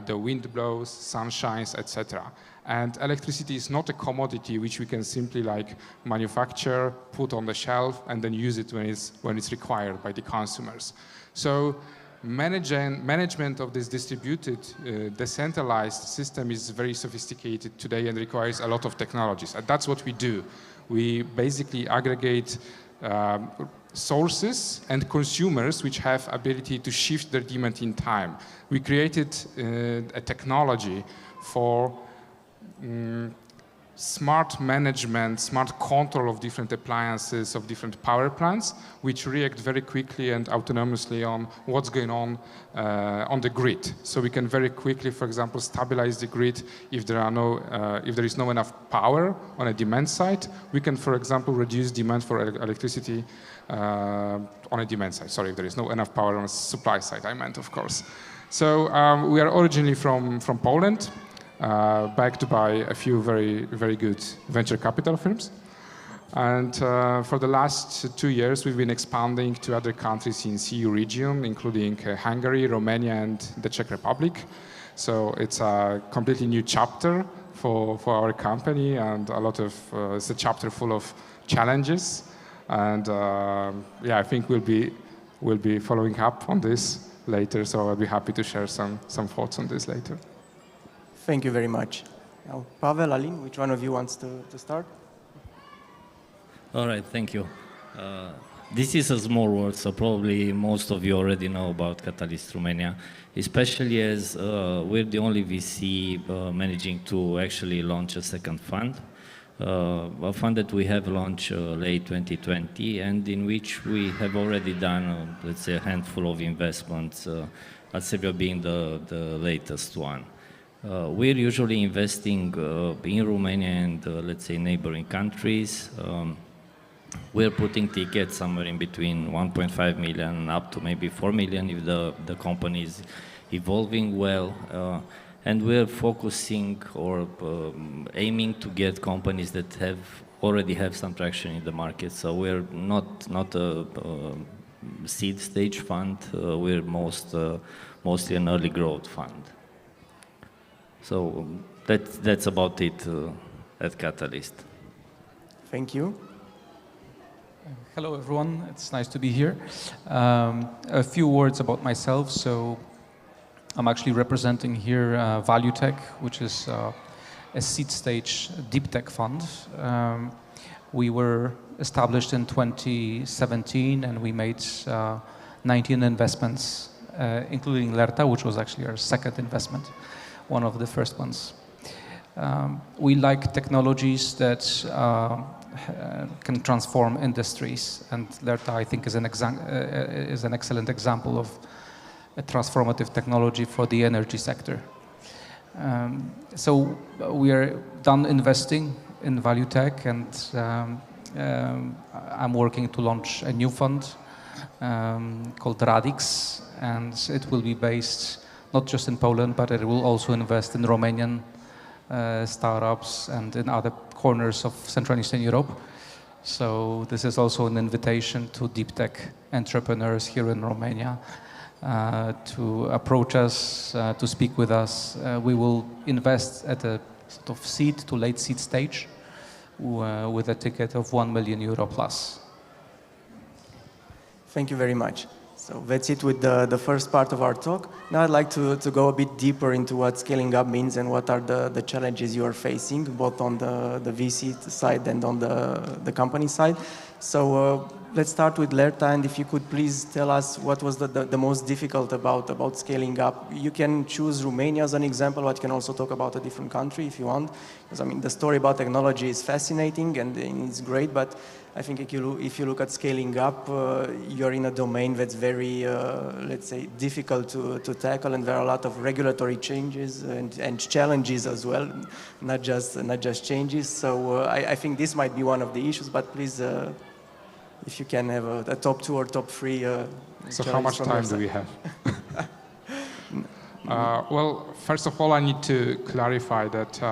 the wind blows, sun shines, etc. And electricity is not a commodity which we can simply manufacture, put on the shelf, and then use it when it's required by the consumers. So management of this distributed, decentralized system is very sophisticated today and requires a lot of technologies. And that's what we do. We basically aggregate sources and consumers which have ability to shift their demand in time. We created a technology for smart management, smart control of different appliances, of different power plants, which react very quickly and autonomously on what's going on the grid. So we can very quickly, for example, stabilize the grid if there is no enough power on a demand side. We can, for example, reduce demand for electricity on a demand side. Sorry, if there is no enough power on a supply side, I meant, of course. So we are originally from Poland. backed by a few very, very good venture capital firms. And for the last 2 years, we've been expanding to other countries in CEU region, including Hungary, Romania, and the Czech Republic. So it's a completely new chapter for our company, and it's a chapter full of challenges. And yeah, I think we'll be following up on this later. So I'll be happy to share some thoughts on this later. Thank you very much. Now, Pavel, Alin, which one of you wants to start? All right, thank you. This is a small world, so probably most of you already know about Catalyst Romania, especially as we're the only VC managing to actually launch a second fund, a fund that we have launched late 2020, and in which we have already done, let's say, a handful of investments, Alsevia being the latest one. We're usually investing in Romania and, let's say, neighboring countries. We're putting tickets somewhere in between 1.5 million up to maybe 4 million if the company is evolving well. And we're focusing or aiming to get companies that already have some traction in the market. So we're not a seed stage fund. We're mostly an early growth fund. So that's about it at Catalyst. Thank you. Hello, everyone. It's nice to be here. A few words about myself. So I'm actually representing here Value Tech, which is a seed stage deep tech fund. We were established in 2017, and we made 19 investments, including Lerta, which was actually our second investment, one of the first ones. We like technologies that can transform industries, and Lerta, I think, is an excellent example of a transformative technology for the energy sector. So we are done investing in Value Tech, and I'm working to launch a new fund called Radix, and it will be based not just in Poland, but it will also invest in Romanian startups and in other corners of Central and Eastern Europe. So this is also an invitation to deep tech entrepreneurs here in Romania to approach us, to speak with us. We will invest at a sort of seed to late seed stage with a ticket of €1 million plus. Thank you very much. So that's it with the first part of our talk. Now I'd like to go a bit deeper into what scaling up means and what are the challenges you are facing, both on the VC side and on the company side. So let's start with Lerta, and if you could please tell us what was the most difficult about scaling up. You can choose Romania as an example, but you can also talk about a different country if you want. Because I mean, the story about technology is fascinating and it's great, but I think if you look at scaling up, you're in a domain that's very, let's say, difficult to tackle, and there are a lot of regulatory changes and challenges as well, not just changes. So I think this might be one of the issues, but please, if you can have a top 2 or top 3. So how much time do we have? Well, first of all, I need to clarify that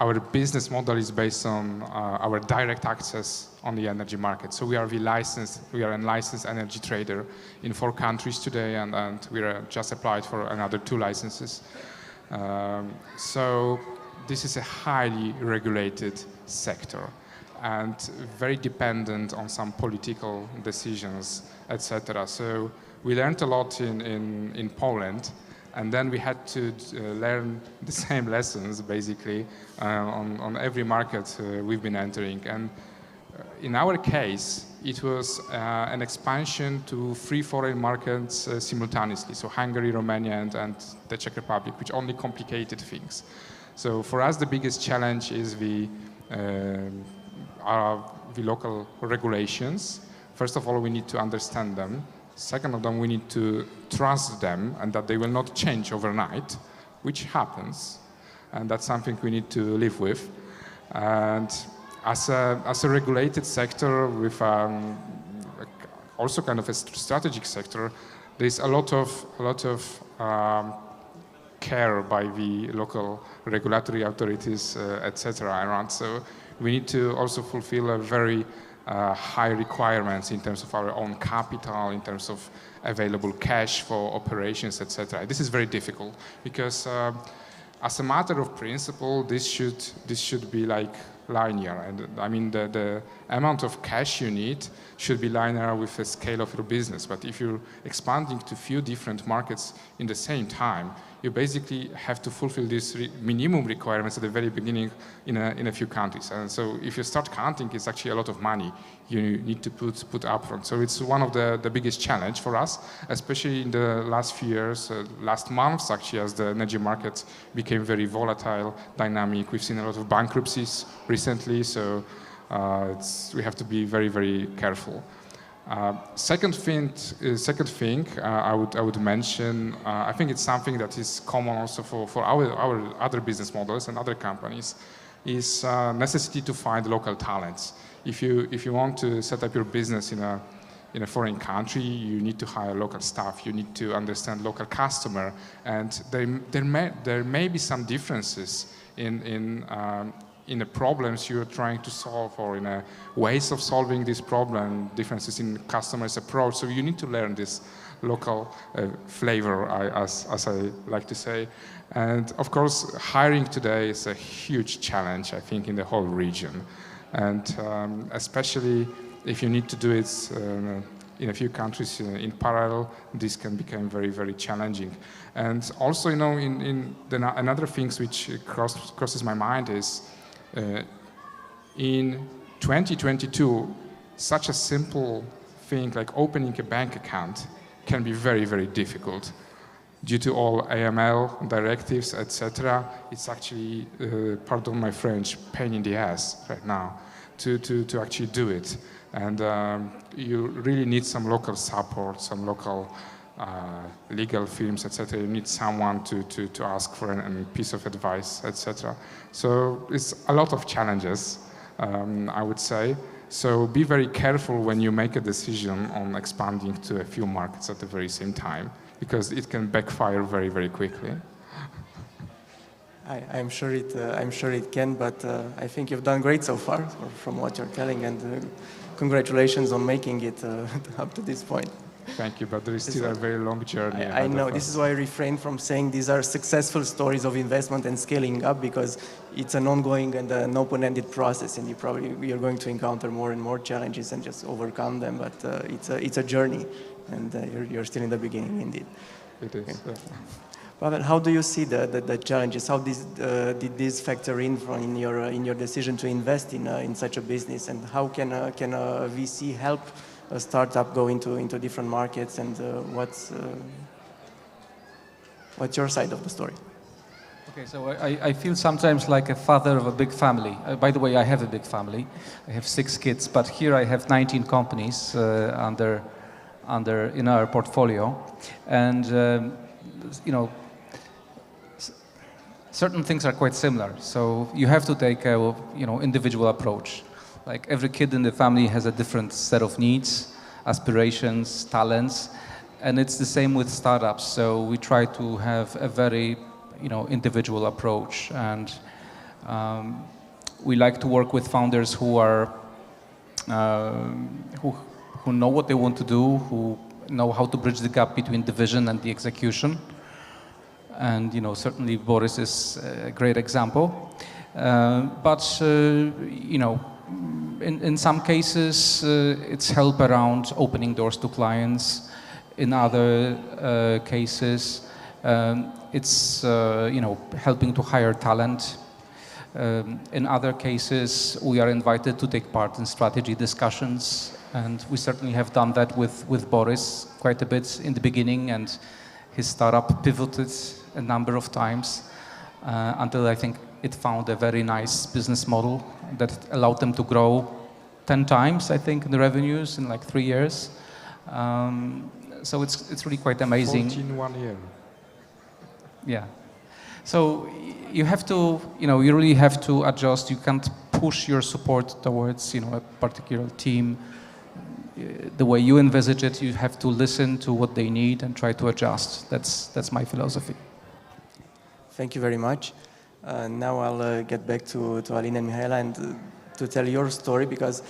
our business model is based on our direct access on the energy market. So we are a licensed energy trader in 4 countries today, and we are just applied for another 2 licenses. So this is a highly regulated sector and very dependent on some political decisions, etc. So we learned a lot in Poland, and then we had to learn the same lessons, basically, on every market we've been entering. And in our case, it was an expansion to 3 foreign markets simultaneously, so Hungary, Romania, and the Czech Republic, which only complicated things. So for us, the biggest challenge is the local regulations. First of all, we need to understand them. Second of them, we need to trust them and that they will not change overnight, which happens, and that's something we need to live with. And as a regulated sector with also kind of a strategic sector, there's a lot of care by the local regulatory authorities, etc. around. So we need to also fulfill a very high requirements in terms of our own capital, in terms of available cash for operations, etc. This is very difficult because as a matter of principle, this should be like linear. And I mean, the amount of cash you need should be linear with the scale of your business. But if you're expanding to few different markets in the same time, you basically have to fulfill these minimum requirements at the very beginning in a few countries. And so if you start counting, it's actually a lot of money you need to put upfront. So it's one of the biggest challenge for us, especially in the last few years, last months actually, as the energy market became very volatile, dynamic. We've seen a lot of bankruptcies recently, so we have to be very, very careful. Second thing I would mention, I think it's something that is common also for our other business models and other companies, is necessity to find local talents. If you want to set up your business in a foreign country, you need to hire local staff. You need to understand local customer, and there may be some differences in the problems you're trying to solve, or in ways of solving this problem, differences in customers' approach. So you need to learn this local flavor, as I like to say. And of course, hiring today is a huge challenge, I think, in the whole region. And especially if you need to do it in a few countries in parallel, this can become very, very challenging. And also, you know, another things which crosses my mind is, in 2022, such a simple thing like opening a bank account can be very, very difficult. Due to all AML directives, etc., it's actually, pardon my French, pain in the ass right now to actually do it. And you really need some local support, some local legal firms, etc. You need someone to ask for a piece of advice, etc. So it's a lot of challenges, I would say. So be very careful when you make a decision on expanding to a few markets at the very same time, because it can backfire very, very quickly. I'm sure it can, but I think you've done great so far from what you're telling, and congratulations on making it up to this point. Thank you, but there is still a very long journey. I know. This is why I refrain from saying these are successful stories of investment and scaling up, because it's an ongoing and an open-ended process, and you're going to encounter more and more challenges and just overcome them. But it's a journey, and you're still in the beginning, indeed. It is. Okay. Pavel, how do you see the challenges? How did this factor in your decision to invest in such a business, and how can a VC help a startup go into different markets, and what's your side of the story? Okay, so I feel sometimes like a father of a big family. By the way, I have a big family. I have 6 kids, but here I have 19 companies in our portfolio, and you know, certain things are quite similar. So you have to take a individual approach. Like every kid in the family has a different set of needs, aspirations, talents, and it's the same with startups. So we try to have a very, individual approach, and we like to work with founders who are who know what they want to do, who know how to bridge the gap between the vision and the execution. And certainly Boris is a great example. But in some cases, it's help around opening doors to clients. In other cases, it's helping to hire talent. In other cases, we are invited to take part in strategy discussions, and we certainly have done that with Boris quite a bit in the beginning, and his startup pivoted a number of times until I think it found a very nice business model that allowed them to grow 10 times, I think, in the revenues in like 3 years. So it's really quite amazing. 14 1 year. Yeah. So you have to, you really have to adjust. You can't push your support towards, a particular team the way you envisage it. You have to listen to what they need and try to adjust. That's my philosophy. Thank you very much. Now I'll get back to Aline and Mihaela and to tell your story because,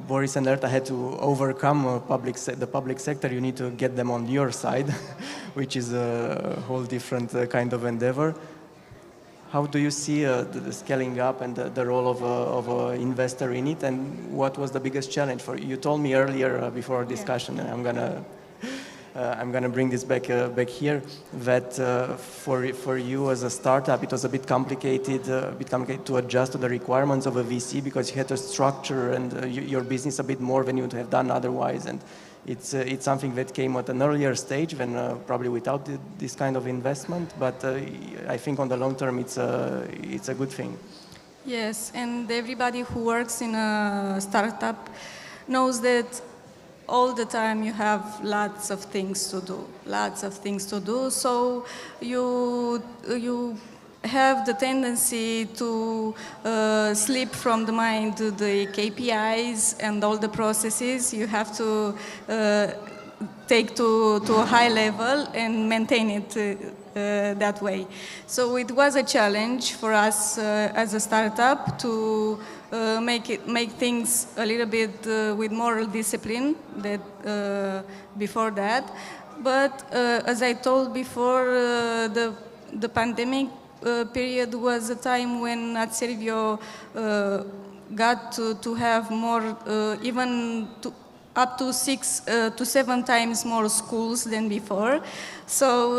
Boris and Lerta had to overcome the public sector. You need to get them on your side, which is a whole different kind of endeavor. How do you see the scaling up and the role of an investor in it, and what was the biggest challenge for you? You told me earlier before our discussion, and I'm gonna bring this back here, that for you as a startup, it was a bit complicated to adjust to the requirements of a VC because you had to structure and your business a bit more than you would have done otherwise, and it's something that came at an earlier stage than probably without this kind of investment, but I think on the long term it's a good thing. Yes, and everybody who works in a startup knows that all the time you have lots of things to do. So you have the tendency to slip from the mind to the KPIs and all the processes. You have to take to a high level and maintain it that way. So it was a challenge for us as a startup to make things a little bit with moral discipline before that. But as I told before, the pandemic period was a time when at Servio got to have more, up to 6 to 7 times more schools than before. So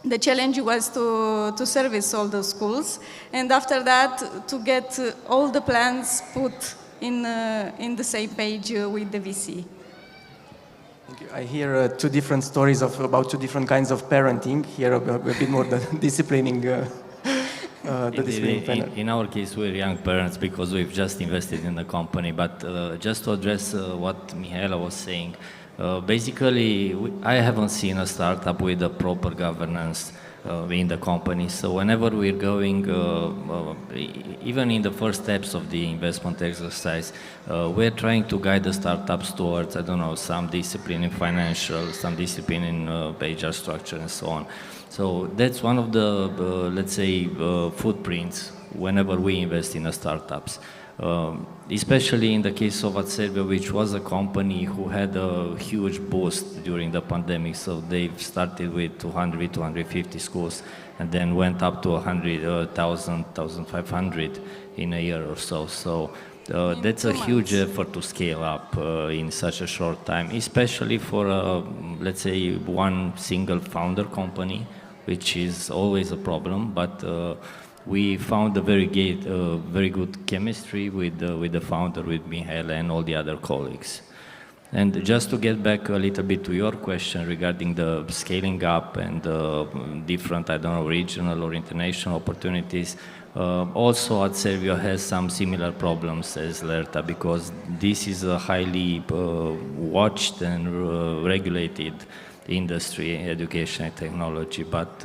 the challenge was to service all the schools, and after that to get all the plans put in the same page with the VC. Thank you. I hear two different stories about two different kinds of parenting. Here a bit more the disciplining. In our case, we're young parents because we've just invested in the company. But just to address what Mihaela was saying, basically, I haven't seen a startup with a proper governance in the company. So whenever we're going, even in the first steps of the investment exercise, we're trying to guide the startups towards, I don't know, some discipline in financial, some discipline in HR structure and so on. So that's one of the, let's say, footprints whenever we invest in startups. Especially in the case of Adservio, which was a company who had a huge boost during the pandemic. So they started with 200, 250 schools and then went up to 100,000, 1,500 in a year or so. So that's a huge effort to scale up in such a short time, especially for, let's say, one single founder company, which is always a problem. But we found a very good chemistry with the founder, with Mihaela and all the other colleagues. And just to get back a little bit to your question regarding the scaling up and different, I don't know, regional or international opportunities, also Adservio has some similar problems as Lerta, because this is a highly watched and regulated industry, education and technology. But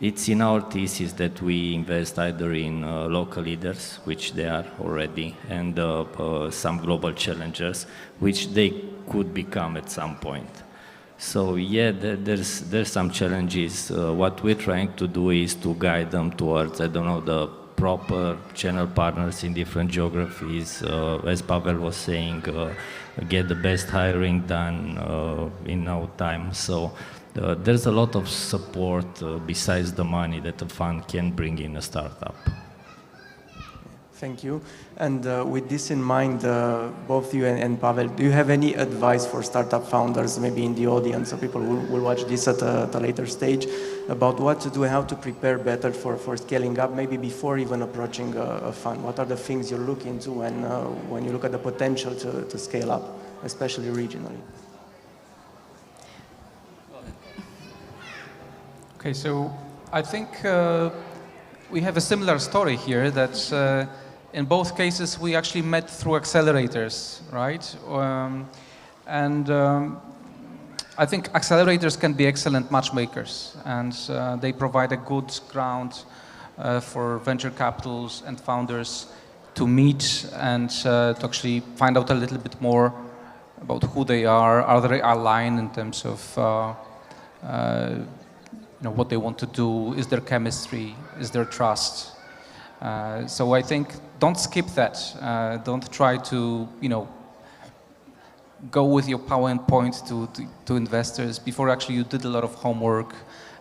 it's in our thesis that we invest either in local leaders, which they are already, and some global challengers, which they could become at some point. So yeah, there's some challenges. What we're trying to do is to guide them towards, I don't know, the proper channel partners in different geographies, as Pavel was saying, get the best hiring done in no time. So there's a lot of support besides the money that a fund can bring in a startup. Thank you. And with this in mind, both you and Pavel, do you have any advice for startup founders, maybe in the audience, or people who will watch this at a later stage, about what to do and how to prepare better for scaling up, maybe before even approaching a fund? What are the things you look into when you look at the potential to scale up, especially regionally? Okay, so I think we have a similar story here, that in both cases we actually met through accelerators, right? I think accelerators can be excellent matchmakers, and they provide a good ground for venture capitals and founders to meet and to actually find out a little bit more about who they are they aligned in terms of what they want to do, is there chemistry, is there trust. So I think don't skip that. Don't try to go with your PowerPoint to investors before actually you did a lot of homework.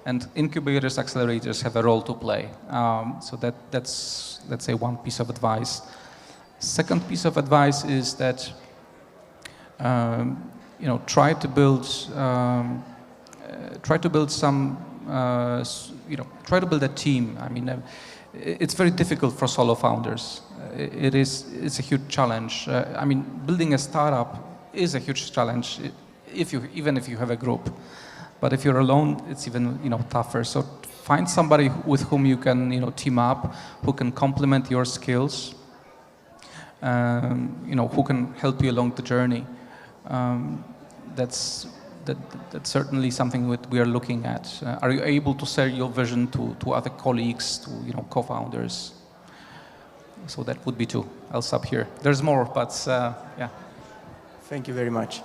And incubators, accelerators have a role to play. So that's, let's say, one piece of advice. Second piece of advice is that try to build a team. I mean, it's very difficult for solo founders. It's a huge challenge. I mean, building a startup is a huge challenge even if you have a group. But if you're alone, it's even tougher. So find somebody with whom you can team up, who can complement your skills, who can help you along the journey. That's certainly something that we are looking at. Are you able to share your vision to other colleagues, to co-founders? So that would be two. I'll stop here. There's more, but yeah. Thank you very much.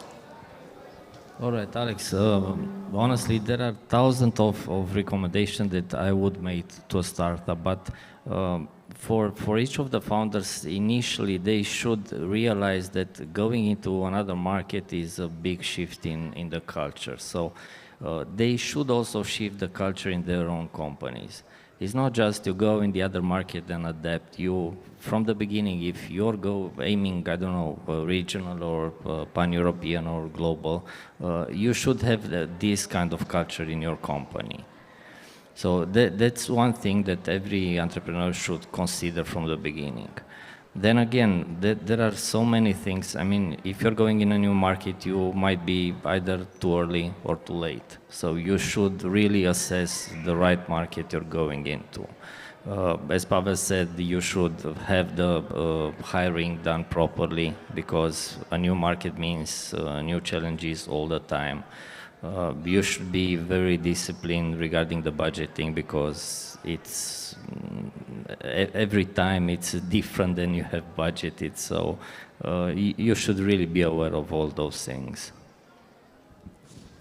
All right, Alex. Honestly, there are thousands of recommendations that I would make to a startup, but for each of the founders, initially they should realize that going into another market is a big shift in the culture. So they should also shift the culture in their own companies. It's not just to go in the other market and adapt. You, from the beginning, if you're aiming, I don't know, regional or pan-European or global, you should have this kind of culture in your company. So that's one thing that every entrepreneur should consider from the beginning. Then again, there are so many things. I mean, if you're going in a new market, you might be either too early or too late. So you should really assess the right market you're going into. As Pavel said, you should have the hiring done properly, because a new market means new challenges all the time. You should be very disciplined regarding the budgeting, because it's every time it's different than you have budgeted. So you should really be aware of all those things.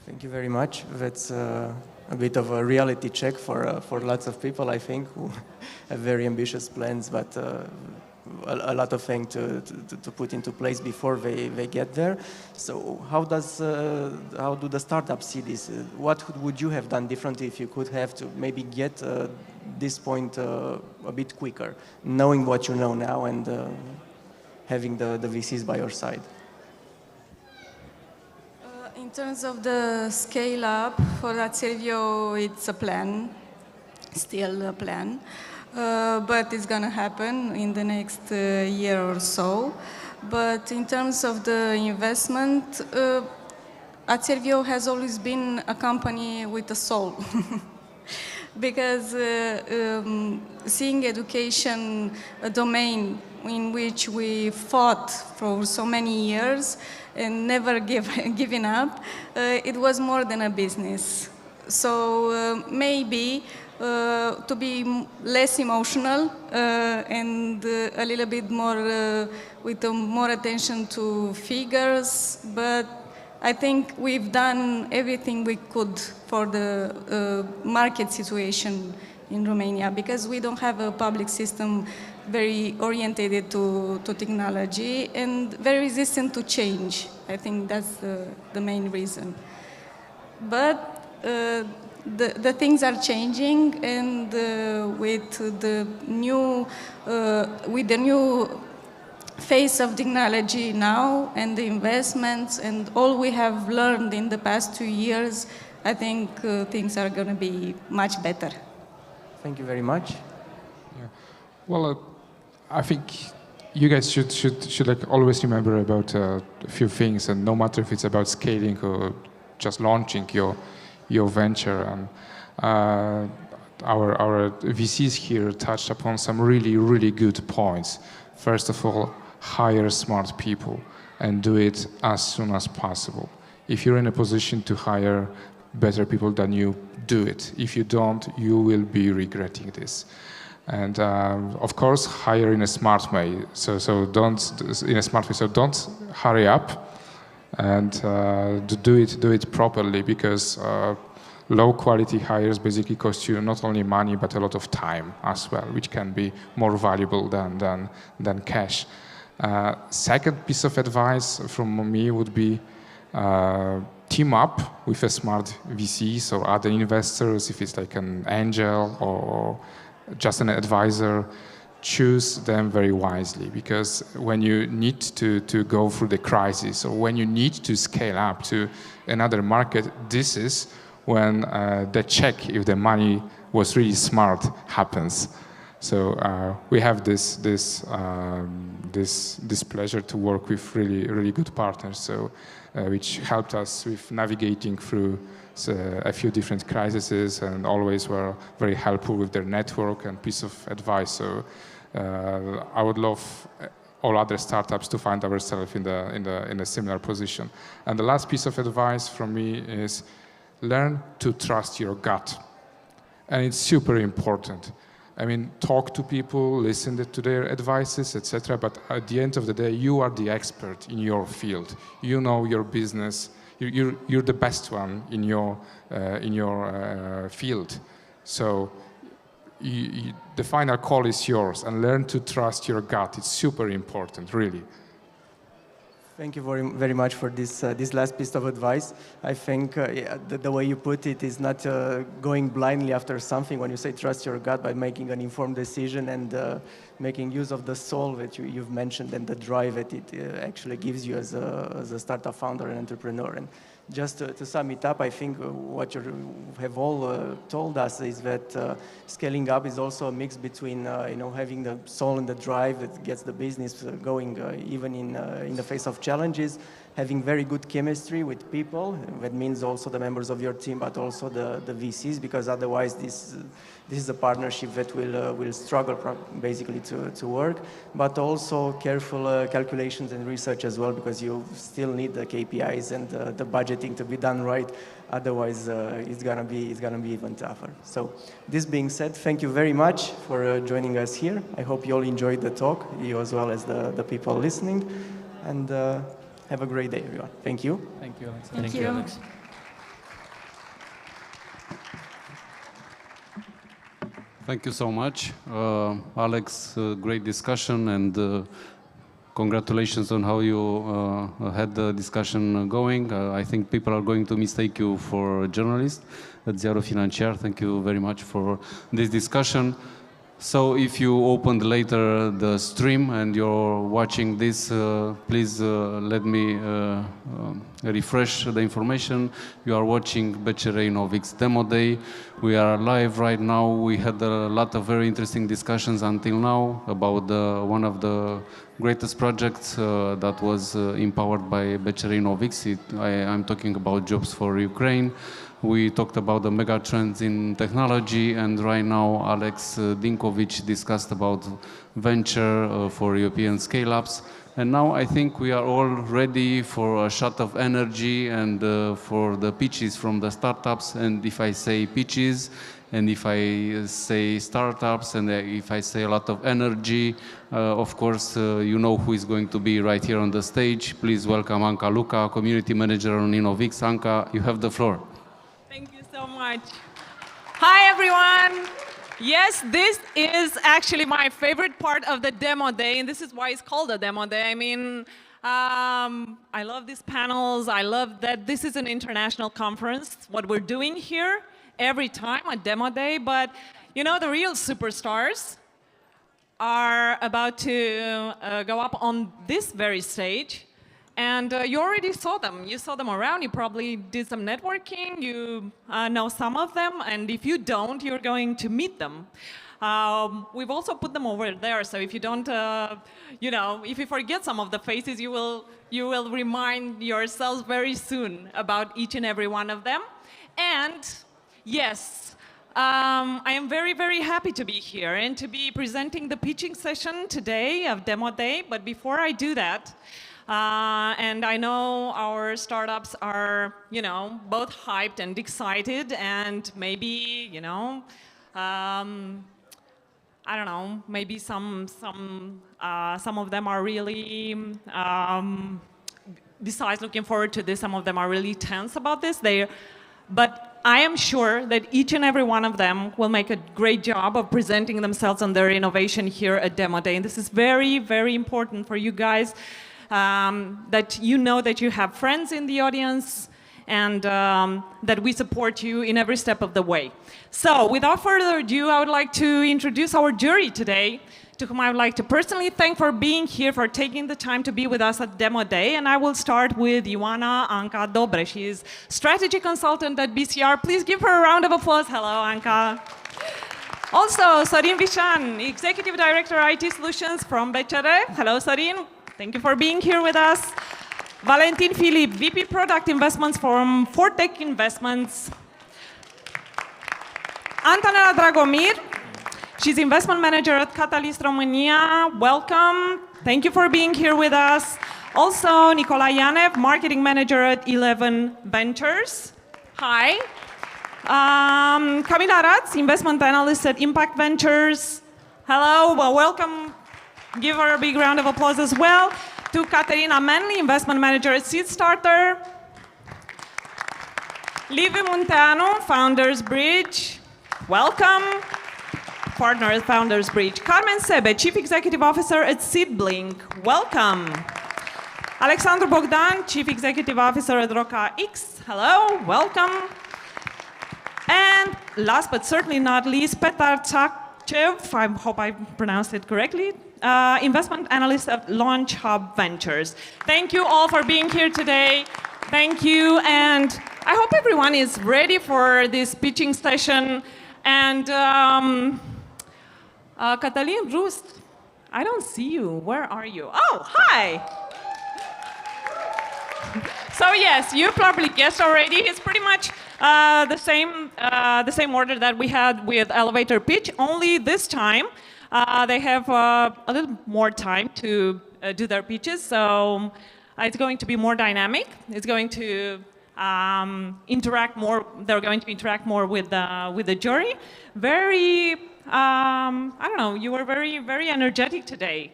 Thank you very much. That's a bit of a reality check for lots of people, I think, who have very ambitious plans, but a lot of things to put into place before they get there. So how do the startups see this? What would you have done differently if you could have to maybe get this point a bit quicker, knowing what you know now and having the VCs by your side? In terms of the scale up for Acervio, it's a plan, still a plan. But it's going to happen in the next year or so. But in terms of the investment, Acervio has always been a company with a soul. Because seeing education a domain in which we fought for so many years and never giving up, it was more than a business. So maybe to be less emotional and a little bit more with more attention to figures, but I think we've done everything we could for the market situation in Romania, because we don't have a public system very oriented to technology and very resistant to change. I think that's the main reason. But the things are changing, and with the new face of technology now and the investments and all we have learned in the past 2 years, I think things are going to be much better. Thank you very much. Yeah. Well, I think you guys should like always remember about a few things, and no matter if it's about scaling or just launching your venture. And our VCs here touched upon some really good points. First of all, hire smart people and do it as soon as possible. If you're in a position to hire better people than you, do it. If you don't, you will be regretting this. And of course, hire in a smart way. So don't hurry up, and do it properly, because low quality hires basically cost you not only money, but a lot of time as well, which can be more valuable than cash. Second piece of advice from me would be team up with a smart VCs or other investors, if it's like an angel or just an advisor. Choose them very wisely, because when you need to go through the crisis or when you need to scale up to another market, this is when the check if the money was really smart happens. So we have this pleasure to work with really good partners, so which helped us with navigating through a few different crises, and always were very helpful with their network and piece of advice. So I would love all other startups to find ourselves in a similar position. And the last piece of advice from me is learn to trust your gut, and it's super important. I mean, talk to people, listen to their advices, etc. But at the end of the day, you are the expert in your field. You know your business. You're the best one in your field. So the final call is yours, and learn to trust your gut. It's super important, really. Thank you very much for this last piece of advice. I think the way you put it is not going blindly after something when you say trust your gut, by making an informed decision and making use of the soul that you've mentioned and the drive that it actually gives you as a startup founder and entrepreneur. And just to sum it up, I think what you have all told us is that scaling up is also a mix between having the soul and the drive that gets the business going even in the face of challenges, having very good chemistry with people. That means also the members of your team, but also the VCs, because otherwise this is a partnership that will struggle basically to work. But also careful calculations and research as well, because you still need the KPIs and the budgeting to be done right. Otherwise, it's gonna be even tougher. So, this being said, thank you very much for joining us here. I hope you all enjoyed the talk, you as well as the people listening, and have a great day, everyone. Thank you. Thank you, Alex. Thank you. Alex. Thank you so much, Alex. Great discussion, and congratulations on how you had the discussion going. I think people are going to mistake you for a journalist at Ziarul Financiar. Thank you very much for this discussion. So if you opened later the stream and you're watching this, please let me refresh the information. You are watching BCR InnovX Demo Day. We are live right now. We had a lot of very interesting discussions until now about one of the greatest projects that was empowered by BCR InnovX. I'm talking about Jobs for Ukraine. We talked about the mega trends in technology, and right now Alex Dinkovic discussed about venture for European scale-ups. And now I think we are all ready for a shot of energy and for the pitches from the startups. And if I say pitches, and if I say startups, and if I say a lot of energy, of course, you know who is going to be right here on the stage. Please welcome Anca Luca, Community Manager on InnovX. Anca, you have the floor. Thank you so much. Hi, everyone. Yes, this is actually my favorite part of the demo day, and this is why it's called a demo day. I mean, I love these panels. I love that this is an international conference, what we're doing here every time on demo day. But, you know, the real superstars are about to go up on this very stage. And you already saw them. You saw them around. You probably did some networking. You know some of them. And if you don't, you're going to meet them. We've also put them over there. So if you don't, you know, if you forget some of the faces, you will remind yourselves very soon about each and every one of them. And yes, I am very, very happy to be here and to be presenting the pitching session today of Demo Day. But before I do that, and I know our startups are, you know, both hyped and excited, and maybe, you know, I don't know, maybe some of them are really, besides looking forward to this, some of them are really tense about this. But I am sure that each and every one of them will make a great job of presenting themselves and their innovation here at Demo Day. And this is very, very important for you guys, that you know that you have friends in the audience and that we support you in every step of the way. So without further ado, I would like to introduce our jury today, to whom I would like to personally thank for being here, for taking the time to be with us at Demo Day. And I will start with Ioana Anca Dobre. She is strategy consultant at BCR. Please give her a round of applause. Hello, Anca. Also, Sorin Vishan, Executive Director IT Solutions from BCR. Hello, Sorin. Thank you for being here with us. Valentin Filip, VP Product Investments from Fortec Investments. Antonella Dragomir, she's Investment Manager at Catalyst Romania. Welcome. Thank you for being here with us. Also, Nikolai Yanev, Marketing Manager at 11 Ventures. Hi. Camila Ratz, Investment Analyst at Impact Ventures. Hello, well, welcome. Give her a big round of applause as well. To Caterina Manley, Investment Manager at Seed Starter. Liviu Munteanu, Founders Bridge. Welcome. Partner at Founders Bridge. Carmen Sebe, Chief Executive Officer at Seedblink. Welcome. Alexandru Bogdan, Chief Executive Officer at Roca X. Hello, welcome. And last but certainly not least, Petar Tsakchev, I hope I pronounced it correctly, Investment Analyst at Launch Hub Ventures. Thank you all for being here today. Thank you, and I hope everyone is ready for this pitching session. And Cătălin Rust, I don't see you. Where are you? Oh, hi. So yes, you probably guessed already. It's pretty much the same order that we had with elevator pitch. Only this time they have a little more time to do their pitches. So it's going to be more dynamic. It's going to interact more. They're going to interact more with the jury. Very, I don't know. You were very, very energetic today.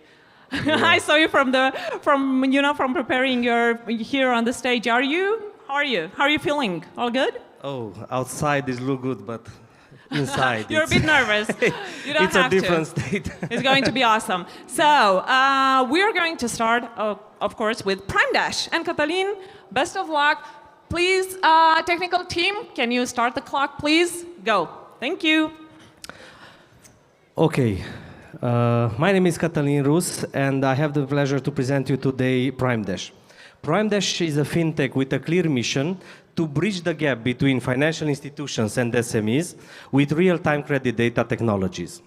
Yeah. I saw you from preparing your here on the stage. How are you? How are you feeling? All good? Oh, outside is look good, but inside you're a bit nervous. You don't it's have a different to. state. It's going to be awesome. So we are going to start, of course, with Prime Dash. And Cătălin, best of luck. Please, technical team, can you start the clock, please? Go. Thank you. Okay. My name is Cătălin Rus, and I have the pleasure to present you today Prime Dash. Prime Dash is a fintech with a clear mission to bridge the gap between financial institutions and SMEs with real-time credit data technologies.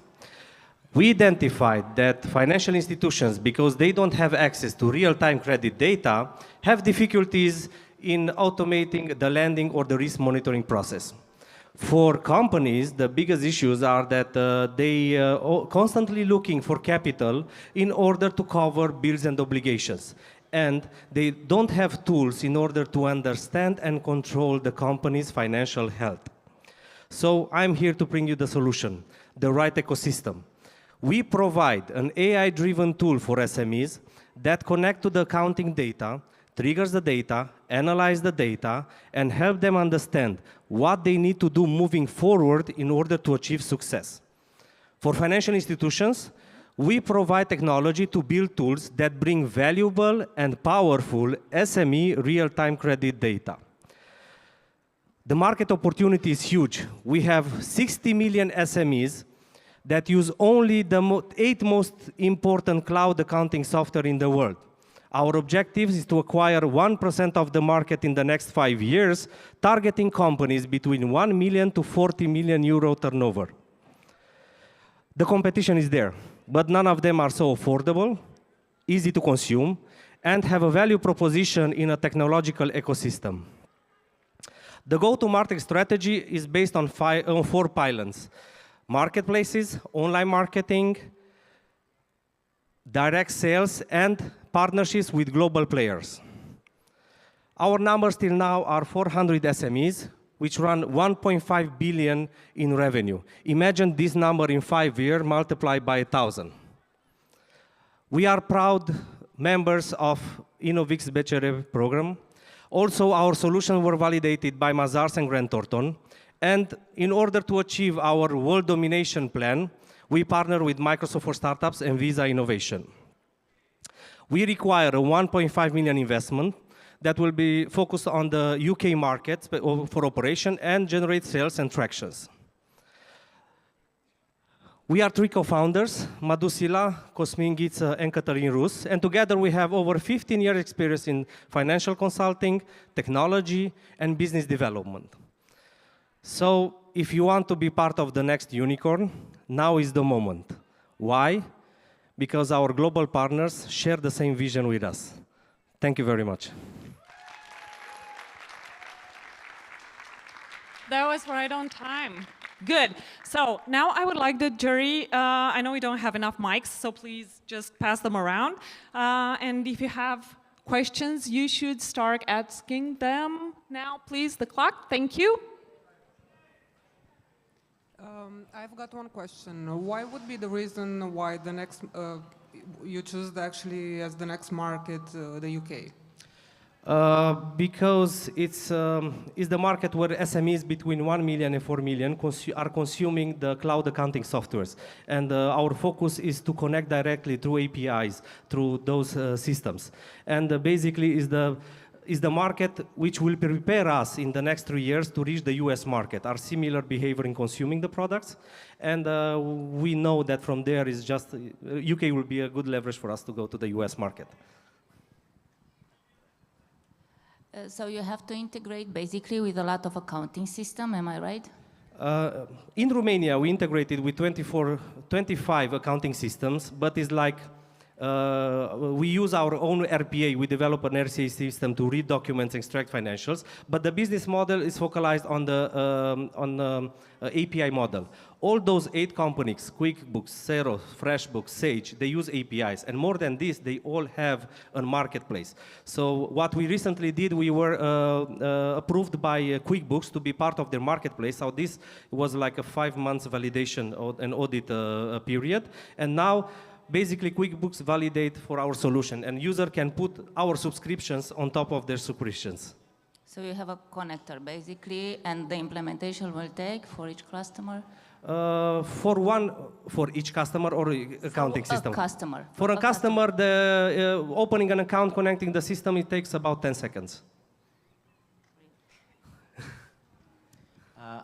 We identified that financial institutions, because they don't have access to real-time credit data, have difficulties in automating the lending or the risk monitoring process. For companies, the biggest issues are that they are constantly looking for capital in order to cover bills and obligations. And they don't have tools in order to understand and control the company's financial health. So I'm here to bring you the solution, the right ecosystem. We provide an AI-driven tool for SMEs that connect to the accounting data, triggers the data, analyze the data, and help them understand what they need to do moving forward in order to achieve success. For financial institutions, we provide technology to build tools that bring valuable and powerful SME real-time credit data. The market opportunity is huge. We have 60 million SMEs that use only the 8 most important cloud accounting software in the world. Our objective is to acquire 1% of the market in the next 5 years, targeting companies between 1 million to 40 million euro turnover. The competition is there, but none of them are so affordable, easy to consume, and have a value proposition in a technological ecosystem. The go-to-market strategy is based on 4 pylons: marketplaces, online marketing, direct sales, and partnerships with global players. Our numbers till now are 400 SMEs, which run 1.5 billion in revenue. Imagine this number in 5 years multiplied by 1,000. We are proud members of InnovX-BCR program. Also, our solutions were validated by Mazars and Grant Thornton, And in order to achieve our world domination plan, we partner with Microsoft for Startups and Visa Innovation. We require a 1.5 million investment that will be focused on the UK market for operation and generate sales and tractions. We are 3 co-founders, Madhu Sila, Cosmin Ghiță, and Cătălin Rus, and together we have over 15 years experience in financial consulting, technology, and business development. So if you want to be part of the next unicorn, now is the moment. Why? Because our global partners share the same vision with us. Thank you very much. That was right on time. Good. So now I would like the jury, I know we don't have enough mics, so please just pass them around. And if you have questions, you should start asking them now, please. The clock, thank you. I've got one question. Why would be the reason why the next, you choose actually as the next market, the UK? Because it's the market where SMEs between 1 million and 4 million are consuming the cloud accounting softwares. And our focus is to connect directly through APIs, through those systems. And basically is the market which will prepare us in the next 3 years to reach the US market, our similar behavior in consuming the products. And we know that from there is just, UK will be a good leverage for us to go to the US market. So you have to integrate basically with a lot of accounting system, am I right? In Romania, we integrated with 25 accounting systems, but it's like we use our own RPA. We develop an RCA system to read documents, extract financials, but the business model is focalized on the API model. All those 8 companies, QuickBooks, Xero, FreshBooks, Sage, they use APIs. And more than this, they all have a marketplace. So what we recently did, we were approved by QuickBooks to be part of their marketplace. So this was like a 5 months validation and audit period. And now, basically, QuickBooks validate for our solution. And user can put our subscriptions on top of their subscriptions. So you have a connector, basically, and the implementation will take for each customer? For each customer or accounting system? A customer. For a customer, the opening an account, connecting the system, it takes about 10 seconds.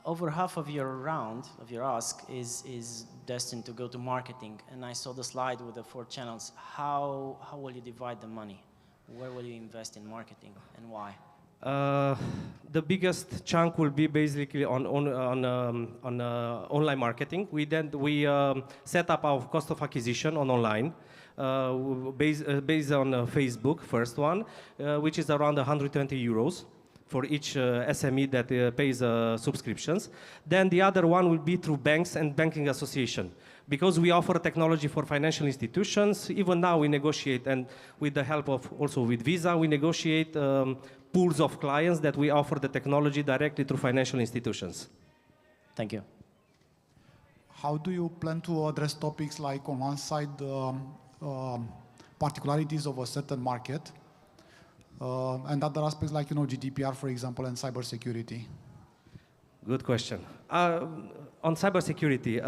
Over half of your round, of your ask, is destined to go to marketing. And I saw the slide with the 4 channels. How will you divide the money? Where will you invest in marketing and why? The biggest chunk will be basically on online marketing. We set up our cost of acquisition on online, based on Facebook, first one, which is around 120 euros for each SME that pays subscriptions. Then the other one will be through banks and banking association. Because we offer technology for financial institutions, even now we negotiate, and with the help of also with Visa, we negotiate pools of clients that we offer the technology directly through financial institutions. Thank you. How do you plan to address topics like, on one side, particularities of a certain market, and other aspects like, GDPR, for example, and cybersecurity? Good question. On cybersecurity,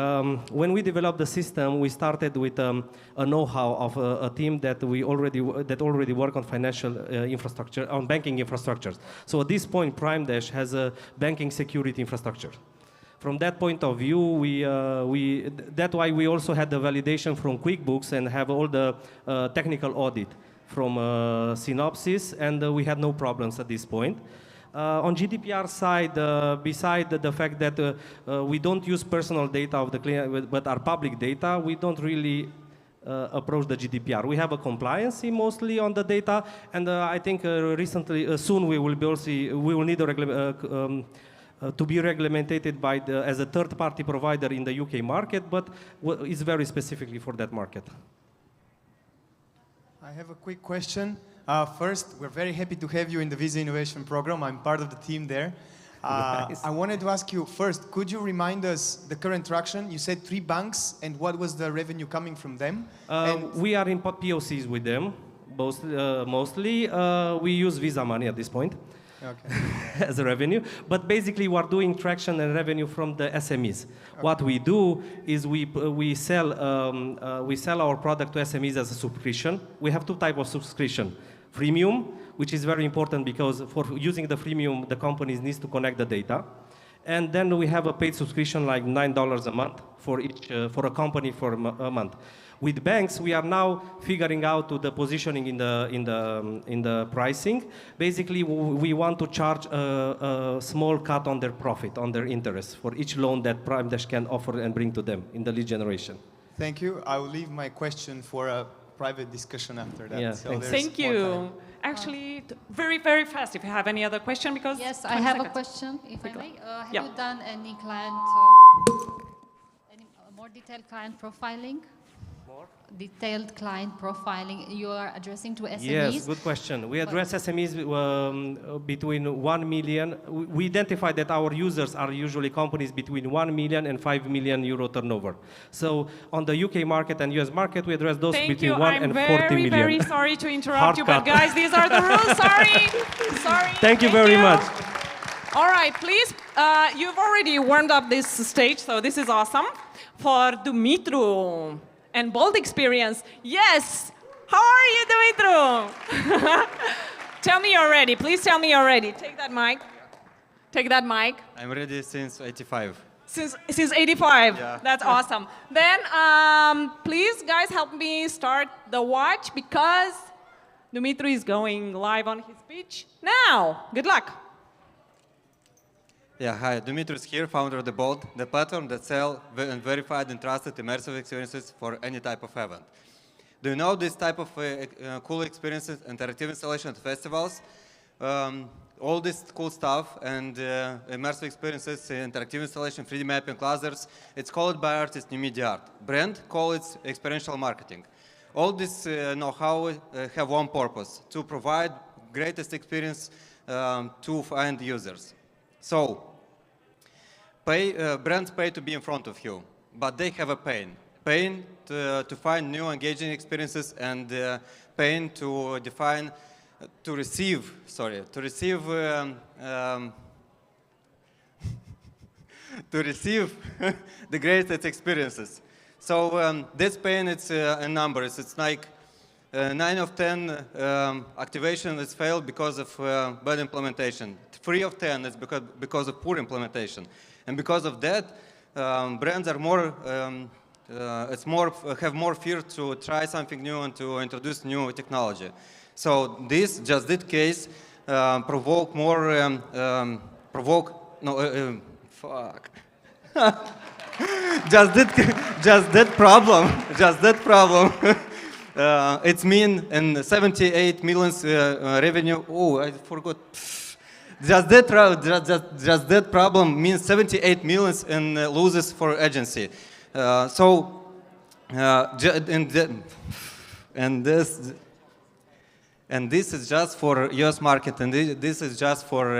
when we developed the system, we started with a know-how of a team that already work on financial infrastructure, on banking infrastructures. So at this point, PrimeDash has a banking security infrastructure. From that point of view, that's why we also had the validation from QuickBooks and have all the technical audit from Synopsys, and we had no problems at this point. On GDPR side, beside the fact that we don't use personal data of the client, but our public data, we don't really approach the GDPR. We have a compliancy mostly on the data, and I think soon we will need to be regulated as a third-party provider in the UK market, but it's very specifically for that market. I have a quick question. First, we're very happy to have you in the Visa Innovation Program. I'm part of the team there. Nice. I wanted to ask you, first, could you remind us the current traction? You said 3 banks, and what was the revenue coming from them? We are in POCs with them, mostly. We use Visa money at this point. as a revenue. But basically, we're doing traction and revenue from the SMEs. What we do is we sell our product to SMEs as a subscription. We have two types of subscription: freemium, which is very important because for using the freemium, the companies need to connect the data. And then we have a paid subscription like $9 a month for each for a company for a month. With banks, we are now figuring out the positioning in the pricing. Basically, we want to charge a small cut on their profit, on their interest for each loan that PrimeDash can offer and bring to them in the lead generation. Thank you. I will leave my question for a private discussion after that. Yeah, so Thank you. Actually, very, very fast, if you have any other question, because... Yes, I have a question, if I may. Have you done any client, any more detailed client profiling? More? Detailed client profiling you are addressing to SMEs? Yes, good question. We address SMEs between 1 million. We identify that our users are usually companies between 1 million and 5 million euro turnover. So on the UK market and US market, we address those between 1 and 40 million. I'm very sorry to interrupt you, but guys, these are the rules. Sorry. Thank you very much. All right, please. You've already warmed up this stage, so this is awesome. For Dumitru and Bold Experience. Yes! How are you, Dumitru? Tell me you're ready. Please tell me you're ready. Take that mic. Take that mic. I'm ready since 85. Since 85. Yeah. That's awesome. Then, please, guys, help me start the watch because Dumitru is going live on his speech now. Good luck. Yeah, hi, Dumitru is here, founder of The Bold, the platform that sells verified and trusted immersive experiences for any type of event. Do you know this type of cool experiences, interactive installation at festivals? All this cool stuff and immersive experiences, interactive installation, 3D mapping, lasers, it's called by artists new media art. Brand call it experiential marketing. All this know-how have one purpose, to provide greatest experience to end users. So, brands pay to be in front of you, but they have a pain. Pain to find new engaging experiences and pain to define, to receive the greatest experiences. So this pain, it's in numbers. It's like 9 of 10 activation has failed because of bad implementation. 3 of 10 is because of poor implementation. And because of that, brands are have more fear to try something new and to introduce new technology. So this just that case just that problem. It's mean in 78 million revenue. Oh, I forgot. Just that problem means 78 million in losses for agency. And this is just for US market, and this is just for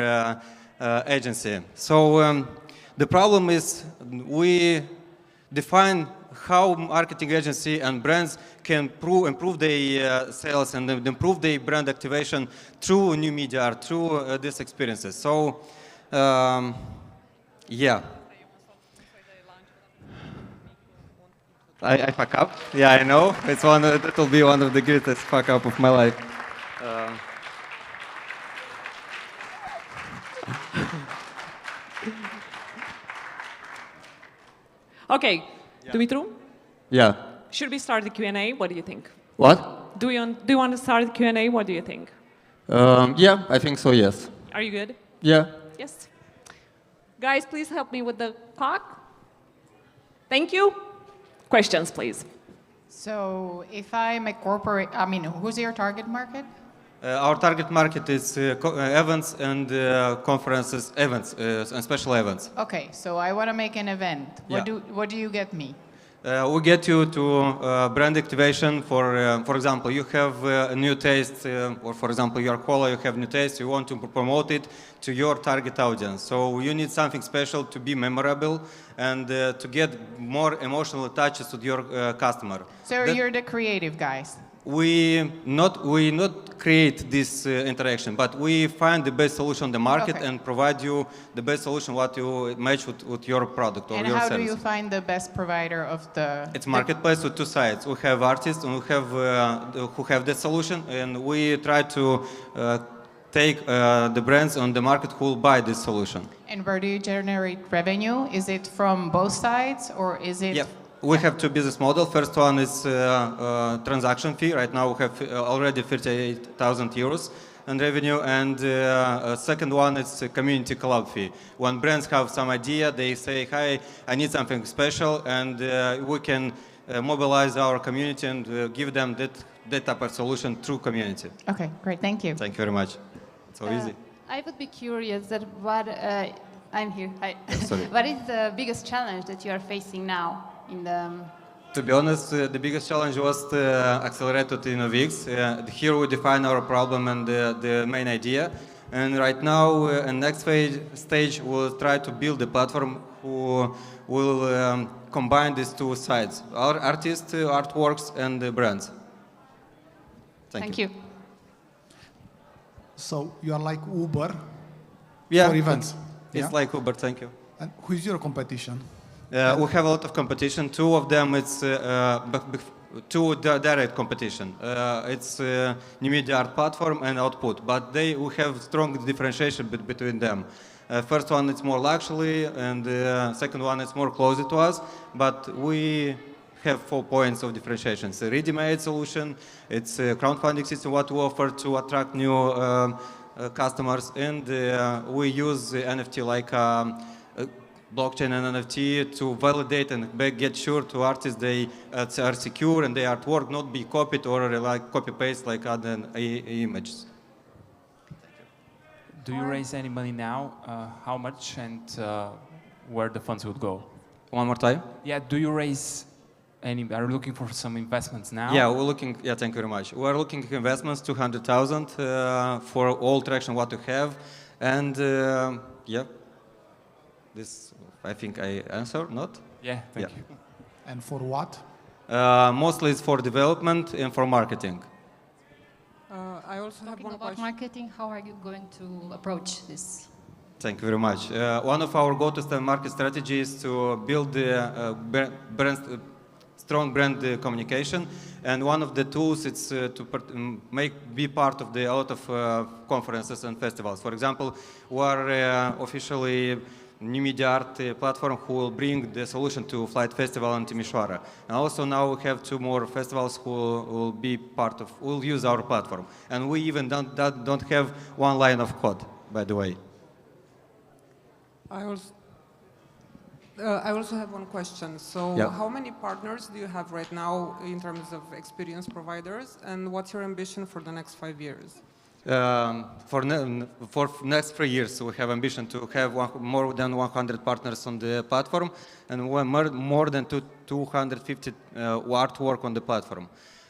agency. So the problem is we define how marketing agency and brands can improve their sales and improve their brand activation through new media, through these experiences. So, yeah. I fuck up. Yeah, I know. It's that will be one of the greatest fuck up of my life. Okay, Dumitru? Yeah. Should we start the Q&A? What do you think? What? Do you want to start the Q&A? What do you think? Yeah, I think so, yes. Are you good? Yeah. Yes. Guys, please help me with the clock. Thank you. Questions, please. So if I'm a corporate, who's your target market? Our target market is events and conferences, events and special events. Okay, so I want to make an event. What do you get me? We get you to brand activation. For example, you have a new taste, or for example, your cola, you have new taste. You want to promote it to your target audience. So you need something special to be memorable and to get more emotional touches with your customer. So you're the creative guys. we not create this interaction, but we find the best solution on the market and provide you the best solution what you match with your product or And your how service. do you find the best provider of the... It's marketplace with two sides. We have artists and we have who have the solution, and we try to take the brands on the market who will buy this solution. And where do you generate revenue? Is it from both sides or is it... Yeah. We have two business models. First one is transaction fee. Right now we have already 38,000 euros in revenue, and second one is community club fee. When brands have some idea, they say, "Hi, I need something special," and we can mobilize our community and give them that type of solution through community. Okay, great. Thank you. Thank you very much. So easy. I would be curious that what I'm here. Hi. Sorry. What is the biggest challenge that you are facing now in the? To be honest, the biggest challenge was to accelerate to InnovX. Here we define our problem and the main idea. And right now, in next stage, we'll try to build a platform who will combine these two sides, our artists, artworks, and the brands. Thank you. So you are like Uber for events? It's like Uber, thank you. And who is your competition? We have a lot of competition. Two of them, it's two direct competition. It's New Media Art Platform and Output, but we have strong differentiation between them. First one, it's more luxury, and second one, it's more closer to us, but we have 4 points of differentiation. It's a ready-made solution, it's a crowdfunding system, what we offer to attract new customers, and we use NFT like blockchain and NFT to validate and get sure to artists they are secure and their artwork not be copied or like copy-paste like other images. Do you raise any money now? How much and where the funds would go? One more time? Yeah, do you raise any, are you looking for some investments now? Yeah, we're looking, yeah, thank you very much. We're looking at investments, 200,000 for all traction what we have. And yeah, this, I think I answered, not? Yeah, thank you. And for what? Mostly it's for development and for marketing. I also have one about question. marketing, how are you going to approach this? Thank you very much. One of our go-to-market strategies is to build the strong brand communication, and one of the tools is to be part of a lot of conferences and festivals. For example, we are officially New Media Art platform who will bring the solution to Flight Festival in Timișoara. And also now we have 2 more festivals who will be part of, will use our platform. And we even don't have one line of code, by the way. I also have one question. So how many partners do you have right now in terms of experienced providers, and what's your ambition for the next 5 years? For next 3 years, we have ambition to have more than 100 partners on the platform and more than 250 artwork on the platform.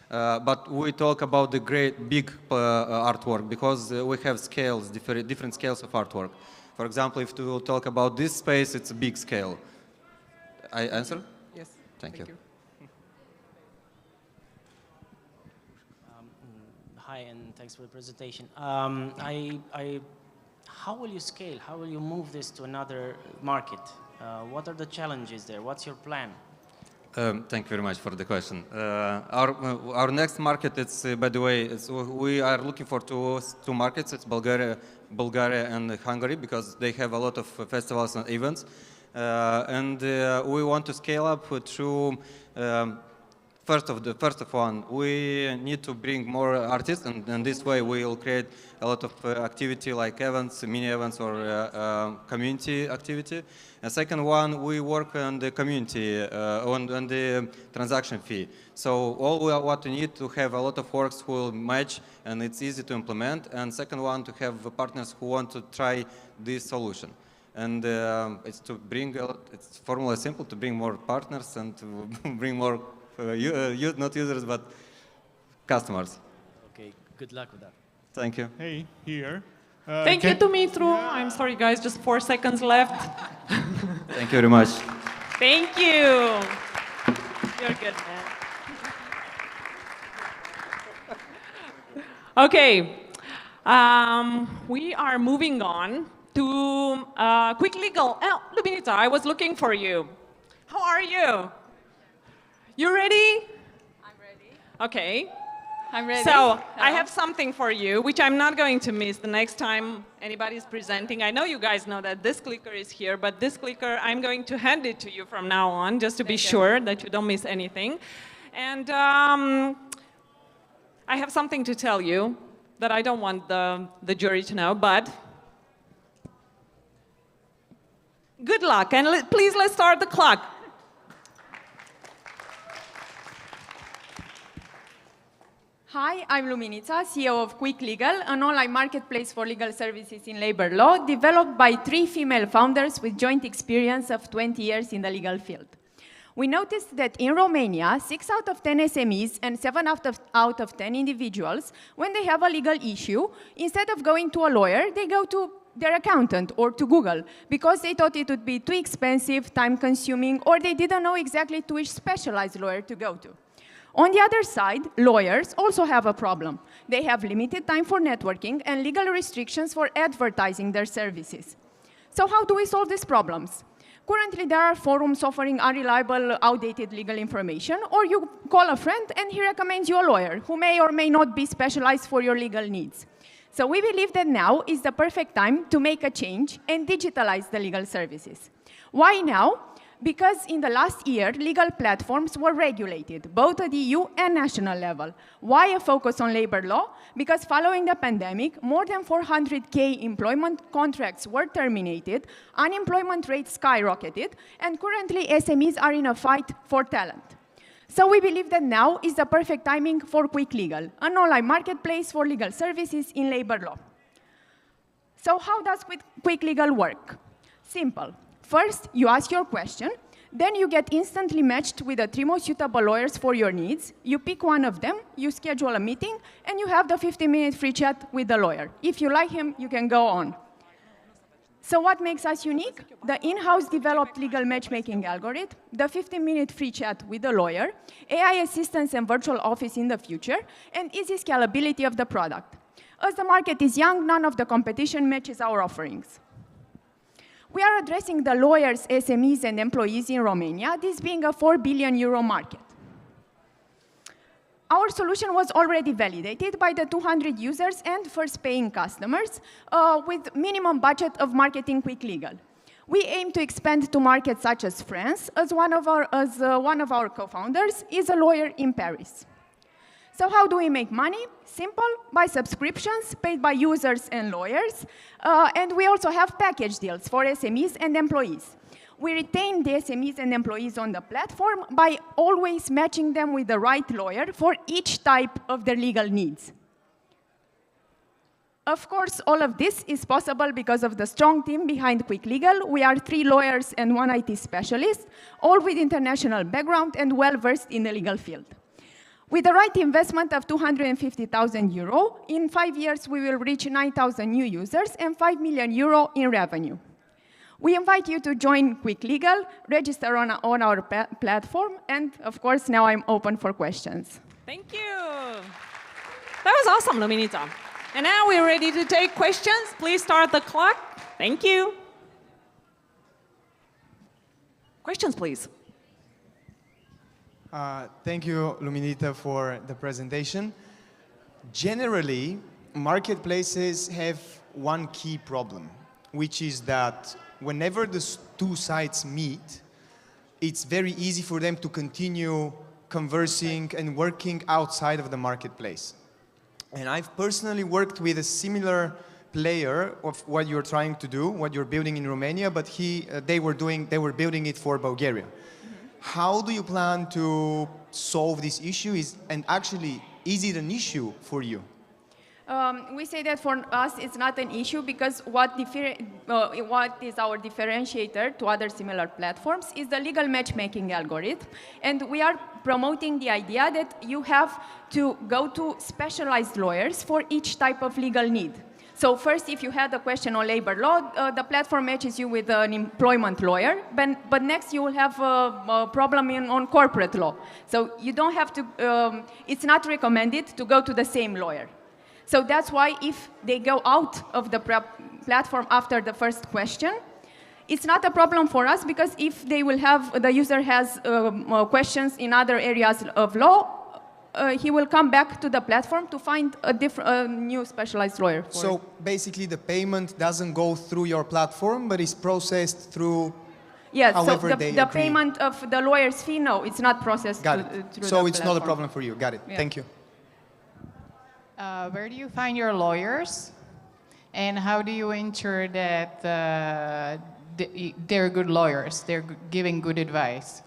But we talk about the great big artwork because we have scales, different scales of artwork. For example, if we talk about this space, it's a big scale. I answer? Yes. Thank you. Hi, and thanks for the presentation. How will you scale? How will you move this to another market? What are the challenges there? What's your plan? Thank you very much for the question. Our next market, it's by the way, we are looking for two markets. It's Bulgaria and Hungary because they have a lot of festivals and events, and we want to scale up through. First of one, we need to bring more artists, and this way we will create a lot of activity like events, mini events, or community activity. And second one, we work on the community, on the transaction fee. So what we need to have a lot of works who will match, and it's easy to implement. And second one, to have partners who want to try this solution. And it's to bring, it's formula simple, to bring more partners and to bring more not users, but customers. Okay, good luck with that. Thank you. Hey, here. Thank you, Dumitru. I'm sorry, guys, just 4 seconds left. Thank you very much. Thank you. You're good, man. Okay, we are moving on to quick legal. Oh, Luminita, I was looking for you. How are you? You ready? I'm ready. Okay. I'm ready. So I have something for you, which I'm not going to miss the next time anybody's presenting. I know you guys know that this clicker is here, but this clicker, I'm going to hand it to you from now on, just to be sure that you don't miss anything. And I have something to tell you that I don't want the jury to know, but good luck, and please let's start the clock. Hi, I'm Luminita, CEO of Quick Legal, an online marketplace for legal services in labor law, developed by 3 female founders with joint experience of 20 years in the legal field. We noticed that in Romania, 6 out of 10 SMEs and 7 out of 10 individuals, when they have a legal issue, instead of going to a lawyer, they go to their accountant or to Google because they thought it would be too expensive, time-consuming, or they didn't know exactly to which specialized lawyer to go to. On the other side, lawyers also have a problem. They have limited time for networking and legal restrictions for advertising their services. So how do we solve these problems? Currently, there are forums offering unreliable, outdated legal information, or you call a friend and he recommends you a lawyer who may or may not be specialized for your legal needs. So we believe that now is the perfect time to make a change and digitalize the legal services. Why now? Because in the last year, legal platforms were regulated, both at EU and national level. Why a focus on labor law? Because following the pandemic, more than 400,000 employment contracts were terminated, unemployment rates skyrocketed, and currently SMEs are in a fight for talent. So we believe that now is the perfect timing for Quick Legal, an online marketplace for legal services in labor law. So how does Quick Legal work? Simple. First, you ask your question, then you get instantly matched with the 3 most suitable lawyers for your needs. You pick one of them, you schedule a meeting, and you have the 15-minute free chat with the lawyer. If you like him, you can go on. So what makes us unique? The in-house developed legal matchmaking algorithm, the 15-minute free chat with the lawyer, AI assistance and virtual office in the future, and easy scalability of the product. As the market is young, none of the competition matches our offerings. We are addressing the lawyers, SMEs, and employees in Romania, this being a 4 billion euro market. Our solution was already validated by the 200 users and first paying customers with minimum budget of marketing Quick Legal. We aim to expand to markets such as France, as one of our co-founders is a lawyer in Paris. So how do we make money? Simple, by subscriptions paid by users and lawyers. And we also have package deals for SMEs and employees. We retain the SMEs and employees on the platform by always matching them with the right lawyer for each type of their legal needs. Of course, all of this is possible because of the strong team behind Quick Legal. We are 3 lawyers and 1 IT specialist, all with international background and well-versed in the legal field. With the right investment of 250,000 euro, in 5 years we will reach 9,000 new users and 5 million euro in revenue. We invite you to join Quick Legal, register on our platform, and of course now I'm open for questions. Thank you. That was awesome, Luminita. And now we're ready to take questions. Please start the clock. Thank you. Questions, please. Thank you, Luminita, for the presentation. Generally, marketplaces have one key problem, which is that whenever the 2 sides meet, it's very easy for them to continue conversing and working outside of the marketplace. And I've personally worked with a similar player of what you're trying to do, what you're building in Romania, but they were building it for Bulgaria. How do you plan to solve this issue? And actually, is it an issue for you? We say that for us it's not an issue because what is our differentiator to other similar platforms is the legal matchmaking algorithm. And we are promoting the idea that you have to go to specialized lawyers for each type of legal need. So first, if you had a question on labor law, the platform matches you with an employment lawyer, but next you will have a problem on corporate law. So you don't have to, it's not recommended to go to the same lawyer. So that's why if they go out of the platform after the first question, it's not a problem for us, because if they will have, the user has questions in other areas of law, he will come back to the platform to find a new specialized lawyer. So basically the payment doesn't go through your platform, but is processed through however so they the agree. payment of the lawyer's fee, no, it's not processed Got it. through So the it's not a problem for you. Got it. Yeah. Thank you. Where do you find your lawyers? And how do you ensure that they're good lawyers, they're giving good advice?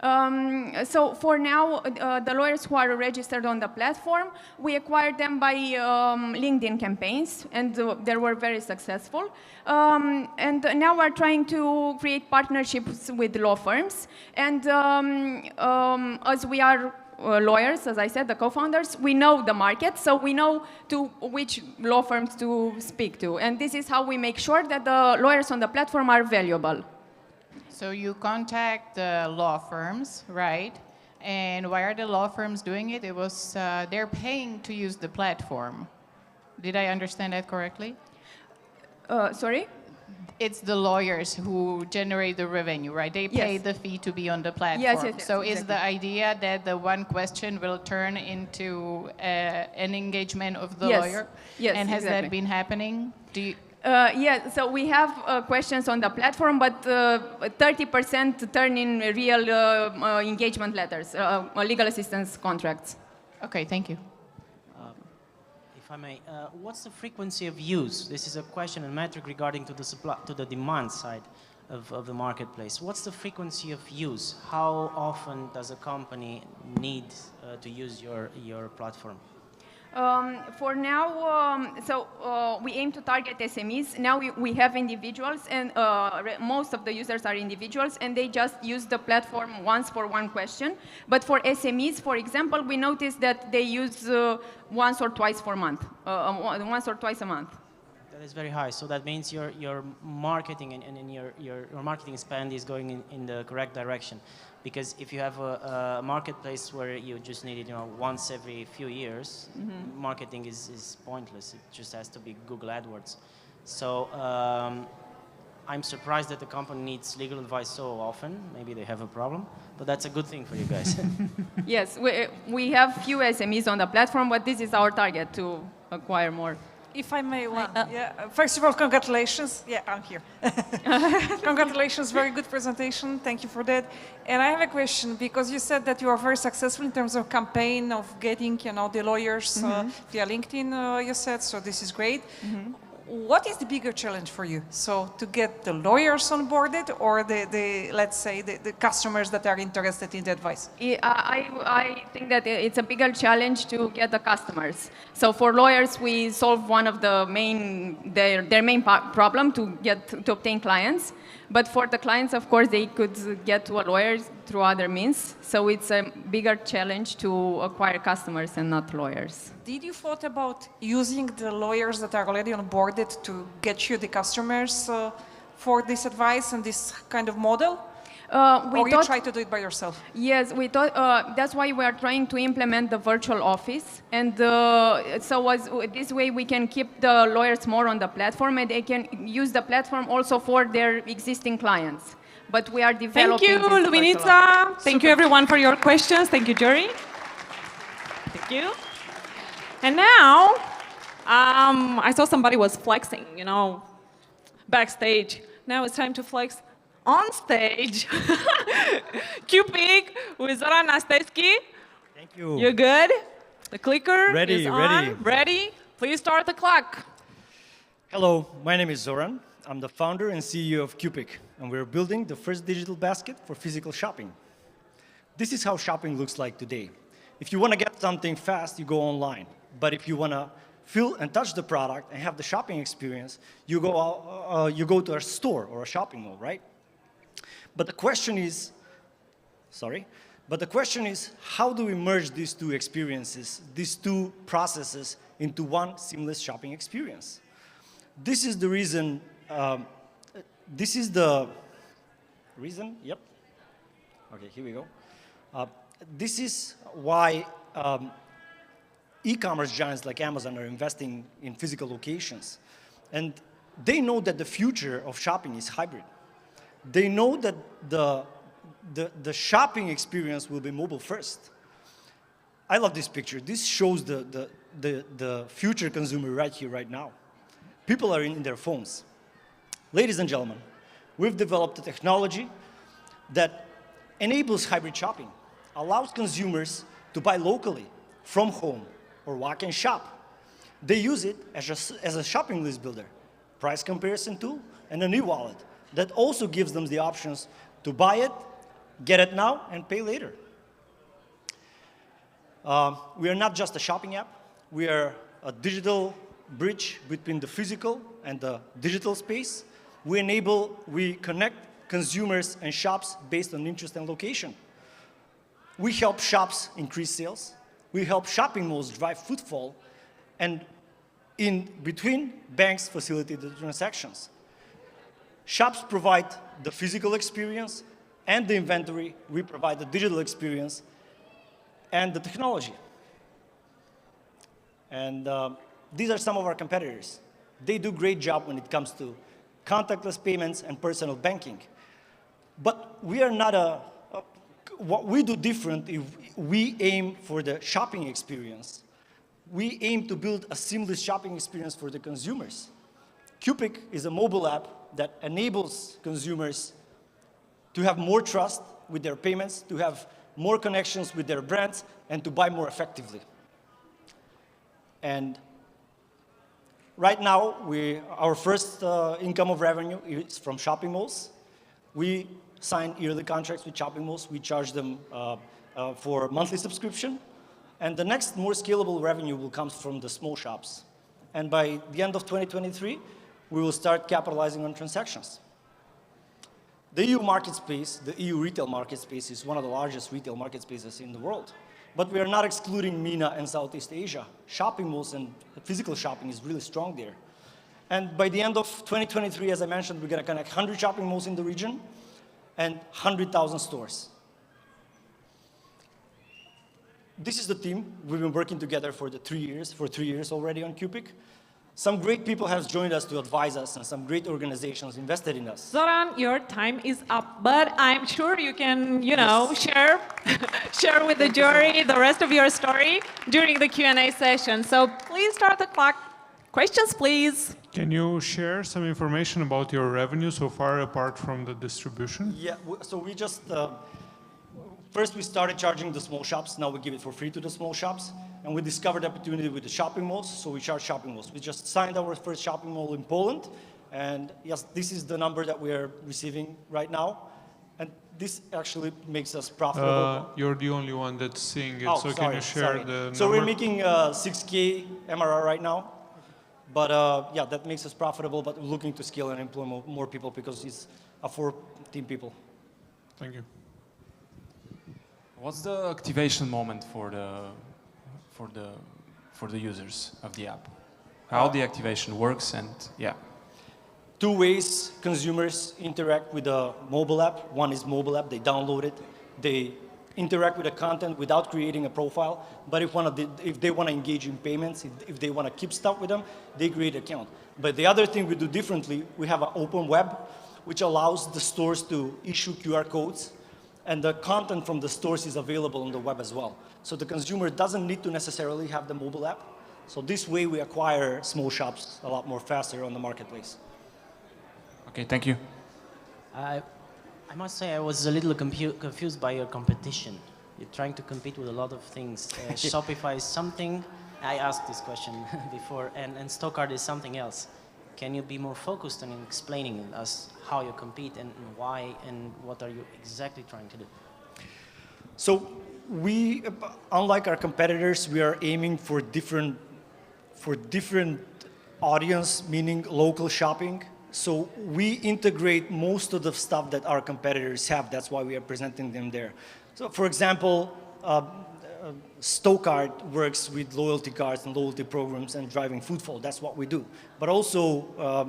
So for now, the lawyers who are registered on the platform, we acquired them by LinkedIn campaigns, and they were very successful. And now we're trying to create partnerships with law firms. And as we are lawyers, as I said, the co-founders, we know the market, so we know to which law firms to speak to. And this is how we make sure that the lawyers on the platform are valuable. So you contact the law firms, right? And why are the law firms doing it? It was, they're paying to use the platform. Did I understand that correctly? Sorry? It's the lawyers who generate the revenue, right? They pay the fee to be on the platform. Yes, so exactly. is the idea that the one question will turn into an engagement of the lawyer? Yes, and has exactly. that been happening? Do you, yeah, so we have questions on the platform, but 30% turn in real engagement letters, legal assistance contracts. Okay, thank you. If I may, what's the frequency of use? This is a question and metric regarding to the supply, to the demand side of the marketplace. What's the frequency of use? How often does a company need to use your platform? For now, we aim to target SMEs. Now we have individuals, and most of the users are individuals, and they just use the platform once for one question. But for SMEs, for example, we noticed that they use once or twice a month. That is very high. So that means your marketing and your marketing spend is going in the correct direction. Because if you have a marketplace where you just need it, once every few years, marketing is pointless. It just has to be Google AdWords. So I'm surprised that the company needs legal advice so often. Maybe they have a problem, but that's a good thing for you guys. Yes, we have few SMEs on the platform, but this is our target, to acquire more. If I may, first of all, congratulations. Yeah, I'm here. Congratulations, very good presentation. Thank you for that. And I have a question, because you said that you are very successful in terms of campaign of getting, the lawyers via LinkedIn. You said, so this is great. What is the bigger challenge for you? So to get the lawyers onboarded, or let's say the customers that are interested in the advice? I think that it's a bigger challenge to get the customers. So for lawyers, we solve one of the their main problem to obtain clients. But for the clients, of course, they could get to a lawyer through other means. So it's a bigger challenge to acquire customers and not lawyers. Did you thought about using the lawyers that are already onboarded to get you the customers for this advice and this kind of model? Or you try to do it by yourself? Yes, we thought that's why we are trying to implement the virtual office, and this way we can keep the lawyers more on the platform, and they can use the platform also for their existing clients. But we are developing. Thank you, Luminita. Thank you, everyone, for your questions. Thank you, Jerry. Thank you. And now, I saw somebody was flexing, backstage. Now it's time to flex on stage. Cupid with Zoran Nastevsky. Thank you. You good? The clicker Ready, is on. ready. Ready? Please start the clock. Hello, my name is Zoran. I'm the founder and CEO of Cupid, and we're building the first digital basket for physical shopping. This is how shopping looks like today. If you want to get something fast, you go online. But if you want to feel and touch the product and have the shopping experience, you go to a store or a shopping mall, right? But the question is, how do we merge these two experiences, these two processes into one seamless shopping experience? This is the reason, yep. Okay, here we go. This is why e-commerce giants like Amazon are investing in physical locations. And they know that the future of shopping is hybrid. They know that the shopping experience will be mobile first. I love this picture. This shows the future consumer right here, right now. People are in their phones. Ladies and gentlemen, we've developed a technology that enables hybrid shopping, allows consumers to buy locally from home or walk and shop. They use it as a shopping list builder, price comparison tool, and an e-wallet that also gives them the options to buy it, get it now, and pay later. We are not just a shopping app. We are a digital bridge between the physical and the digital space. We connect consumers and shops based on interest and location. We help shops increase sales. We help shopping malls drive footfall. And in between, banks facilitate the transactions. Shops provide the physical experience and the inventory. We provide the digital experience and the technology. And these are some of our competitors. They do a great job when it comes to contactless payments and personal banking. But we are not what we do different is we aim for the shopping experience. We aim to build a seamless shopping experience for the consumers. Cupic is a mobile app that enables consumers to have more trust with their payments, to have more connections with their brands, and to buy more effectively. And right now, our first income of revenue is from shopping malls. We sign yearly contracts with shopping malls. We charge them for monthly subscription. And the next more scalable revenue will come from the small shops. And by the end of 2023, we will start capitalizing on transactions. The EU market space, the EU retail market space, is one of the largest retail market spaces in the world. But we are not excluding MENA and Southeast Asia. Shopping malls and physical shopping is really strong there. And by the end of 2023, as I mentioned, we're going to connect 100 shopping malls in the region and 100,000 stores. This is the team. We've been working together for 3 years already on Cupic. Some great people have joined us to advise us, and some great organizations invested in us. Zoran, your time is up, but I'm sure you can, share with the jury the rest of your story during the Q&A session. So please start the clock. Questions, please. Can you share some information about your revenue so far, apart from the distribution? Yeah, so we just, first we started charging the small shops. Now we give it for free to the small shops. And we discovered the opportunity with the shopping malls, so we charge shopping malls. We just signed our first shopping mall in Poland. And yes, this is the number that we are receiving right now. And this actually makes us profitable. You're the only one that's seeing it, so sorry, can you share the number? So we're making 6K MRR right now. But yeah, that makes us profitable, but we're looking to scale and employ more people because it's a 4-team people. Thank you. What's the activation moment for the users of the app? How the activation works, and yeah. 2 ways consumers interact with the mobile app. One is mobile app, they download it, they interact with the content without creating a profile, but if they want to engage in payments, if they want to keep stuff with them, they create an account. But the other thing we do differently, we have an open web, which allows the stores to issue QR codes, and the content from the stores is available on the web as well. So the consumer doesn't need to necessarily have the mobile app. So this way we acquire small shops a lot more faster on the marketplace. Okay, thank you. I must say I was a little confused by your competition. You're trying to compete with a lot of things. Shopify is something, I asked this question before, and Stockart is something else. Can you be more focused on explaining us how you compete and why and what are you exactly trying to do? So we, unlike our competitors, we are aiming for different audience, meaning local shopping. So we integrate most of the stuff that our competitors have. That's why we are presenting them there. So for example, Stockart works with loyalty cards and loyalty programs and driving footfall. That's what we do. But also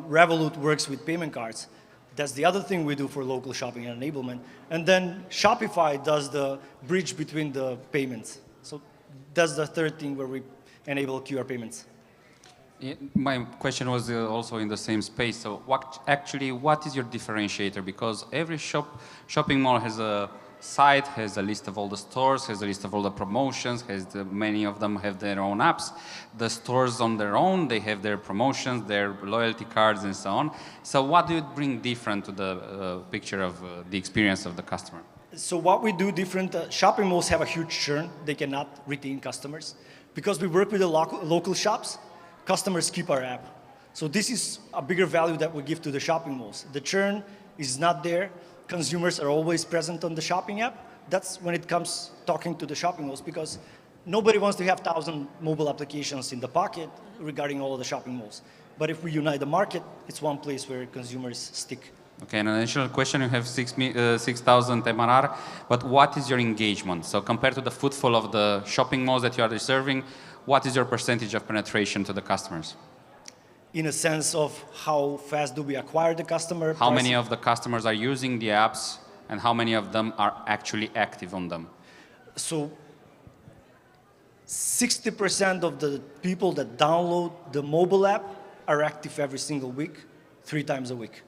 Revolut works with payment cards. That's the other thing we do for local shopping and enablement. And then Shopify does the bridge between the payments. So that's the third thing where we enable QR payments. My question was also in the same space. So what is your differentiator? Because every shopping mall has a site, has a list of all the stores, has a list of all the promotions, many of them have their own apps. The stores on their own, they have their promotions, their loyalty cards and so on. So what do you bring different to the picture of the experience of the customer? So what we do different, shopping malls have a huge churn. They cannot retain customers. Because we work with the local shops, customers keep our app. So this is a bigger value that we give to the shopping malls. The churn is not there. Consumers are always present on the shopping app. That's when it comes talking to the shopping malls, because nobody wants to have 1,000 mobile applications in the pocket regarding all of the shopping malls. But if we unite the market, it's one place where consumers stick. Okay, and an additional question, you have 6,000 MRR, but what is your engagement? So compared to the footfall of the shopping malls that you are serving, what is your percentage of penetration to the customers? In a sense of how fast do we acquire the customer? How many of the customers are using the apps, and how many of them are actually active on them? So 60% of the people that download the mobile app are active every single week, 3 times a week.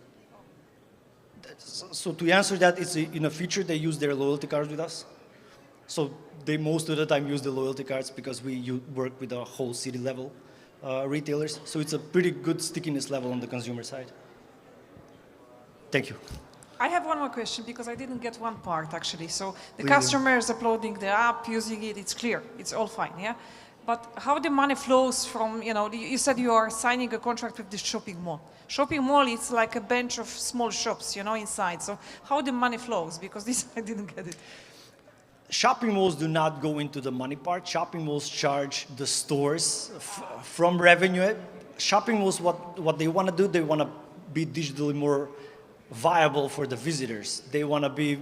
So to answer that, it's in a feature they use their loyalty cards with us. So they most of the time use the loyalty cards because we work with a whole city level retailers. So it's a pretty good stickiness level on the consumer side. Thank you. I have one more question because I didn't get one part actually. So the Please. customer is uploading the app, using it, it's clear, it's all fine, yeah? But how the money flows from, you said you are signing a contract with the shopping mall. Shopping mall is like a bunch of small shops, inside. So how the money flows? Because this, I didn't get it. Shopping malls do not go into the money part. Shopping malls charge the stores from revenue. Shopping malls, what they want to do, they want to be digitally more viable for the visitors. They want to be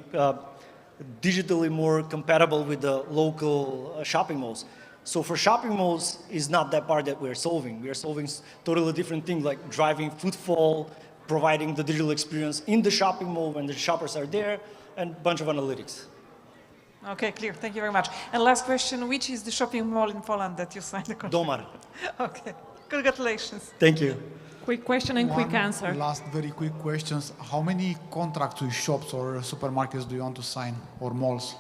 digitally more compatible with the local shopping malls. So for shopping malls, is not that part that we're solving. We are solving totally different things like driving footfall, providing the digital experience in the shopping mall when the shoppers are there, and a bunch of analytics. Okay, clear. Thank you very much. And last question, which is the shopping mall in Poland that you signed the contract? Domar. Okay, congratulations. Thank you. Quick question and quick answer. Last very quick questions. How many contracts with shops or supermarkets do you want to sign, or malls?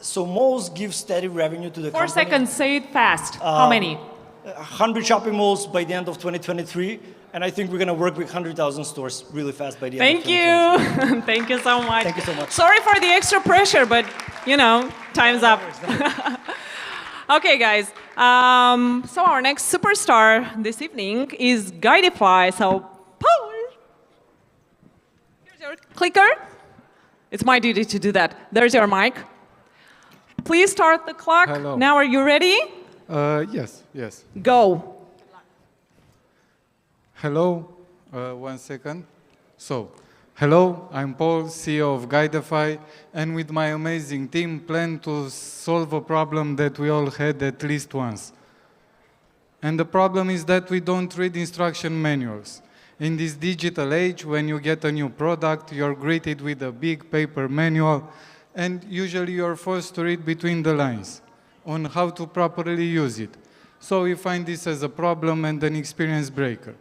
So malls give steady revenue to the 4 company. seconds, say it fast. How many? 100 shopping malls by the end of 2023, and I think we're going to work with 100,000 stores really fast by the end of 2023. Thank you. Thank you so much. Thank you so much. Sorry for the extra pressure, but, time's up. Okay, guys. So our next superstar this evening is Guidify. So, Paul, here's your clicker. It's my duty to do that. There's your mic. Please start the clock. Hello. Now, are you ready? Yes. Go. Hello, 1 second. So, hello, I'm Paul, CEO of Guidify, and with my amazing team plan to solve a problem that we all had at least once. And the problem is that we don't read instruction manuals. In this digital age, when you get a new product, you're greeted with a big paper manual, and usually you're forced to read between the lines on how to properly use it. So we find this as a problem and an experience breaker.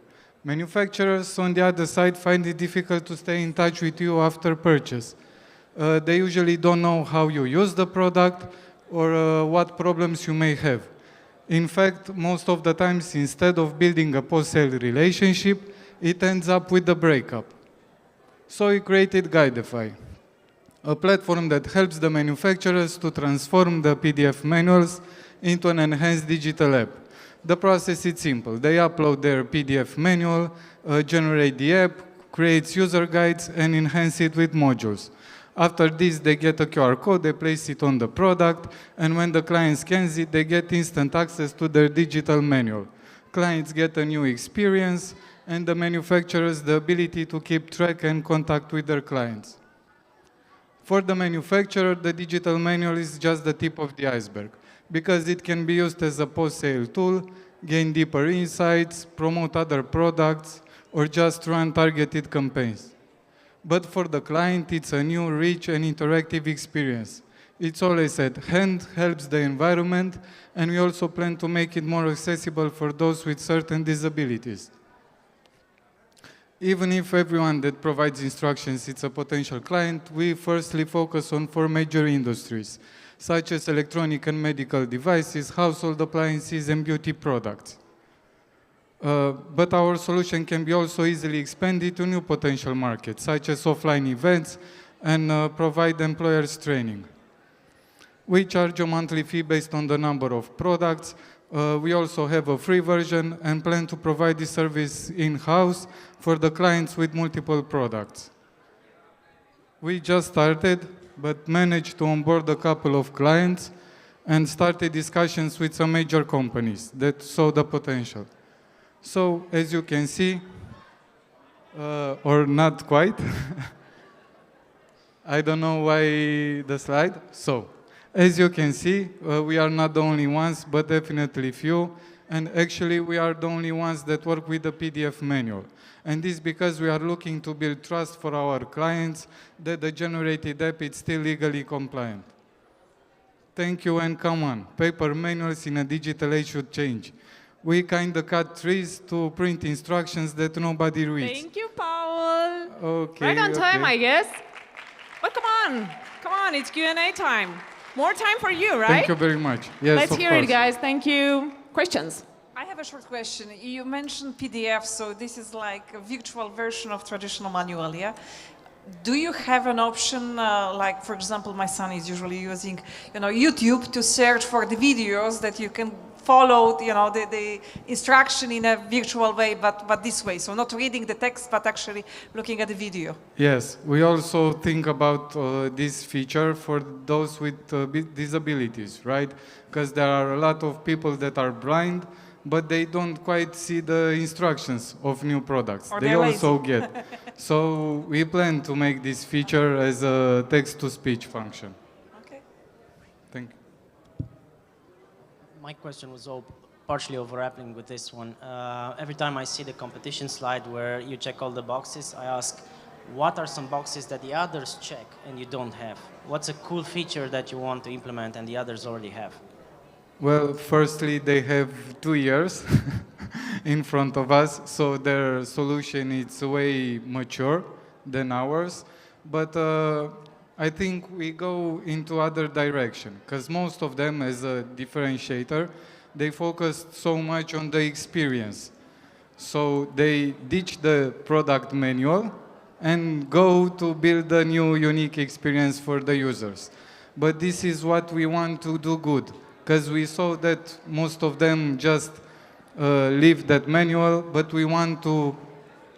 Manufacturers, on the other side, find it difficult to stay in touch with you after purchase. They usually don't know how you use the product or what problems you may have. In fact, most of the times, instead of building a post-sale relationship, it ends up with a breakup. So we created Guidify, a platform that helps the manufacturers to transform the PDF manuals into an enhanced digital app. The process is simple. They upload their PDF manual, generate the app, creates user guides, and enhance it with modules. After this, they get a QR code, they place it on the product, and when the client scans it, they get instant access to their digital manual. Clients get a new experience, and the manufacturers the ability to keep track and contact with their clients. For the manufacturer, the digital manual is just the tip of the iceberg, because it can be used as a post-sale tool, gain deeper insights, promote other products, or just run targeted campaigns. But for the client, it's a new, rich, and interactive experience. It's always at hand, helps the environment, and we also plan to make it more accessible for those with certain disabilities. Even if everyone that provides instructions is a potential client, we firstly focus on 4 major industries, such as electronic and medical devices, household appliances, and beauty products. But our solution can be also easily expanded to new potential markets, such as offline events, and provide employers training. We charge a monthly fee based on the number of products. We also have a free version and plan to provide this service in-house for the clients with multiple products. We just started, but managed to onboard a couple of clients and started discussions with some major companies that saw the potential. So, as you can see, or not quite, I don't know why the slide. So, as you can see, we are not the only ones, but definitely few. And actually, we are the only ones that work with the PDF manual. And this because we are looking to build trust for our clients that the generated app is still legally compliant. Thank you, and come on. Paper manuals in a digital age should change. We kind of cut trees to print instructions that nobody reads. Thank you, Paul. Okay. Right on time, okay. I guess. But come on, it's Q&A time. More time for you, right? Thank you very much. Yes, Let's of hear course. it, guys. Thank you. Questions? I have a short question. You mentioned PDF, so this is like a virtual version of traditional manual, yeah? Do you have an option, like, for example, my son is usually using, YouTube to search for the videos that you can follow, the instruction in a virtual way, but this way. So not reading the text, but actually looking at the video. Yes, we also think about this feature for those with disabilities, right? Because there are a lot of people that are blind, but they don't quite see the instructions of new products. Or they they're also lazy. get. So we plan to make this feature as a text-to-speech function. Okay. Thank you. My question was partially overlapping with this one. Every time I see the competition slide where you check all the boxes, I ask, what are some boxes that the others check and you don't have? What's a cool feature that you want to implement and the others already have? Well, firstly, they have 2 years in front of us, so their solution is way mature than ours. But I think we go into other direction, because most of them, as a differentiator, they focus so much on the experience. So they ditch the product manual and go to build a new unique experience for the users. But this is what we want to do good, because we saw that most of them just leave that manual, but we want to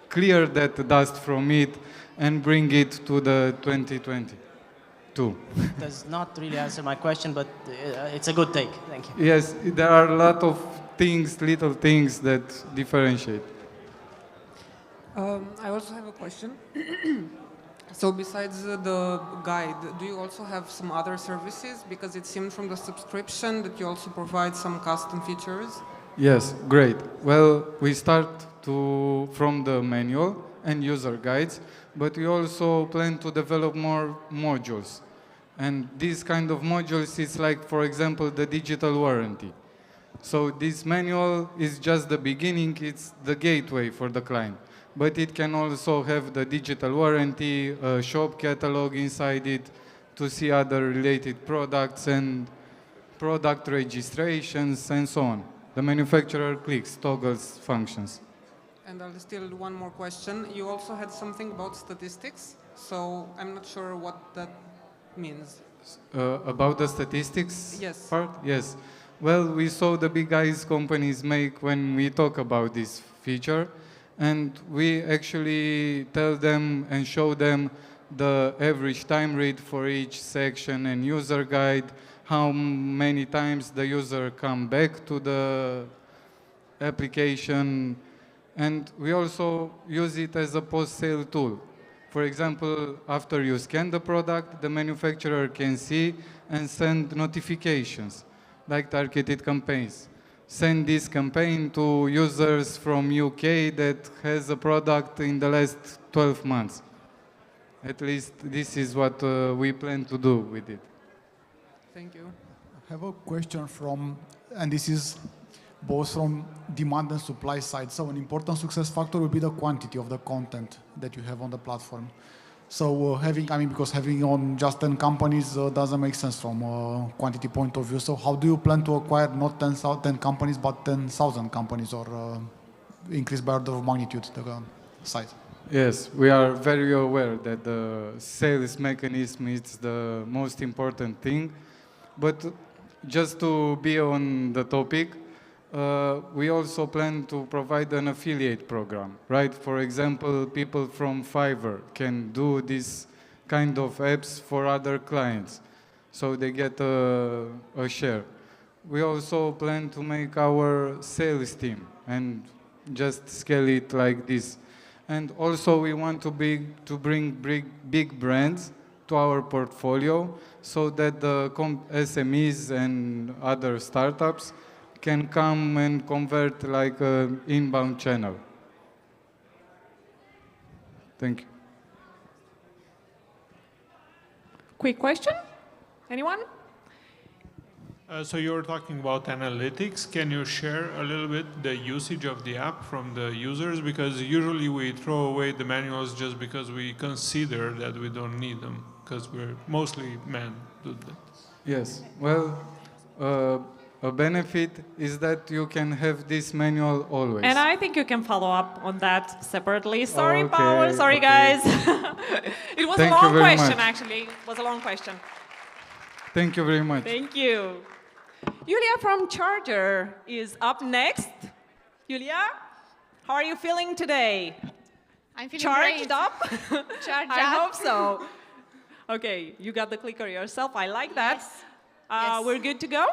clear that dust from it and bring it to the 2022. Does not really answer my question, but it's a good take. Thank you. Yes, there are a lot of things, little things that differentiate. I also have a question. So besides the guide, do you also have some other services? Because it seemed from the subscription that you also provide some custom features. Yes, great. Well, we start from the manual and user guides, but we also plan to develop more modules. And these kind of modules is like, for example, the digital warranty. So this manual is just the beginning, it's the gateway for the client. But it can also have the digital warranty, a shop catalog inside it to see other related products and product registrations and so on. The manufacturer clicks, toggles, functions. And I'll still do one more question. You also had something about statistics, so I'm not sure what that means. About the statistics Yes. part? Yes. Well, we saw the big eyes companies make when we talk about this feature, and we actually tell them and show them the average time read for each section and user guide, how many times the user come back to the application, and we also use it as a post-sale tool. For example, after you scan the product, the manufacturer can see and send notifications, like targeted campaigns. Send this campaign to users from UK that has a product in the last 12 months. At least this is what we plan to do with it. Thank you. I have a question from, and this is both from demand and supply side. So an important success factor will be the quantity of the content that you have on the platform. So because having on just 10 companies doesn't make sense from a quantity point of view. So how do you plan to acquire not 10 companies, but 10,000 companies, or increase by order of magnitude the size? Yes, we are very aware that the sales mechanism is the most important thing. But just to be on the topic, we also plan to provide an affiliate program, right? For example, people from Fiverr can do this kind of apps for other clients, so they get a share. We also plan to make our sales team and just scale it like this. And also we want to bring big brands to our portfolio so that the SMEs and other startups can come and convert like an inbound channel. Thank you. Quick question? Anyone? So you're talking about analytics. Can you share a little bit the usage of the app from the users? Because usually we throw away the manuals just because we consider that we don't need them, because we're mostly men do that. Yes, well, a benefit is that you can have this manual always. And I think you can follow up on that separately. Sorry, Okay, Paul. Sorry, okay. guys. It was Thank a you long very question, much. actually. It was a long question. Thank you very much. Thank you. Julia from Charger is up next. Julia, how are you feeling today? I'm feeling Charged great. up? Charged I up. hope so. Okay, you got the clicker yourself. I like that. Yes. We're good to go?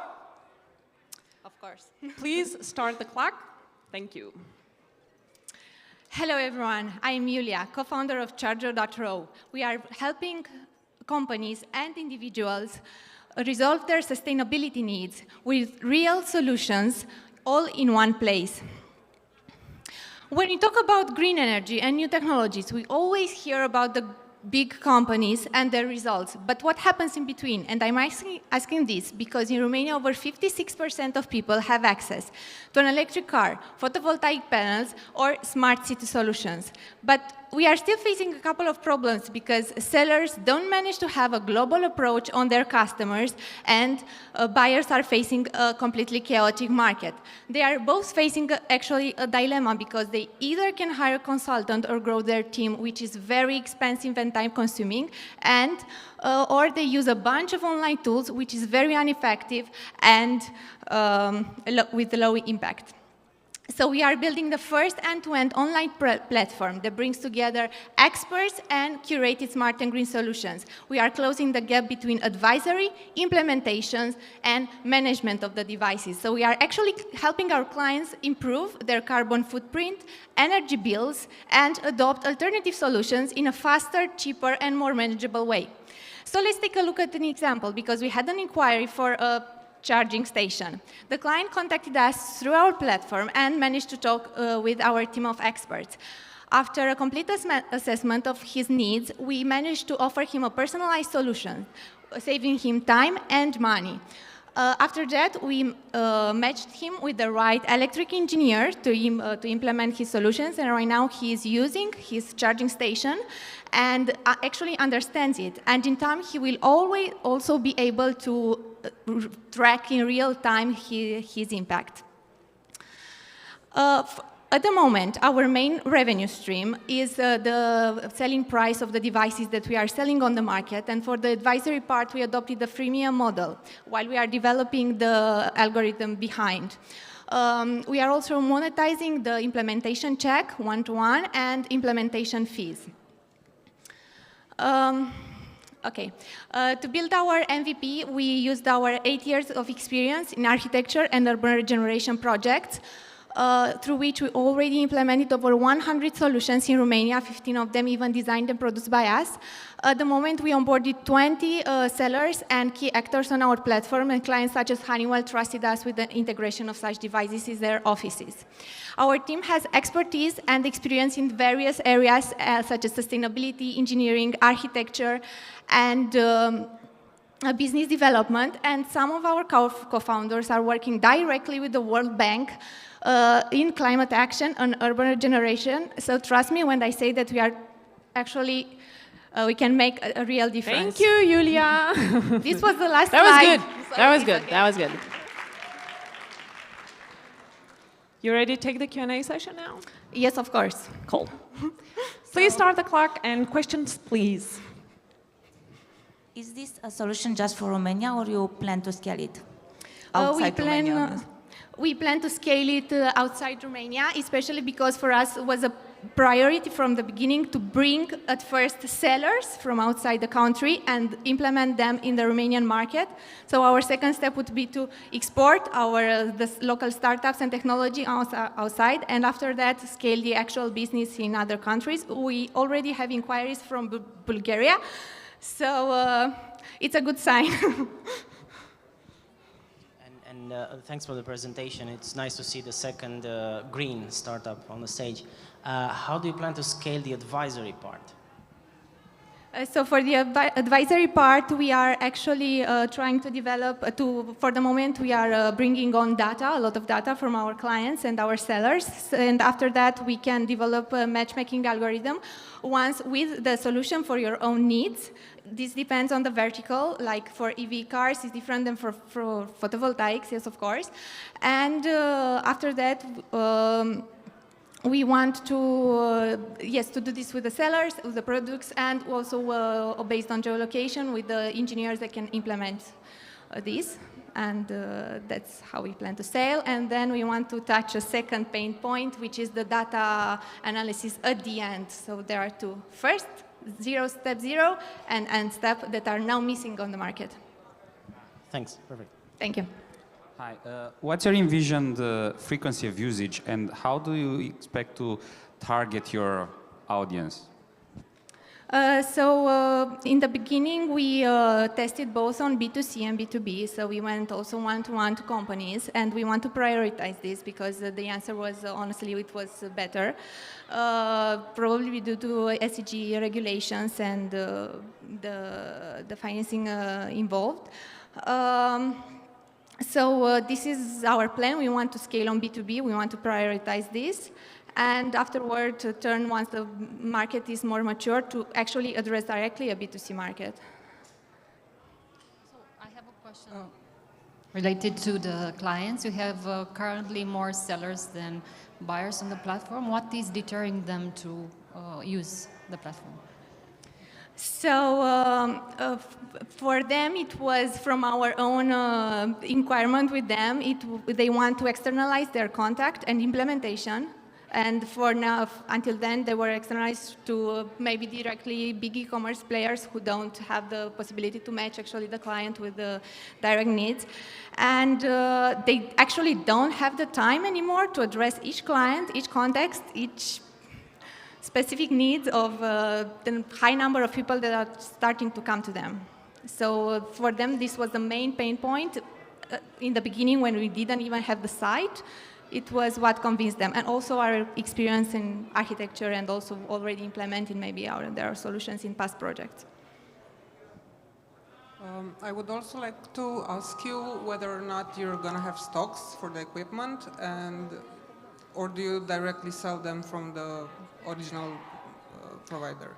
Of course. Please start the clock. Thank you. Hello, everyone. I'm Julia, co-founder of Charger.ro. We are helping companies and individuals resolve their sustainability needs with real solutions all in one place. When we talk about green energy and new technologies, we always hear about the big companies and their results, but what happens in between? And I'm asking this because in Romania, over 56% of people have access to an electric car, photovoltaic panels, or smart city solutions. But we are still facing a couple of problems because sellers don't manage to have a global approach on their customers, and buyers are facing a completely chaotic market. They are both facing actually a dilemma because they either can hire a consultant or grow their team, which is very expensive and time-consuming, and or they use a bunch of online tools, which is very ineffective and with low impact. So we are building the first end-to-end online platform that brings together experts and curated smart and green solutions. We are closing the gap between advisory, implementations, and management of the devices. So we are actually helping our clients improve their carbon footprint, energy bills, and adopt alternative solutions in a faster, cheaper, and more manageable way. So let's take a look at an example, because we had an inquiry for a charging station. The client contacted us through our platform and managed to talk with our team of experts. After a complete assessment of his needs, we managed to offer him a personalized solution, saving him time and money. After that, we matched him with the right electric engineer to implement his solutions, and right now he is using his charging station and actually understands it. And in time, he will always also be able to track in real time his impact. At the moment, our main revenue stream is the selling price of the devices that we are selling on the market, and for the advisory part, we adopted the freemium model while we are developing the algorithm behind. We are also monetizing the implementation check, one-to-one, and implementation fees. Okay. To build our MVP, we used our 8 years of experience in architecture and urban regeneration projects, through which we already implemented over 100 solutions in Romania, 15 of them even designed and produced by us. At the moment, we onboarded 20 sellers and key actors on our platform, and clients such as Honeywell trusted us with the integration of such devices in their offices. Our team has expertise and experience in various areas such as sustainability, engineering, architecture, and business development, and some of our co-founders are working directly with the World Bank in climate action and urban regeneration. So trust me when I say that we are actually, we can make a real difference. Thank you, Julia. This was the last That was slide. good. That was good. That was good. You ready to take the Q&A session now? Yes, of course. Cool. Please start the clock and questions, please. Is this a solution just for Romania, or you plan to scale it We outside Romania? plan, we plan to scale it outside Romania, especially because for us it was a priority from the beginning to bring at first sellers from outside the country and implement them in the Romanian market. So our second step would be to export our the local startups and technology outside, and after that scale the actual business in other countries. We already have inquiries from Bulgaria, so it's a good sign. And thanks for the presentation. It's nice to see the second green startup on the stage. How do you plan to scale the advisory part? So for the advisory part, we are actually trying to develop, for the moment, we are bringing on data, a lot of data from our clients and our sellers. And after that, we can develop a matchmaking algorithm once with the solution for your own needs. This depends on the vertical, like for EV cars, it's different than for photovoltaics, yes, of course. And after that, we want to, yes, to do this with the sellers, with the products, and also based on geolocation with the engineers that can implement this. And that's how we plan to scale. And then we want to touch a second pain point, which is the data analysis at the end. So there are two. First, step zero, and step that are now missing on the market. Thanks, perfect. Thank you. Hi, what's your envisioned frequency of usage, and how do you expect to target your audience? In the beginning, we tested both on B2C and B2B, so we went also one-to-one to companies, and we want to prioritize this because the answer was, honestly, it was better, probably due to SEG regulations and the financing involved. This is our plan. We want to scale on B2B. We want to prioritize this. And afterward, to turn, once the market is more mature, to actually address directly a B2C market. So I have a question related to the clients. You have currently more sellers than buyers on the platform. What is deterring them to use the platform? So for them, it was from our own inquirement with them. They want to externalize their contact and implementation. And for now, until then, they were externalized to maybe directly big e-commerce players who don't have the possibility to match actually the client with the direct needs. And they actually don't have the time anymore to address each client, each context, each specific needs of the high number of people that are starting to come to them. So for them, this was the main pain point. In the beginning, when we didn't even have the site, it was what convinced them. And also our experience in architecture and also already implementing maybe their solutions in past projects. I would also like to ask you whether or not you're going to have stocks for the equipment, or do you directly sell them from the original provider?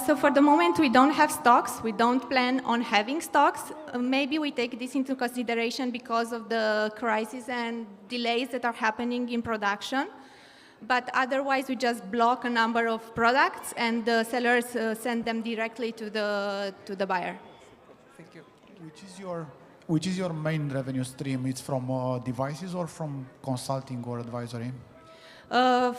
So for the moment, we don't have stocks. We don't plan on having stocks. Maybe we take this into consideration because of the crisis and delays that are happening in production. But otherwise, we just block a number of products, and the sellers send them directly to the buyer. Thank you. Which is your main revenue stream? It's from devices or from consulting or advisory?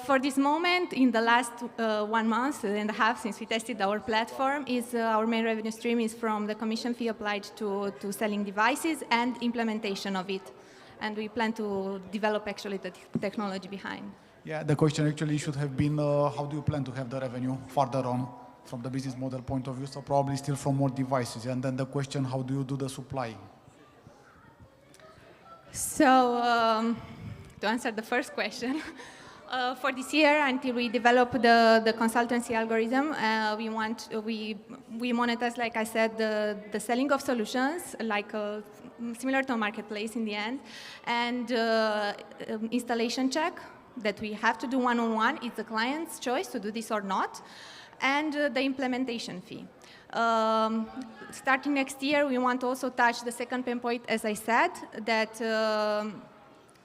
For this moment, in the last 1 month and a half since we tested our platform, our main revenue stream is from the commission fee applied to selling devices and implementation of it. And we plan to develop actually the technology behind. Yeah, the question actually should have been, how do you plan to have the revenue further on from the business model point of view? So probably still from more devices. And then the question, how do you do the supply? So to answer the first question, For this year, until we develop the consultancy algorithm, we monetize, like I said, the selling of solutions, like similar to a marketplace in the end, and installation check that we have to do one-on-one. It's the client's choice to do this or not, and the implementation fee. Starting next year, we want to also touch the second pain point, as I said, that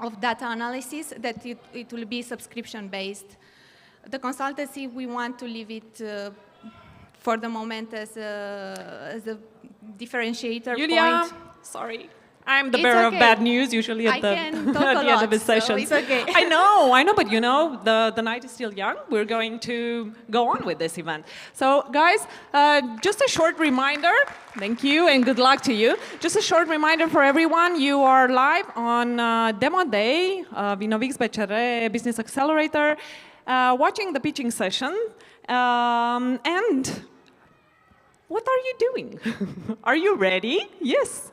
of data analysis, that it will be subscription-based. The consultancy, we want to leave it for the moment as a differentiator Julia, point. sorry. I'm the It's bearer of okay. bad news usually at the, can talk at a the end lot, of the so session. it's okay. I know, but you know, the night is still young. We're going to go on with this event. So guys, just a short reminder, thank you and good luck to you. Just a short reminder for everyone, you are live on Demo Day of InnovX-BCR Business Accelerator, watching the pitching session. And what are you doing? Are you ready? Yes.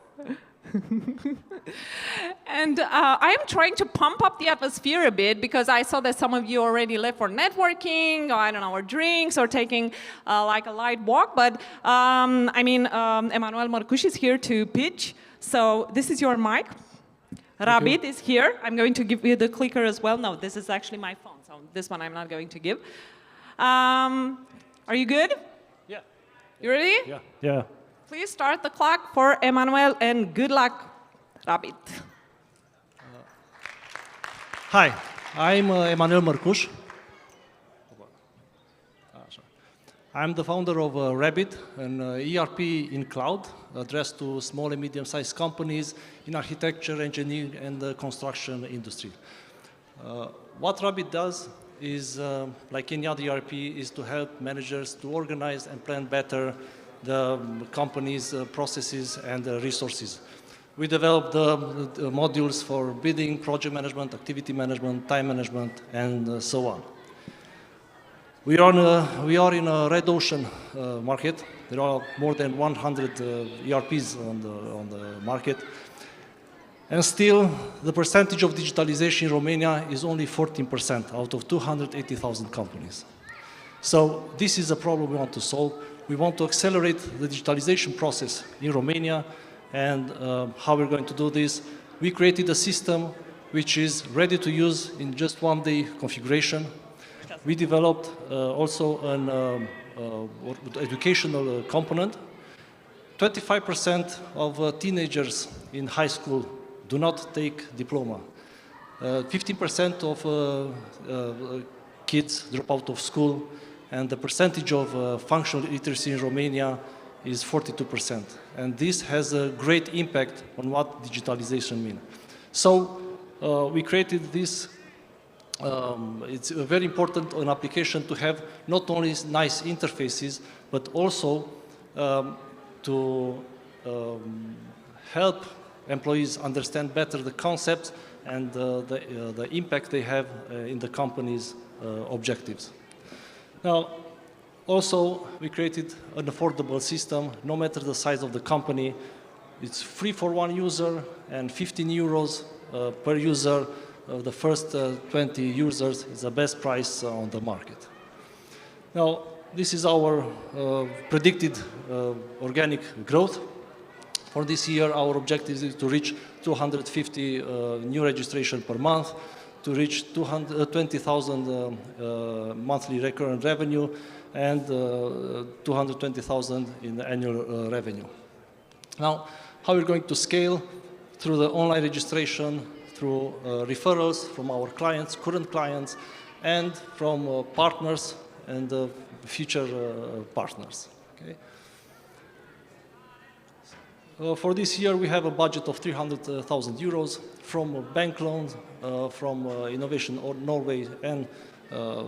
And I am trying to pump up the atmosphere a bit because I saw that some of you already left for networking, or I don't know, or drinks, or taking like a light walk. But Emanuel Morcuș is here to pitch. So this is your mic. Rabit is here. I'm going to give you the clicker as well. No, this is actually my phone, so this one I'm not going to give. Are you good? Yeah. You ready? Yeah. Yeah. Please start the clock for Emanuel, and good luck, Rabit. Hi, I'm Emanuel Morcuș. I'm the founder of Rabbit, an ERP in cloud addressed to small and medium-sized companies in architecture, engineering, and the construction industry. What Rabbit does is, like any other ERP, is to help managers to organize and plan better the company's processes and resources. We developed the modules for bidding, project management, activity management, time management, and so on. We are in a red ocean market. There are more than 100 ERPs on the market. And still, the percentage of digitalization in Romania is only 14% out of 280,000 companies. So this is a problem we want to solve. We want to accelerate the digitalization process in Romania, and how we're going to do this. We created a system which is ready to use in just one-day configuration. We developed also an educational component. 25% of teenagers in high school do not take diploma. 15% of kids drop out of school, and the percentage of functional literacy in Romania is 42%. And this has a great impact on what digitalization means. So we created this. It's very important an application to have not only nice interfaces, but also to help employees understand better the concepts and the impact they have in the company's objectives. Now, also, we created an affordable system, no matter the size of the company. It's free for one user and 15 euros per user. The first 20 users is the best price on the market. Now, this is our predicted organic growth. For this year, our objective is to reach 250 new registration per month, to reach 20,000 monthly recurrent revenue, and 220,000 in annual revenue. Now, how we're going to scale? Through the online registration, through referrals from our clients, current clients, and from partners and future partners. Okay? For this year, we have a budget of 300,000 euros from bank loans, from Innovation Norway, and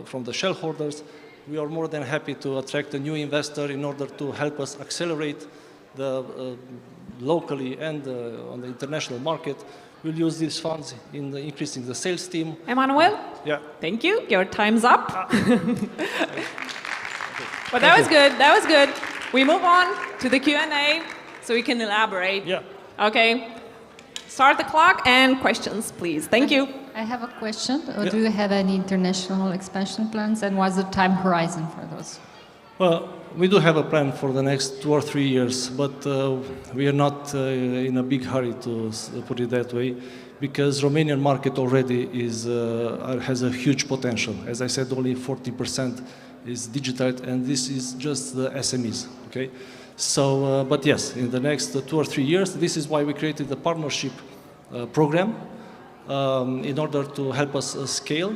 from the shareholders. We are more than happy to attract a new investor in order to help us accelerate the locally and on the international market. We'll use these funds in increasing the sales team. Emmanuel? Yeah. Thank you. Your time's up. But that was good. That was good. We move on to the Q&A so we can elaborate. Yeah. Okay. Start the clock and questions, please. Thank you. I have a question. Yeah. Do you have any international expansion plans, and what's the time horizon for those? Well, we do have a plan for the next 2 or 3 years, but we are not in a big hurry to put it that way, because Romanian market already has a huge potential. As I said, only 40% is digital, and this is just the SMEs. Okay, so but yes, in the next 2 or 3 years, this is why we created the partnership program in order to help us scale.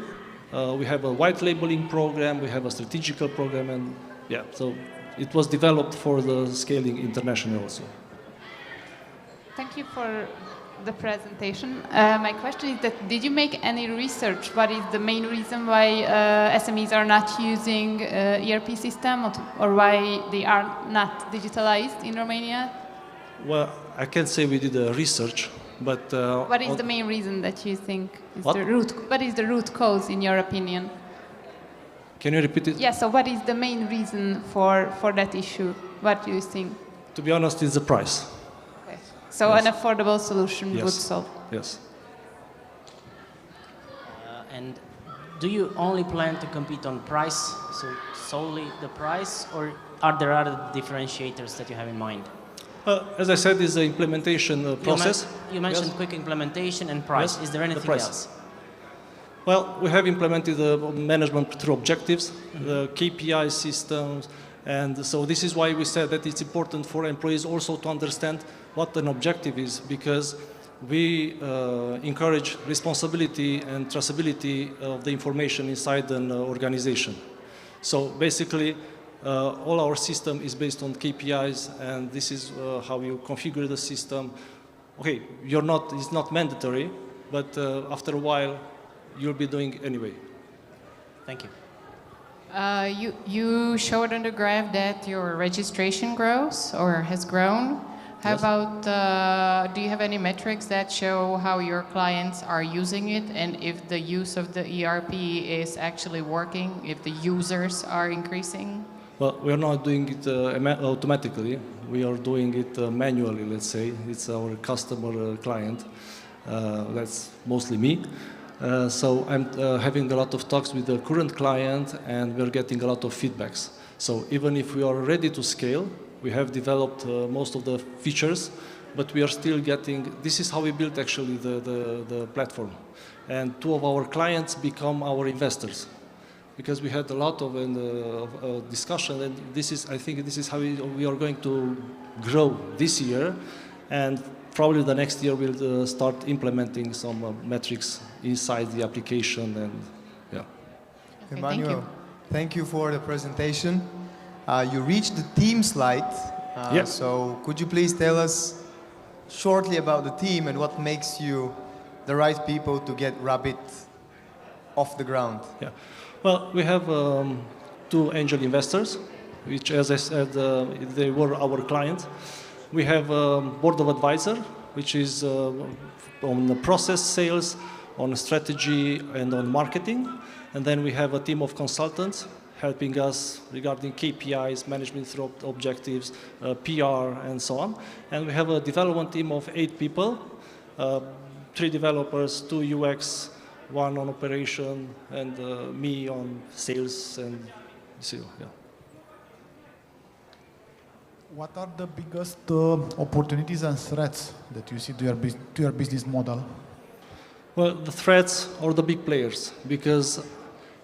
We have a white labeling program, we have a strategical program, and yeah, so it was developed for the scaling internationally also. Thank you for the presentation. My question is that did you make any research? What is the main reason why SMEs are not using ERP system, or why they are not digitalized in Romania? Well, I can't say we did a research, but what is the main reason that you think is What? the root? What is the root cause in your opinion? Can you repeat it? Yeah, so what is the main reason for that issue? What do you think? To be honest, it's the price. Okay. So Yes. an affordable solution Yes. would solve. Yes. And do you only plan to compete on price, so solely the price, or are there other differentiators that you have in mind? As I said, it's the implementation process. You mentioned Yes. quick implementation and price. Yes, Is there the anything price. else? Well, we have implemented the management through objectives, the KPI systems, and so this is why we said that it's important for employees also to understand what an objective is, because we encourage responsibility and traceability of the information inside an organization. So basically, all our system is based on KPIs, and this is how you configure the system. Okay, it's not mandatory, but after a while, you'll be doing anyway. Thank you. You showed on the graph that your registration grows or has grown. How Yes. about, do you have any metrics that show how your clients are using it, and if the use of the ERP is actually working, if the users are increasing? Well, we're not doing it automatically. We are doing it manually, let's say. It's our customer client. That's mostly me. So I'm having a lot of talks with the current client, and we're getting a lot of feedbacks. So even if we are ready to scale, we have developed most of the features, but we are still getting, this is how we built actually the platform. And 2 of our clients become our investors, because we had a lot of discussion, and I think this is how we are going to grow this year, and probably the next year we'll start implementing some metrics inside the application, and yeah. Emmanuel, thank you for the presentation. You reached the team slide, Yes. so could you please tell us shortly about the team and what makes you the right people to get Rabbit off the ground? Yeah. Well, we have 2 angel investors, which, as I said, they were our clients. We have a board of advisor, which is on the process sales, on strategy, and on marketing. And then we have a team of consultants helping us regarding KPIs, management through objectives, PR, and so on. And we have a development team of 8 people, 3 developers, 2 UX, 1 on operation, and me on sales and SEO. Yeah. What are the biggest opportunities and threats that you see to your business model? Well, the threats are the big players, because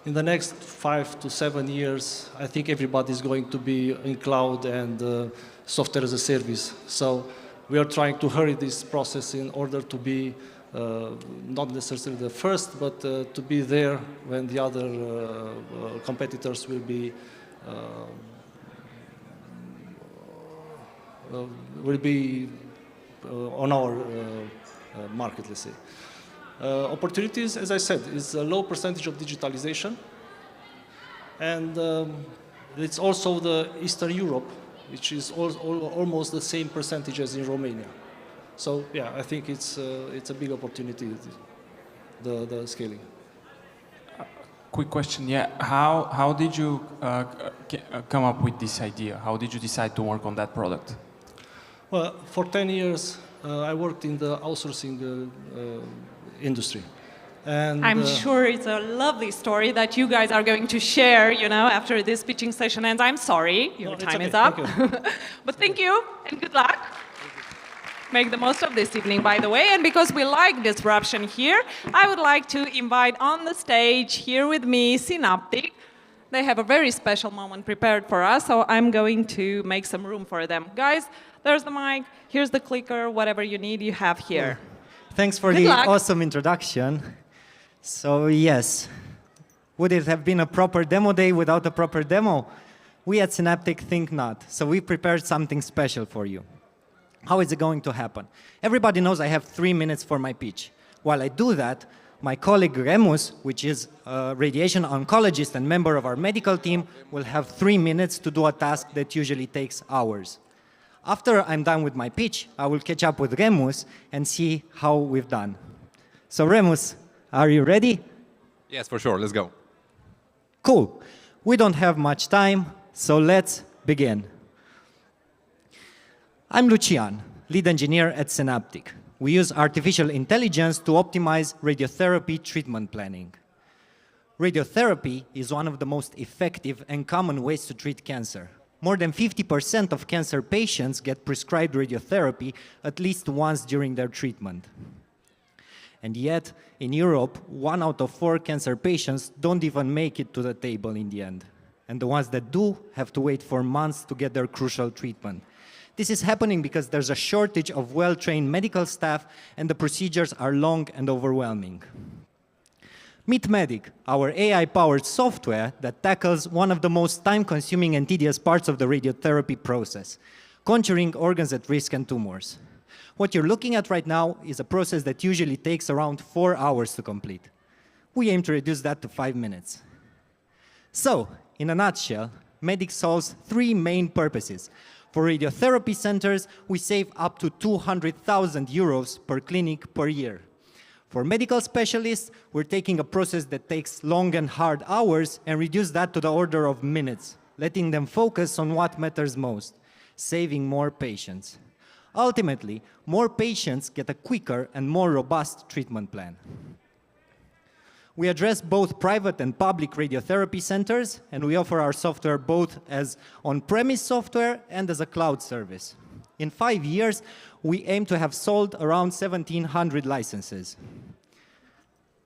in the next 5 to 7 years, I think everybody's going to be in cloud and software as a service. So we are trying to hurry this process in order to be not necessarily the first, but to be there when the other competitors will be on our market, let's say. Opportunities, as I said, is a low percentage of digitalization, and it's also the Eastern Europe, which is almost the same percentage as in Romania. So yeah, I think it's a big opportunity, the scaling. Quick question, yeah. How did you come up with this idea? How did you decide to work on that product? Well, for 10 years, I worked in the outsourcing industry. And, I'm sure it's a lovely story that you guys are going to share, you know, after this pitching session ends. I'm sorry, your time is up. But thank you and good luck. Make the most of this evening, by the way. And because we like disruption here, I would like to invite on the stage here with me Synaptic. They have a very special moment prepared for us, so I'm going to make some room for them. Guys, there's the mic, here's the clicker, whatever you need, you have here. Thanks for Good the luck. awesome introduction. So yes, would it have been a proper demo day without a proper demo? We at Synaptic think not. So we prepared something special for you. How is it going to happen? Everybody knows I have 3 minutes for my pitch. While I do that, my colleague Remus, which is a radiation oncologist and member of our medical team, will have 3 minutes to do a task that usually takes hours. After I'm done with my pitch, I will catch up with Remus and see how we've done. So Remus, are you ready? Yes, for sure. Let's go. Cool. We don't have much time, so let's begin. I'm Lucian, lead engineer at Synaptic. We use artificial intelligence to optimize radiotherapy treatment planning. Radiotherapy is one of the most effective and common ways to treat cancer. More than 50% of cancer patients get prescribed radiotherapy at least once during their treatment. And yet, in Europe, 1 out of 4 cancer patients don't even make it to the table in the end. And the ones that do have to wait for months to get their crucial treatment. This is happening because there's a shortage of well-trained medical staff and the procedures are long and overwhelming. Meet Medic, our AI-powered software that tackles one of the most time-consuming and tedious parts of the radiotherapy process, contouring organs at risk and tumors. What you're looking at right now is a process that usually takes around 4 hours to complete. We aim to reduce that to 5 minutes. So, in a nutshell, Medic solves 3 main purposes. For radiotherapy centers, we save up to 200,000 euros per clinic per year. For medical specialists, we're taking a process that takes long and hard hours and reduce that to the order of minutes, letting them focus on what matters most, saving more patients. Ultimately, more patients get a quicker and more robust treatment plan. We address both private and public radiotherapy centers, and we offer our software both as on-premise software and as a cloud service. In 5 years, we aim to have sold around 1,700 licenses.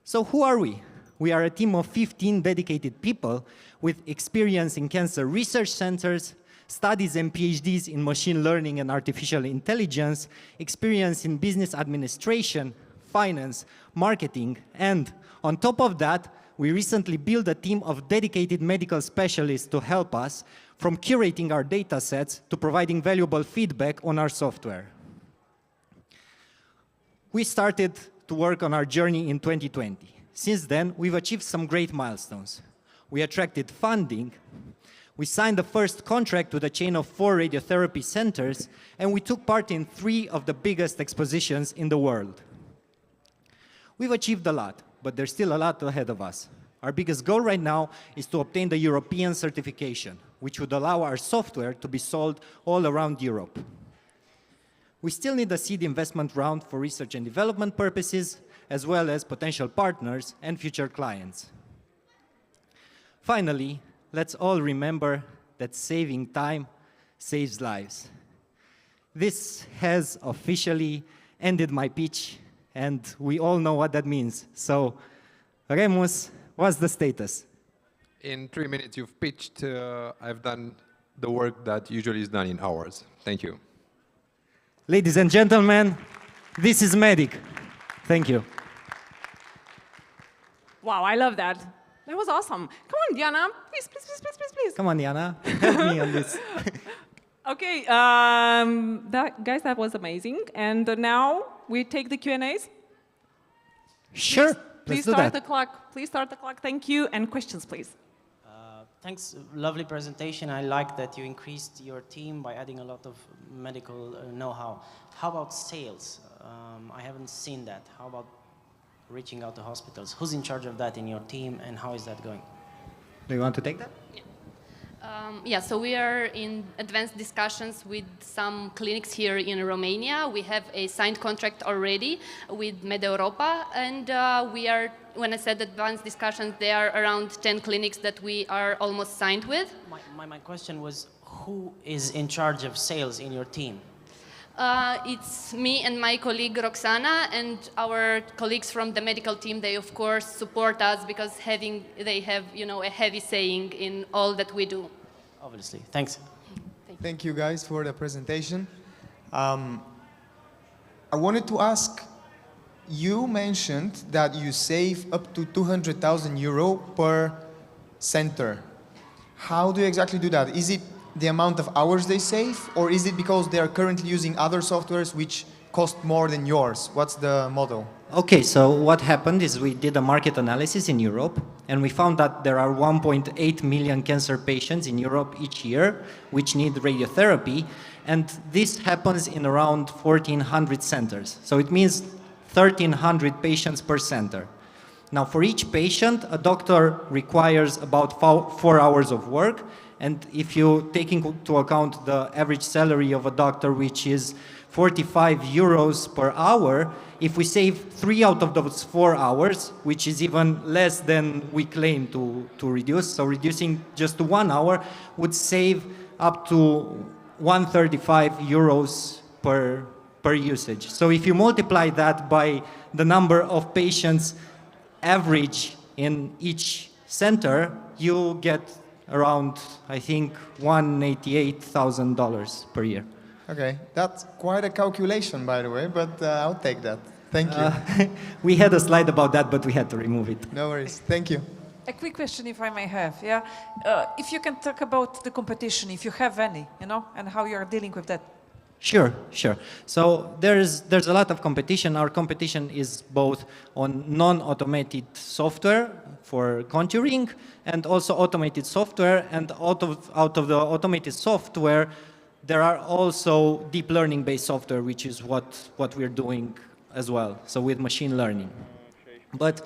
So who are we? We are a team of 15 dedicated people with experience in cancer research centers, studies and PhDs in machine learning and artificial intelligence, experience in business administration, finance, marketing, and on top of that, we recently built a team of dedicated medical specialists to help us, from curating our data sets to providing valuable feedback on our software. We started to work on our journey in 2020. Since then, we've achieved some great milestones. We attracted funding, we signed the first contract with a chain of 4 radiotherapy centers, and we took part in 3 of the biggest expositions in the world. We've achieved a lot, but there's still a lot ahead of us. Our biggest goal right now is to obtain the European certification, which would allow our software to be sold all around Europe. We still need a seed investment round for research and development purposes, as well as potential partners and future clients. Finally, let's all remember that saving time saves lives. This has officially ended my pitch, and we all know what that means. So, Remus, what's the status? In 3 minutes you've pitched. I've done the work that usually is done in hours. Thank you. Ladies and gentlemen, this is Medic. Thank you. Wow, I love that. That was awesome. Come on, Diana. Please, please, please, please, please, please. Come on, Diana. Help me on this. Okay, guys, that was amazing. And now we take the Q&As. Sure. Please start the clock. Please start the clock. Thank you. And questions, please. Thanks, lovely presentation. I like that you increased your team by adding a lot of medical know-how. How about sales? I haven't seen that. How about reaching out to hospitals? Who's in charge of that in your team, and how is that going? Do you want to take that? Yeah, so we are in advanced discussions with some clinics here in Romania. We have a signed contract already with MedEuropa, and we are, when I said advanced discussions, there are around 10 clinics that we are almost signed with. My question was, who is in charge of sales in your team? It's me and my colleague Roxana, and our colleagues from the medical team. They of course support us because they have, you know, a heavy saying in all that we do. Obviously, thanks. Thank you guys for the presentation. I wanted to ask, you mentioned that you save up to 200,000 euro per center. How do you exactly do that? Is it the amount of hours they save, or is it because they are currently using other softwares which cost more than yours? What's the model? Okay, so what happened is we did a market analysis in Europe, and we found that there are 1.8 million cancer patients in Europe each year which need radiotherapy, and this happens in around 1,400 centers. So it means 1,300 patients per center. Now, for each patient, a doctor requires about 4 hours of work. And if you take into account the average salary of a doctor, which is 45 euros per hour, if we save 3 out of those 4 hours, which is even less than we claim to reduce, so reducing just to 1 hour would save up to 135 euros per usage. So if you multiply that by the number of patients average in each center, you get around, I think, $188,000 per year. Okay, that's quite a calculation, by the way, but I'll take that. Thank you. We had a slide about that, but we had to remove it. No worries. Thank you. A quick question, if I may have, yeah? If you can talk about the competition, if you have any, you know, and how you are dealing with that. Sure, sure. So there's a lot of competition. Our competition is both on non-automated software for contouring and also automated software. And out of the automated software, there are also deep learning-based software, which is what we're doing as well. So with machine learning. But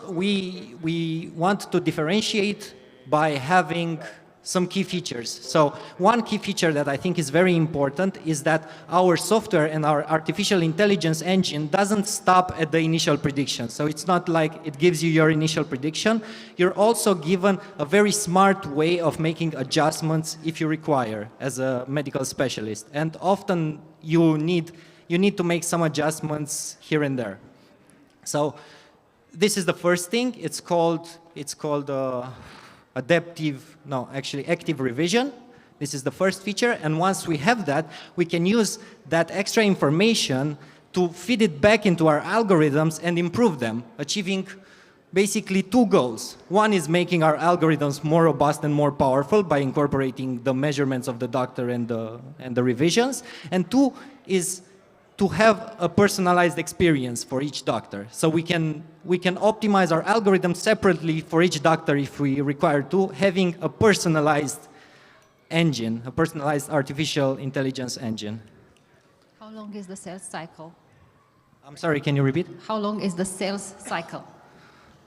we want to differentiate by having some key features. So one key feature that I think is very important is that our software and our artificial intelligence engine doesn't stop at the initial prediction. So it's not like it gives you your initial prediction. You're also given a very smart way of making adjustments if you require as a medical specialist. And often you need to make some adjustments here and there. So this is the first thing. It's called active revision. This is the first feature, and once we have that, we can use that extra information to feed it back into our algorithms and improve them, achieving basically 2 goals. One is making our algorithms more robust and more powerful by incorporating the measurements of the doctor and the revisions, and 2 is to have a personalized experience for each doctor. So we can optimize our algorithm separately for each doctor if we require to, having a personalized engine, a personalized artificial intelligence engine. How long is the sales cycle? I'm sorry, can you repeat? How long is the sales cycle?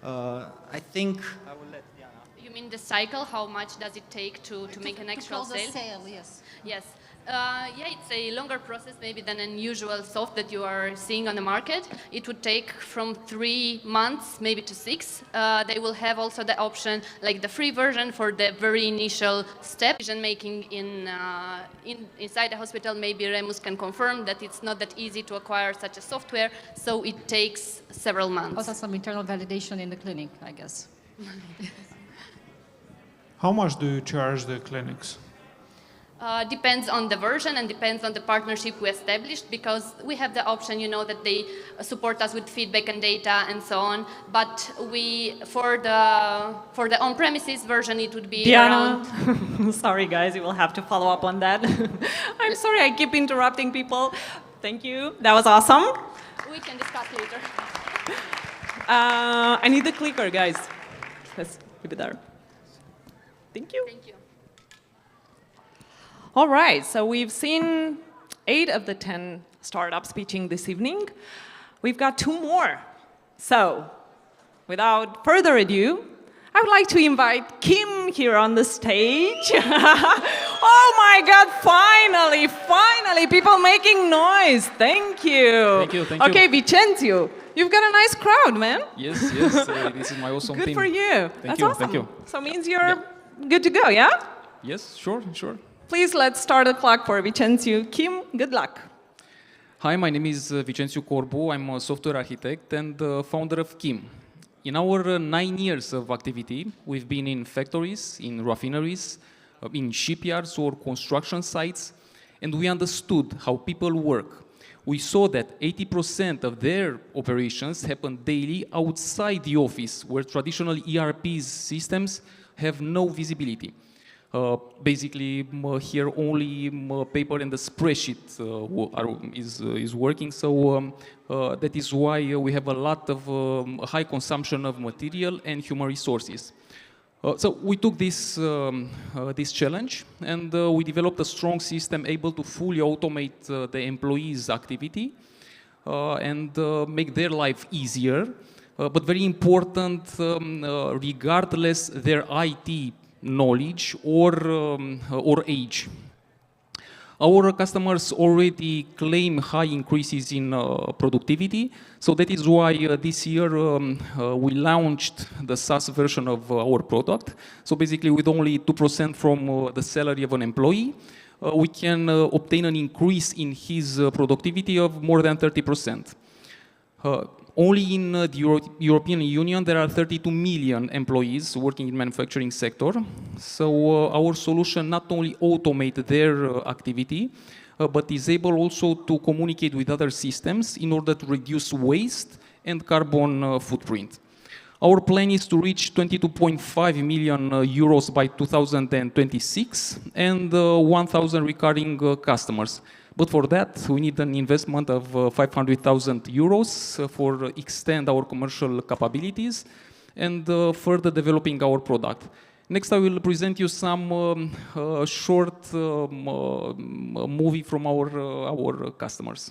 I think I will let Diana. You mean the cycle? How much does it take to make an actual sale? Sale, yes. Yes. Yeah, it's a longer process maybe than an usual soft that you are seeing on the market. It would take from 3 months, maybe to 6. They will have also the option, like the free version for the very initial step. Decision making inside the hospital, maybe Remus can confirm that it's not that easy to acquire such a software, so it takes several months. Also some internal validation in the clinic, I guess. How much do you charge the clinics? Depends on the version and depends on the partnership we established, because we have the option, you know, that they support us with feedback and data and so on. But for the on-premises version, it would be Diana, around. sorry guys, you will have to follow up on that. I'm sorry, I keep interrupting people. Thank you. That was awesome. We can discuss later. I need the clicker, guys. Let's keep it there. Thank you. Thank you. All right, so we've seen 8 of the 10 startups pitching this evening. We've got 2 more. So, without further ado, I would like to invite Kim here on the stage. Oh my God, finally, people making noise. Thank you. Thank you, thank you. Okay, Vincenzo, you've got a nice crowd, man. Yes, this is my awesome Good team. for you. Thank That's you, awesome. thank you. So it means you're good to go, yeah? Yes, sure. Please, let's start the clock for Vincenzo. Kim, good luck. Hi, my name is Vincenzo Corbu. I'm a software architect and founder of Kim. In our 9 years of activity, we've been in factories, in refineries, in shipyards or construction sites, and we understood how people work. We saw that 80% of their operations happen daily outside the office, where traditional ERP systems have no visibility. Basically, here only paper and the spreadsheet is working. So that is why we have a lot of high consumption of material and human resources. So we took this challenge and we developed a strong system able to fully automate the employees' activity and make their life easier. But very important, regardless their IT knowledge or age. Our customers already claim high increases in productivity, so that is why this year we launched the SaaS version of our product. So basically with only 2% from the salary of an employee, we can obtain an increase in his productivity of more than 30%. Only in the European Union, there are 32 million employees working in manufacturing sector. So our solution not only automates their activity, but is able also to communicate with other systems in order to reduce waste and carbon footprint. Our plan is to reach 22.5 million euros by 2026 and 1,000 recurring customers. But for that, we need an investment of 500,000 euros for extend our commercial capabilities and further developing our product. Next, I will present you some short movie from our customers.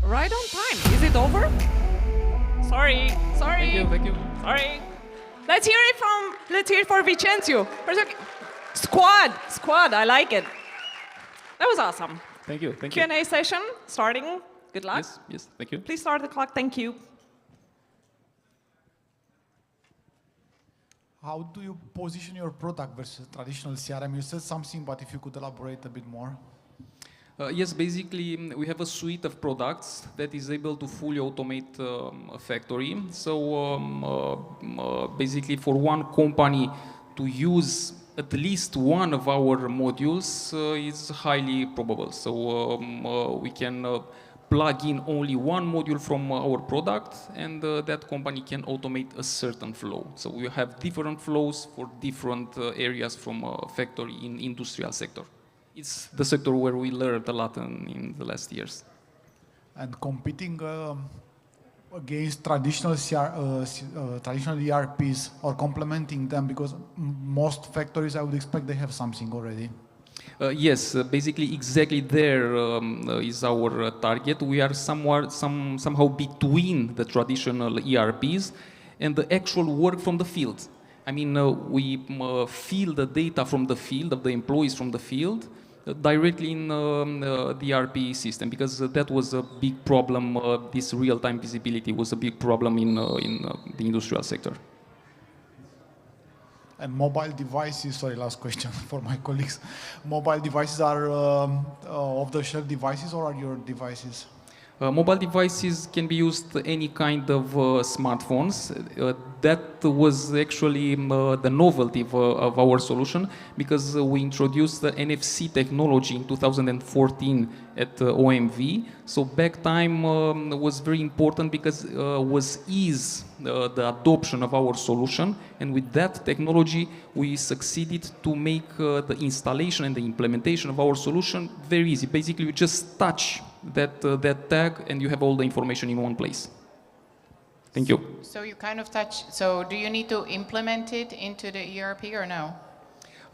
Right on time. Is it over? Sorry. Thank you. Sorry. Let's hear it for Vincenzo. Squad, I like it. That was awesome. Thank you. Q&A session starting. Good luck. Yes, thank you. Please start the clock. Thank you. How do you position your product versus traditional CRM? You said something, but if you could elaborate a bit more. Yes, basically we have a suite of products that is able to fully automate a factory. So basically for one company to use at least one of our modules is highly probable. So we can plug in only one module from our product and that company can automate a certain flow. So we have different flows for different areas from a factory in industrial sector. It's the sector where we learned a lot in the last years. And competing against traditional ERPs or complementing them, because most factories, I would expect they have something already. Yes, basically exactly there is our target. We are somehow between the traditional ERPs and the actual work from the field. I mean, we fill the data from the field, of the employees from the field, directly in the ERP system, because that was a big problem. This real-time visibility was a big problem in the industrial sector. And mobile devices, sorry, last question for my colleagues. Mobile devices are off-the-shelf devices, or are your devices? Mobile devices can be used any kind of smartphones. That was actually the novelty of our solution, because we introduced the NFC technology in 2014 at OMV. So back time was very important, because was ease the adoption of our solution, and with that technology we succeeded to make the installation and the implementation of our solution very easy. Basically, you just touch that tag and you have all the information in one place. Thank you. So you kind of touch, so do you need to implement it into the ERP or no?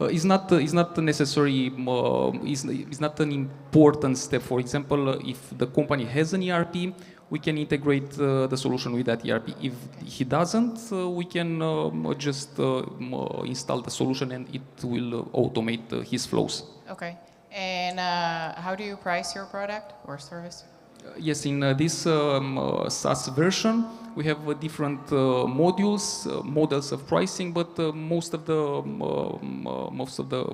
It's not necessary, it's not an important step. For example, if the company has an ERP, we can integrate the solution with that ERP. If he doesn't, we can just install the solution and it will automate his flows. Okay. And how do you price your product or service? Yes, in this SaaS version, we have different models of pricing, but most of the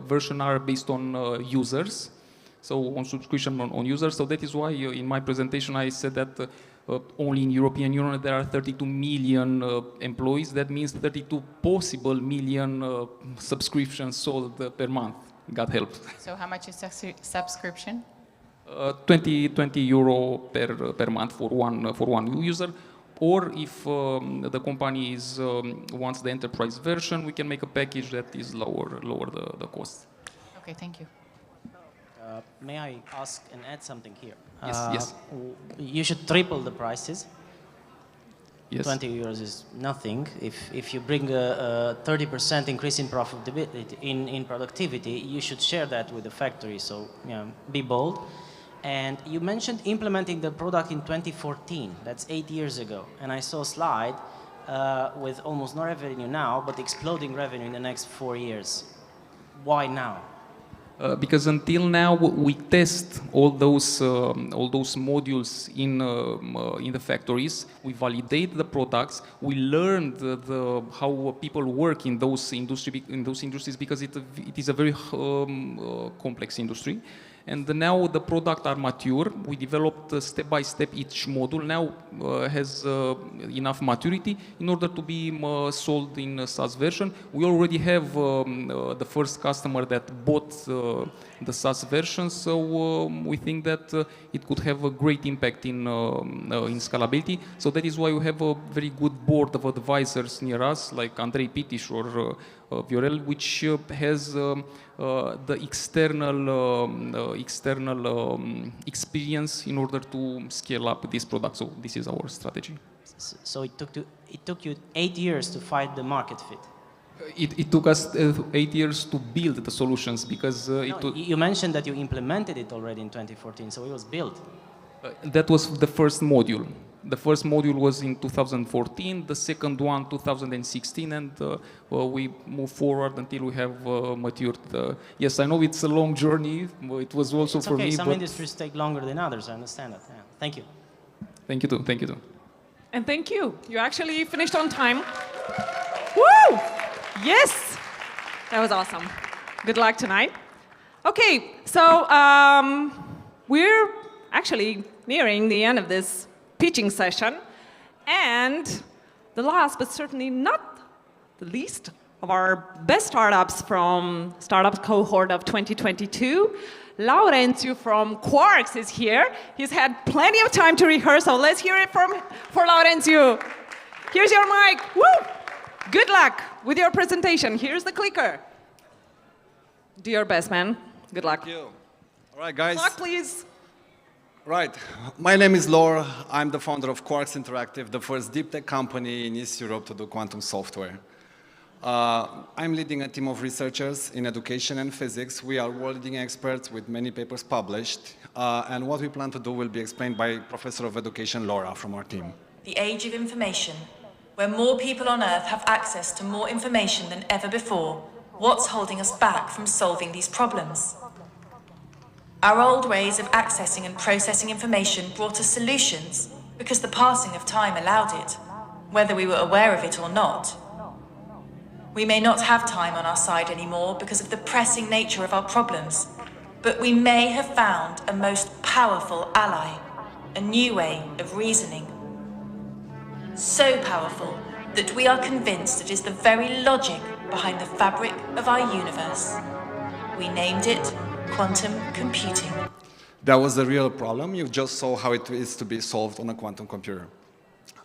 version are based on users. So on subscription on users. So that is why in my presentation I said that only in European Union there are 32 million employees. That means 32 possible million subscriptions sold per month. God help. So how much is subscription? 20 euro per month for one user. Or if the company wants the enterprise version, we can make a package that is lower the cost. Okay, thank you. May I ask and add something here? Yes. You should triple the prices. Yes. 20 euros is nothing. If you bring a 30% increase in profitability, in productivity, you should share that with the factory. So be bold. And you mentioned implementing the product in 2014. That's 8 years ago. And I saw a slide with almost no revenue now, but exploding revenue in the next 4 years. Why now? Because until now we test all those modules in the factories. We validate the products. We learned how people work in those industries, because it is a very complex industry. And now the products are mature. We developed step by step. Each module now has enough maturity in order to be sold in a SaaS version. We already have the first customer that bought the SaaS version, so we think that it could have a great impact in scalability. So that is why we have a very good board of advisors near us, like Andrei Pitiș or Viorel, which has the external experience in order to scale up this product. So this is our strategy. So it took you 8 years to find the market fit. It took us 8 years to build the solutions, because you mentioned that you implemented it already in 2014, so it was built. That was the first module. The first module was in 2014, the second one 2016, and we move forward until we have matured. Yes, I know it's a long journey. It was also It's for okay. me. Some industries take longer than others. I understand that. Yeah. Thank you. Thank you too. Thank you too. And thank you. You actually finished on time. Woo! Yes! That was awesome. Good luck tonight. Okay, so we're actually nearing the end of this pitching session. And the last, but certainly not the least, of our best startups from Startup Cohort of 2022, Laurențiu from Quarks is here. He's had plenty of time to rehearse, so let's hear it for Laurențiu. Here's your mic. Woo! Good luck with your presentation. Here's the clicker. Do your best, man. Good luck. Thank you. All right, guys. Clock, please. Right. My name is Lor. I'm the founder of Quarks Interactive, the first deep tech company in East Europe to do quantum software. I'm leading a team of researchers in education and physics. We are world-leading experts with many papers published. And what we plan to do will be explained by Professor of Education Laura from our team. The age of information. where more people on Earth have access to more information than ever before, what's holding us back from solving these problems? Our old ways of accessing and processing information brought us solutions because the passing of time allowed it, whether we were aware of it or not. We may not have time on our side anymore because of the pressing nature of our problems, but we may have found a most powerful ally, a new way of reasoning. So powerful that we are convinced it is the very logic behind the fabric of our universe. We named it quantum computing. That was the real problem. You just saw how it is to be solved on a quantum computer.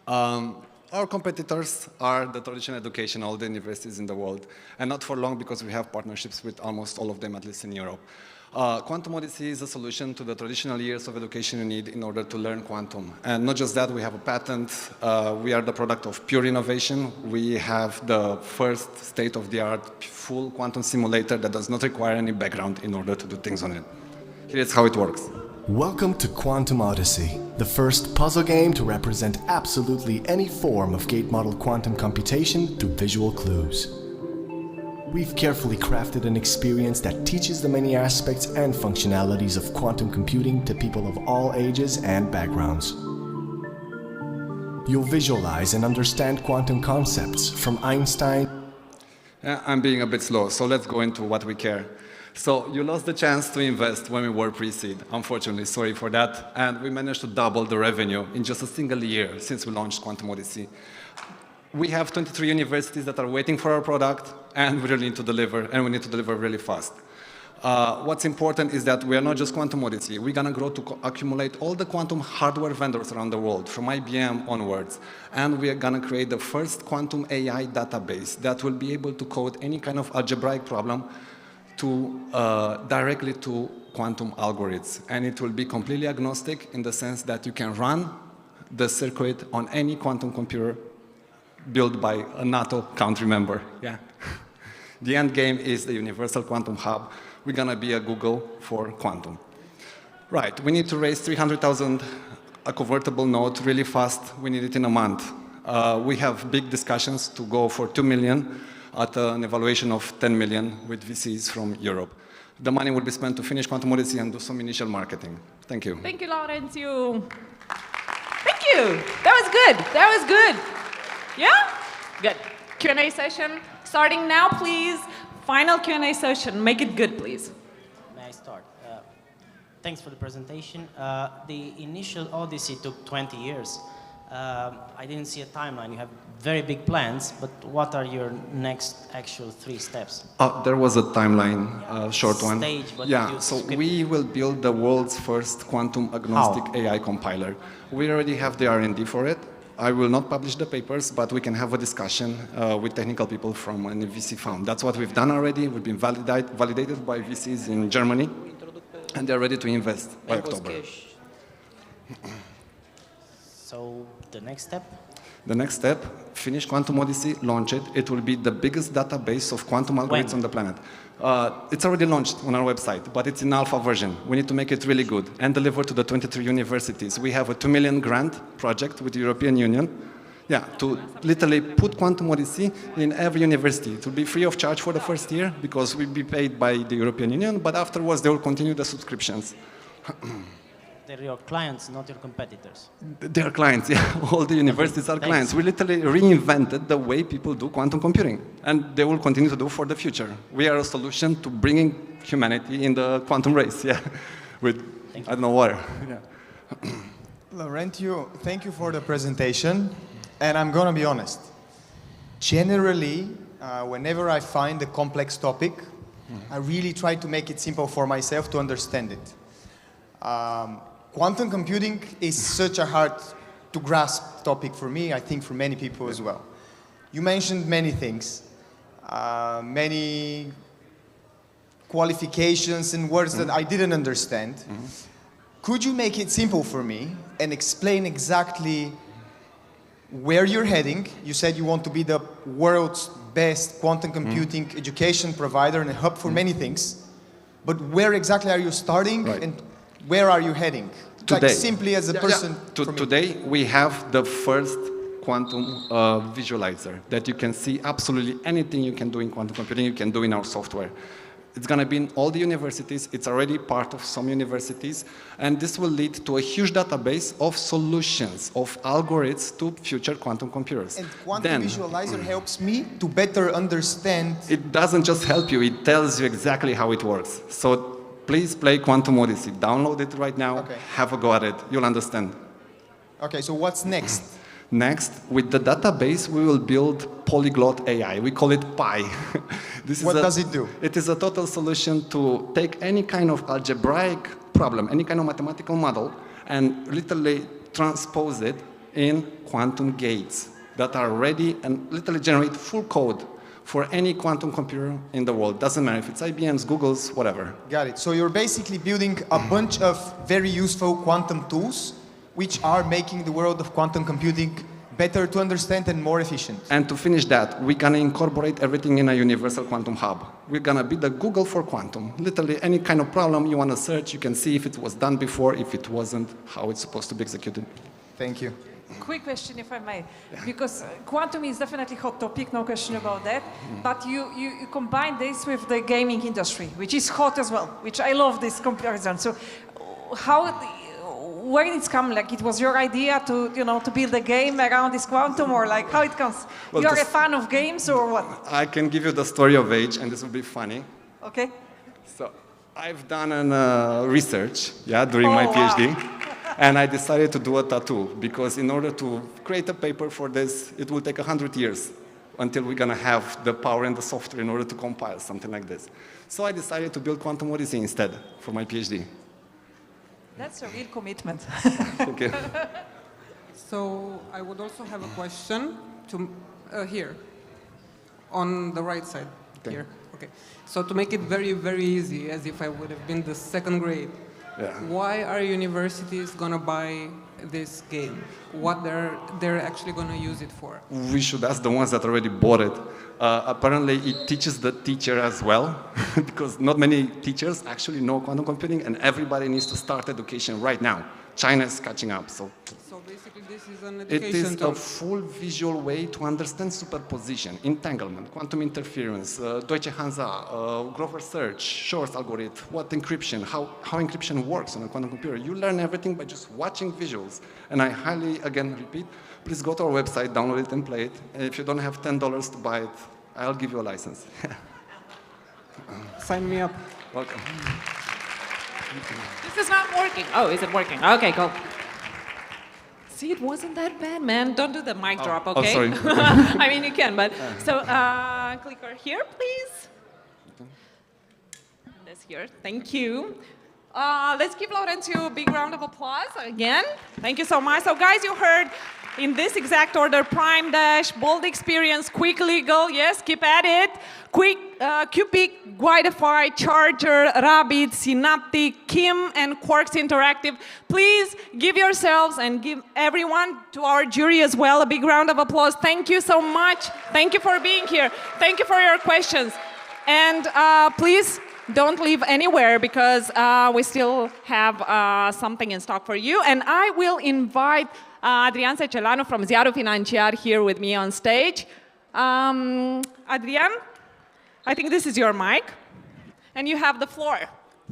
Our competitors are the traditional education, all the universities in the world, and not for long because we have partnerships with almost all of them, at least in Europe. Quantum Odyssey is a solution to the traditional years of education you need in order to learn quantum. And not just that, we have a patent. We are the product of pure innovation. We have the first state-of-the-art full quantum simulator that does not require any background in order to do things on it. Here's how it works. Welcome to Quantum Odyssey, the first puzzle game to represent absolutely any form of gate-model quantum computation through visual clues. We've carefully crafted an experience that teaches the many aspects and functionalities of quantum computing to people of all ages and backgrounds. You'll visualize and understand quantum concepts from Einstein. I'm being a bit slow, so let's go into what we care. So you lost the chance to invest when we were pre-seed, unfortunately, sorry for that, and we managed to double the revenue in just a single year since we launched Quantum Odyssey. We have 23 universities that are waiting for our product, and we really need to deliver, and we need to deliver really fast. What's important is that we are not just Quantum Odyssey. We're going to grow to accumulate all the quantum hardware vendors around the world, from IBM onwards, and we are going to create the first quantum AI database that will be able to code any kind of algebraic problem directly to quantum algorithms. And it will be completely agnostic in the sense that you can run the circuit on any quantum computer built by a NATO country member. Yeah. The end game is the Universal Quantum Hub. We're going to be a Google for quantum. Right, we need to raise 300,000, a convertible note really fast. We need it in a month. We have big discussions to go for 2 million. At an evaluation of 10 million with VCs from Europe. The money will be spent to finish Quantum Odyssey and do some initial marketing. Thank you. Thank you, Laurențiu. Thank you. That was good. That was good. Yeah? Good. Q&A session starting now, please. Final Q&A session. Make it good, please. May I start? Thanks for the presentation. The initial Odyssey took 20 years. I didn't see a timeline. You have very big plans, but what are your next actual 3 steps? There was a timeline, short one. But yeah, so we will build the world's first quantum agnostic AI compiler. We already have the R&D for it. I will not publish the papers, but we can have a discussion with technical people from an VC fund. That's what we've done already. We've been validated by VCs in Germany, and they're ready to invest by October. So the next step? The next step, finish Quantum Odyssey, launch it. It will be the biggest database of quantum algorithms on the planet. It's already launched on our website, but it's in alpha version. We need to make it really good and deliver to the 23 universities. We have a 2 million grant project with the European Union, to literally put Quantum Odyssey in every university. It will be free of charge for the first year because we'll be paid by the European Union, but afterwards they will continue the subscriptions. They're your clients, not your competitors. They're clients, yeah. All the universities are clients. We literally reinvented the way people do quantum computing, and they will continue to do for the future. We are a solution to bringing humanity in the quantum race, with, I don't know, water. Yeah. Laurențiu, thank you for the presentation, and I'm going to be honest. Generally, whenever I find a complex topic, I really try to make it simple for myself to understand it. Quantum computing is such a hard to grasp topic for me, I think for many people as well. You mentioned many things, many qualifications and words that I didn't understand. Could you make it simple for me and explain exactly where you're heading? You said you want to be the world's best quantum computing education provider and a hub for many things, but where exactly are you starting and where are you heading? Today. Like simply as a person. Today we have the first quantum visualizer that you can see absolutely anything you can do in quantum computing, you can do in our software. It's going to be in all the universities. It's already part of some universities. And this will lead to a huge database of solutions, of algorithms to future quantum computers. And quantum visualizer helps me to better understand. It doesn't just help you, it tells you exactly how it works. So please play Quantum Odyssey. Download it right now. Okay. Have a go at it. You'll understand. Okay, so what's next? Next, with the database, we will build polyglot AI. We call it Pi. What does it do? It is a total solution to take any kind of algebraic problem, any kind of mathematical model, and literally transpose it in quantum gates that are ready and literally generate full code for any quantum computer in the world. Doesn't matter if it's IBM's, Google's, whatever. Got it. So you're basically building a bunch of very useful quantum tools which are making the world of quantum computing better to understand and more efficient. And to finish that, we're going to incorporate everything in a universal quantum hub. We're going to be the Google for quantum. Literally, any kind of problem you want to search, you can see if it was done before, if it wasn't, how it's supposed to be executed. Thank you. Quick question, if I may, because quantum is definitely a hot topic, no question about that, but you combine this with the gaming industry, which is hot as well, which I love this comparison. So where did it come? Like it was your idea to build a game around this quantum, or like how it comes? Well, You're a fan of games or what? I can give you the story of age, and this will be funny. Okay. So I've done research, during my PhD, and I decided to do a tattoo because in order to create a paper for this, it will take 100 years until we're going to have the power and the software in order to compile something like this. So I decided to build Quantum Odyssey instead for my PhD. That's a real commitment. Thank you. So I would also have a question to here, on the right side, here. Okay. So to make it very, very easy, as if I would have been the second grade, why are universities going to buy this game? What they're actually going to use it for? We should ask the ones that already bought it. Apparently, it teaches the teacher as well, because not many teachers actually know quantum computing, and everybody needs to start education right now. China is catching up. So basically, this is an it education is tool. a full visual way to understand superposition, entanglement, quantum interference, Deutsche Hansa, Grover search, Shor's algorithm, what encryption, how encryption works on a quantum computer. You learn everything by just watching visuals. And I highly, again, repeat, please go to our website, download it and play it. And if you don't have $10 to buy it, I'll give you a license. Sign me up. Welcome. This is not working. Oh, is it working? Okay, go. See, it wasn't that bad, man. Don't do the mic drop, okay? sorry. I mean, you can, but so clicker here, please. This here. Thank you. Let's give Laurentiu a big round of applause again. Thank you so much. So, guys, you heard in this exact order: Prime Dash, Bold Experience, Quick Legal. Yes, keep at it. Quick, QPIC, Guidify, Charger, Rabbit, Synaptic, Kim, and Quarks Interactive. Please give yourselves and give everyone to our jury as well a big round of applause. Thank you so much. Thank you for being here. Thank you for your questions. And please don't leave anywhere because we still have something in stock for you. And I will invite Adrian Secelanu from Ziarul Financiar here with me on stage. Adrian, I think this is your mic, and you have the floor.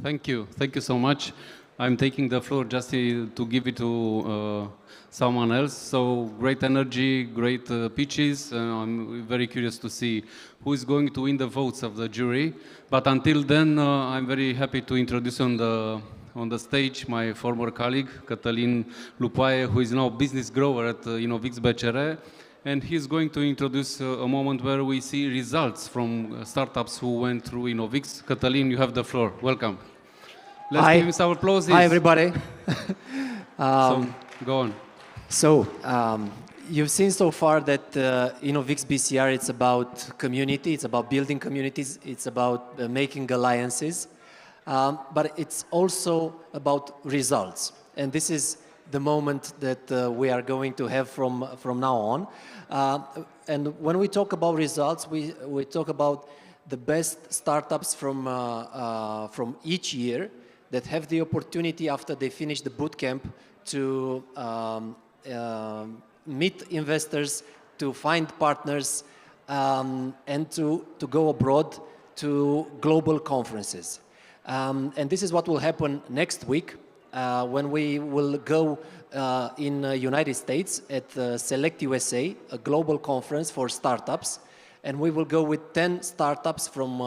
Thank you. Thank you so much. I'm taking the floor just to give it to someone else. So great energy, great pitches. I'm very curious to see who is going to win the votes of the jury. But until then, I'm very happy to introduce on the stage my former colleague, Cătălin Lupaie, who is now business grower at InnovX-BCR. And he's going to introduce a moment where we see results from startups who went through InnovX. Cătălin, you have the floor. Welcome. Let's give him some applause. Hi, everybody. So, go on. So, you've seen so far that InnovX-BCR, it's about community, it's about building communities, it's about making alliances, but it's also about results. And this is the moment that we are going to have from now on. And when we talk about results, we talk about the best startups from each year that have the opportunity after they finish the bootcamp to meet investors, to find partners, and to go abroad to global conferences. And this is what will happen next week when we will go in the United States at Select USA, a global conference for startups. And we will go with 10 startups from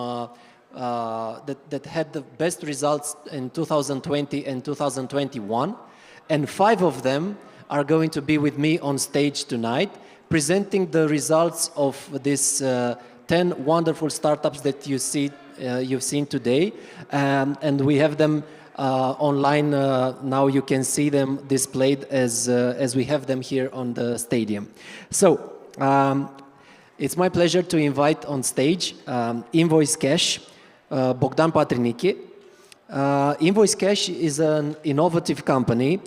that had the best results in 2020 and 2021. And 5 of them are going to be with me on stage tonight, presenting the results of these 10 wonderful startups that you've seen today. And we have them online now. You can see them displayed as we have them here on the stadium. So it's my pleasure to invite on stage Invoice Cash, Bogdan Patriniki. Invoice Cash is an innovative company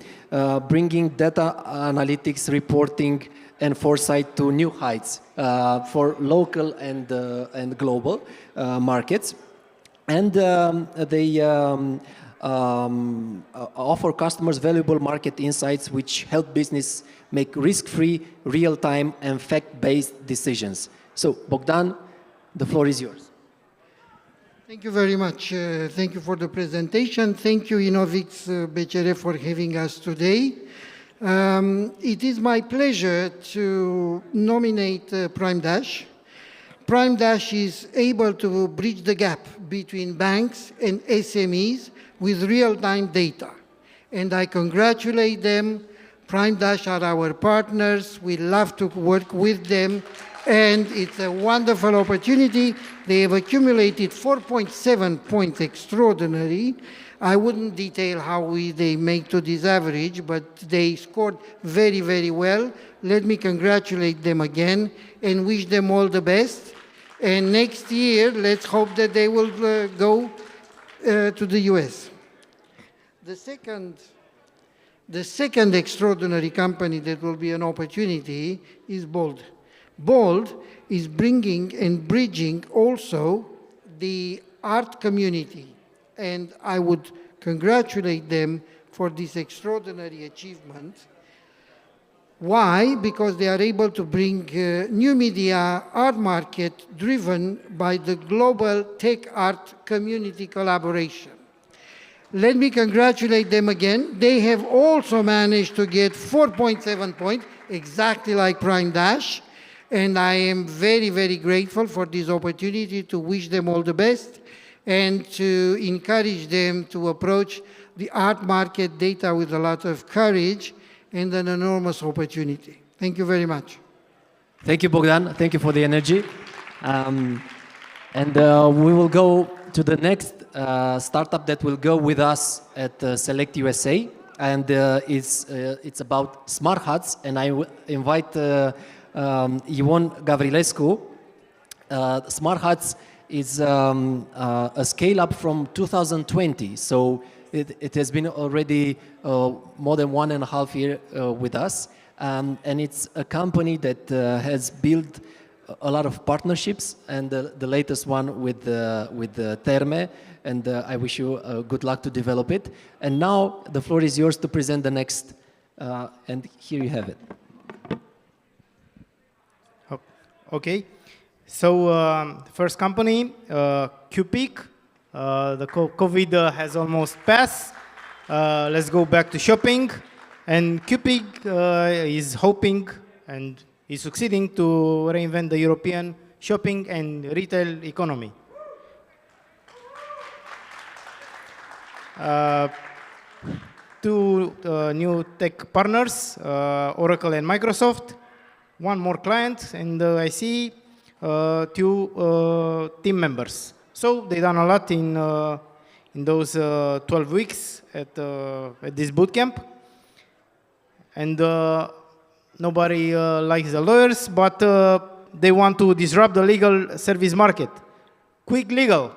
bringing data analytics, reporting, and foresight to new heights for local and global markets. And they offer customers valuable market insights which help business make risk-free, real-time, and fact-based decisions. So, Bogdan, the floor is yours. Thank you very much. Thank you for the presentation. Thank you, InnovX-BCR, for having us today. It is my pleasure to nominate Prime Dash. Prime Dash is able to bridge the gap between banks and SMEs with real-time data. And I congratulate them. Prime Dash are our partners. We love to work with them. And it's a wonderful opportunity. They have accumulated 4.7 points extraordinary. I wouldn't detail how they make to this average, but they scored very, very well. Let me congratulate them again and wish them all the best. And next year, let's hope that they will go to the US. The second extraordinary company that will be an opportunity is Bold. Bold is bringing and bridging also the art community. And I would congratulate them for this extraordinary achievement. Why? Because they are able to bring new media art market driven by the global tech art community collaboration. Let me congratulate them again. They have also managed to get 4.7 points, exactly like Prime Dash. And I am very, very grateful for this opportunity to wish them all the best and to encourage them to approach the art market data with a lot of courage and an enormous opportunity. Thank you very much. Thank you, Bogdan. Thank you for the energy. We will go to the next startup that will go with us at Select USA. And it's about smart huts. And I invite Ion Gavrilescu. Smart huts is a scale-up from 2020. So it has been already more than 1.5 years with us. And it's a company that has built a lot of partnerships, and the latest one with Terme. And I wish you good luck to develop it. And now the floor is yours to present the next. And here you have it. Okay. So first company, QPeak. The COVID has almost passed. Let's go back to shopping. And QPeak is hoping and is succeeding to reinvent the European shopping and retail economy. Two new tech partners, Oracle and Microsoft. One more client, and I see 2 team members. So they done a lot in those 12 weeks at this bootcamp. And nobody likes the lawyers, but they want to disrupt the legal service market. Quick Legal.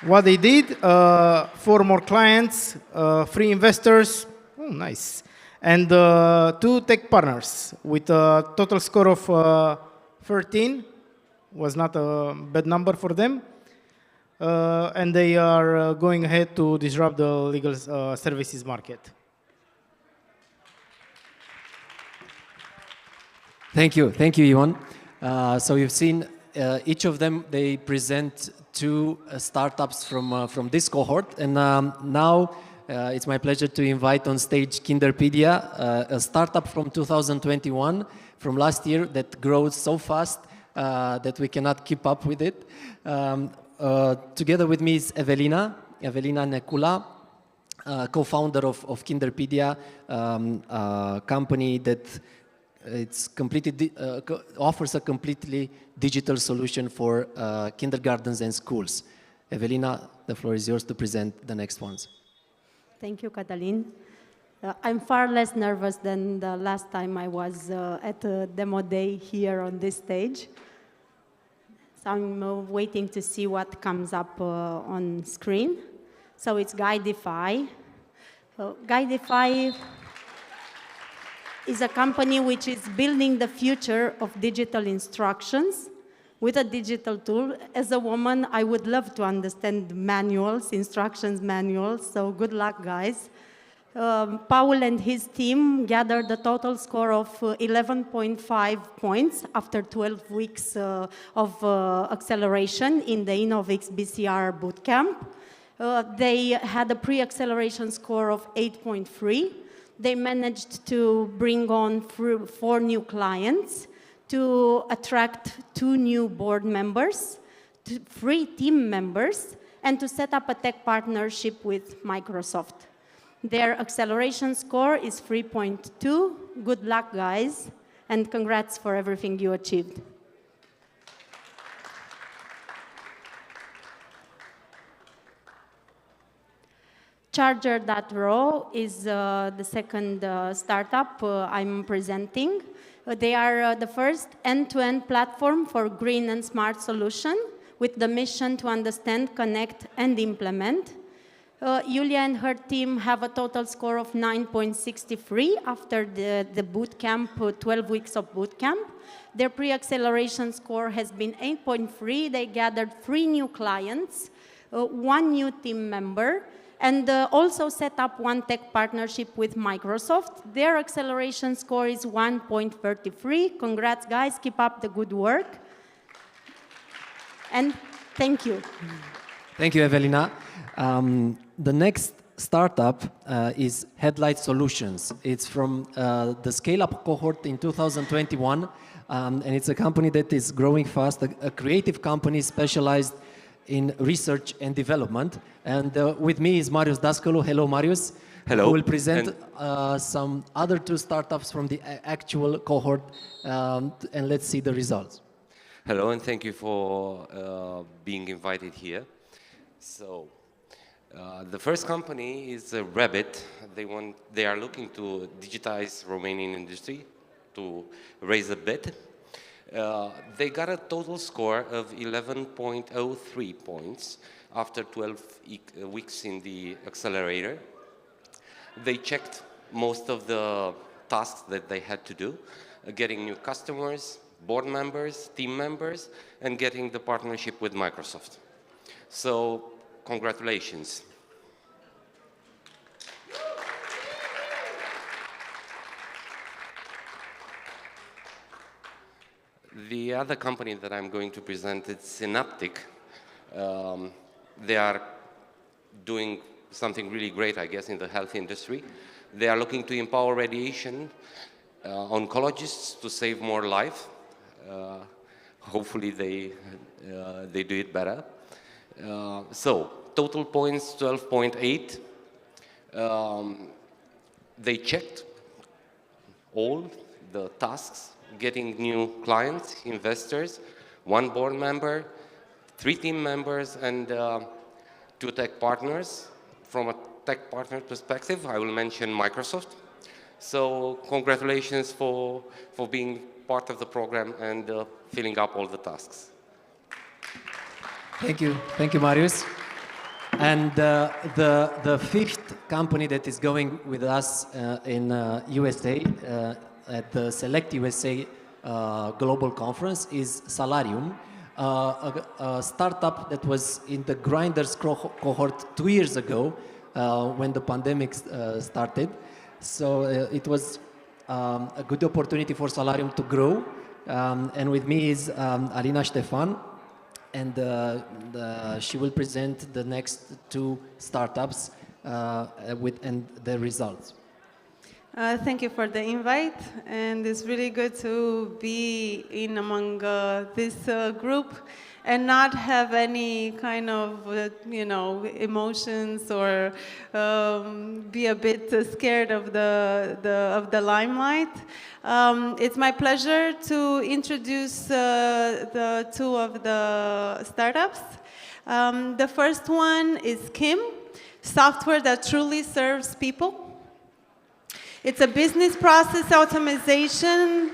What they did, 4 more clients, 3 investors, oh, nice, and 2 tech partners with a total score of 13, was not a bad number for them. and they are going ahead to disrupt the legal services market. Thank you, Ivan. So you've seen each of them, they present two startups from this cohort, and now it's my pleasure to invite on stage Kinderpedia, a startup from 2021, from last year, that grows so fast that we cannot keep up with it. Together with me is Evelina Necula, co-founder of Kinderpedia, a company that it's completely offers a completely digital solution for kindergartens and schools. Evelina, the floor is yours to present the next ones. Thank you, Catalin. I'm far less nervous than the last time I was at a demo day here on this stage. So I'm waiting to see what comes up on screen. So it's Guidify. Guidify is a company which is building the future of digital instructions with a digital tool. As a woman, I would love to understand manuals, instructions manuals, so good luck, guys. Paul and his team gathered a total score of 11.5 points after 12 weeks of acceleration in the InnovX-BCR bootcamp. They had a pre-acceleration score of 8.3. They managed to bring on 4 new clients, to attract 2 new board members, 3 team members, and to set up a tech partnership with Microsoft. Their acceleration score is 3.2. Good luck, guys, and congrats for everything you achieved. Charger.ro is the second startup I'm presenting. They are the first end-to-end platform for green and smart solution with the mission to understand, connect, and implement. Yulia and her team have a total score of 9.63 after the bootcamp, 12 weeks of bootcamp. Their pre-acceleration score has been 8.3. They gathered 3 new clients, 1 new team member, and also set up 1 tech partnership with Microsoft. Their acceleration score is 1.33. Congrats, guys. Keep up the good work. And thank you. Thank you, Evelina. The next startup is Headlight Solutions. It's from the scale-up cohort in 2021, and it's a company that is growing fast, a creative company specialized in research and development. And with me is Marius Dascalu. Hello, Marius. Hello. Who will present some other 2 startups from the actual cohort, and let's see the results. Hello, and thank you for being invited here. So, the first company is Rabbit. They are looking to digitize Romanian industry to raise a bid. They got a total score of 11.03 points after 12 weeks in the accelerator. They checked most of the tasks that they had to do, getting new customers, board members, team members, and getting the partnership with Microsoft. So, congratulations. The other company that I'm going to present is Synaptic. They are doing something really great, I guess, in the health industry. They are looking to empower radiation oncologists to save more life. Hopefully they do it better. So, total points 12.8. They checked all the tasks, getting new clients, investors, 1 board member, 3 team members, and 2 tech partners. From a tech partner perspective, I will mention Microsoft. So congratulations for being part of the program and filling up all the tasks. Thank you, Marius. And the 5th company that is going with us in USA at the Select USA Global Conference is Salarium. a startup that was in the grinders cohort 2 years ago when the pandemic started. So it was a good opportunity for Salarium to grow. And with me is Alina Ștefan, and she will present the next 2 startups and their results. Thank you for the invite, and it's really good to be in among this group and not have any kind of, emotions or be a bit scared of the limelight. It's my pleasure to introduce the 2 of the startups. The first one is Kim, software that truly serves people. It's a business process automation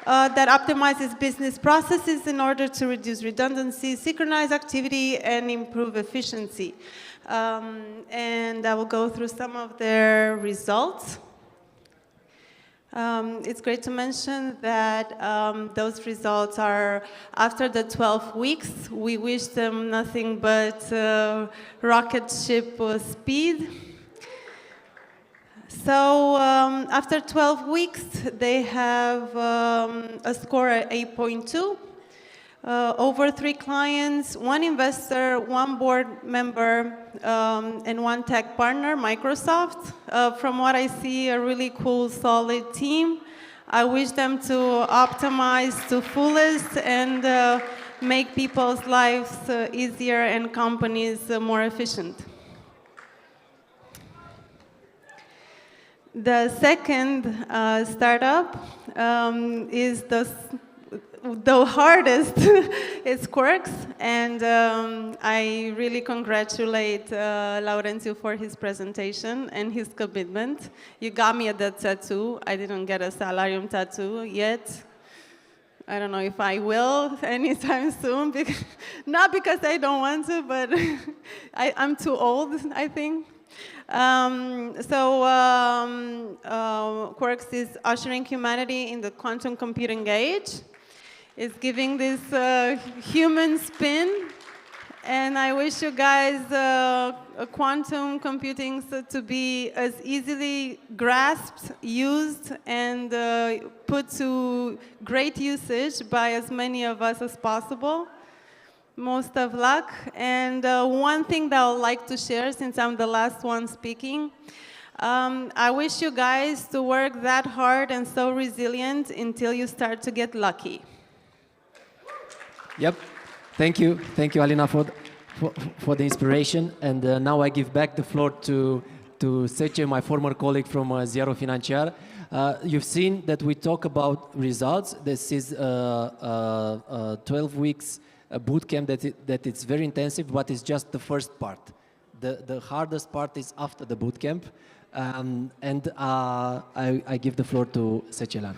that optimizes business processes in order to reduce redundancy, synchronize activity, and improve efficiency. And I will go through some of their results. It's great to mention that those results are after the 12 weeks. We wish them nothing but rocket ship speed. So after 12 weeks, they have a score at 8.2. Over 3 clients, 1 investor, 1 board member, and 1 tech partner, Microsoft. From what I see, a really cool, solid team. I wish them to optimize to fullest and make people's lives easier and companies more efficient. The second startup is the hardest. It's Quarks, and I really congratulate Laurențiu for his presentation and his commitment. You got me a dead tattoo. I didn't get a Salarium tattoo yet. I don't know if I will anytime soon, not because I don't want to, but I'm too old, I think. Quarks is ushering humanity in the quantum computing age. It's giving this human spin, and I wish you guys quantum computing to be as easily grasped, used, and put to great usage by as many of us as possible. Most of luck. And one thing that I would like to share, since I'm the last one speaking, I wish you guys to work that hard and so resilient until you start to get lucky. Yep. Thank you, Alina, for the inspiration. And now I give back the floor to Sece, my former colleague from Ziarul Financiar. You've seen that we talk about results. This is 12 weeks boot camp that it's very intensive, but it's just the first part. The hardest part is after the boot camp. I give the floor to Secelan.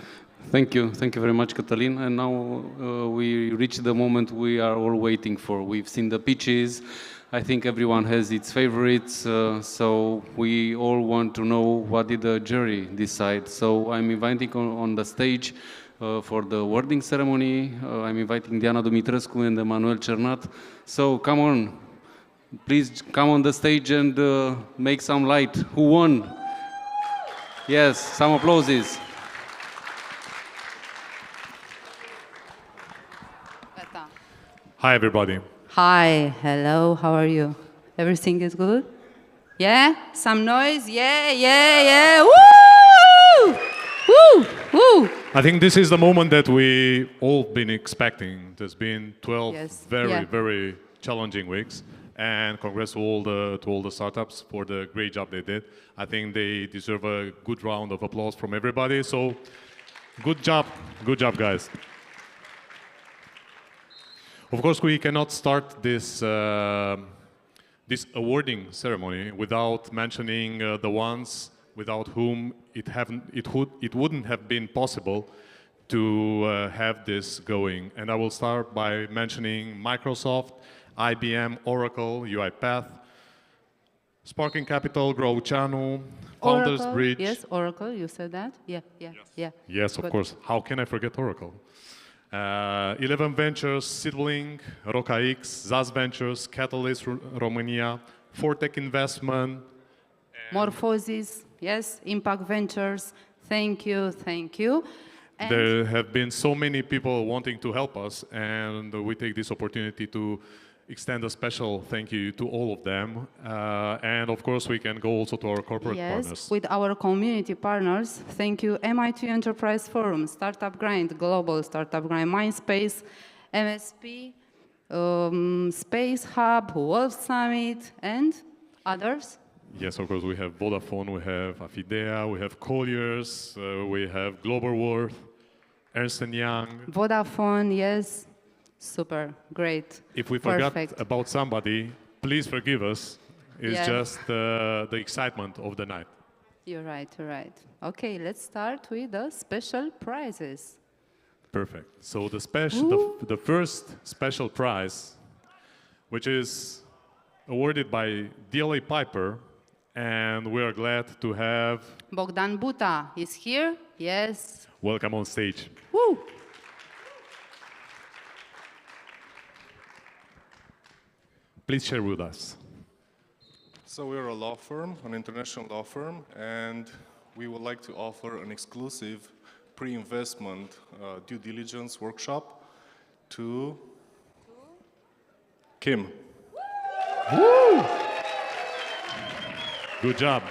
Thank you very much, Cătălin. And now we reach the moment we are all waiting for. We've seen the pitches. I think everyone has its favorites, so we all want to know what did the jury decide. So I'm inviting on the stage for the awarding ceremony. I'm inviting Diana Dumitrescu and Emanuel Cernat. So come on, please come on the stage and make some light. Who won? Yes, some applauses. Hi, everybody. Hi, hello, how are you? Everything is good? Yeah? Some noise? Yeah. Woo! Woo! Woo! I think this is the moment that we all been expecting. There's been 12 very challenging weeks, and congrats to all the startups for the great job they did. I think they deserve a good round of applause from everybody. So, good job, guys. Of course, we cannot start this this awarding ceremony without mentioning the ones without whom it wouldn't have been possible to have this going. And I will start by mentioning Microsoft, IBM, Oracle, UiPath, Sparking Capital, Growchanu, Founders Oracle, Yes, Oracle, you said that? Yeah. Yes, of course. How can I forget Oracle? 11 Ventures, Seedling, RocaX, ZAS Ventures, Catalyst Romania, Fortech Investment. Morphosis, yes, Impact Ventures. Thank you, thank you. And There have been so many people wanting to help us, and we take this opportunity to extend a special thank you to all of them. And of course, we can go also to our corporate yes, partners. with our community partners, thank you, MIT Enterprise Forum, Startup Grind, Global Startup Grind, Mindspace, MSP, Space Hub, Wolf Summit, and others. Yes, of course, we have Vodafone, we have Affidea, we have Colliers, we have Globalworth, Ernst & Young. Vodafone, yes. Super, great. If we forgot Perfect. about somebody, please forgive us. It's Yes. just the excitement of the night. You're right, you're right. Okay, let's start with the special prizes. Perfect. So the first special prize, which is awarded by DLA Piper, and we are glad to have Bogdan Buta is here. Yes. welcome on stage. Woo! Please share with us. So we're a law firm, an international law firm, and we would like to offer an exclusive pre-investment due diligence workshop to Kim. Woo! Good job.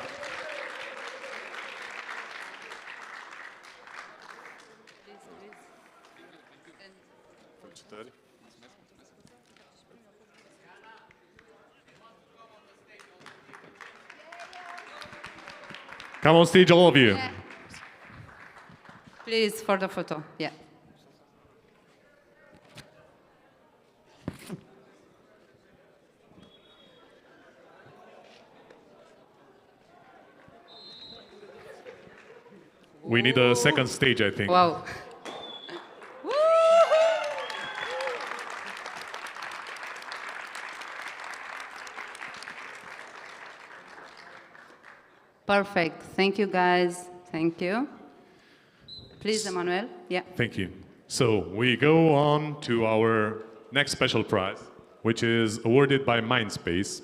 Come on stage, all of you. Yeah. Please, for the photo. Yeah. We need a second stage, I think. Wow. Perfect. Thank you, guys. Thank you. Please, Emmanuel. Yeah. Thank you. So we go on to our next special prize, which is awarded by Mindspace.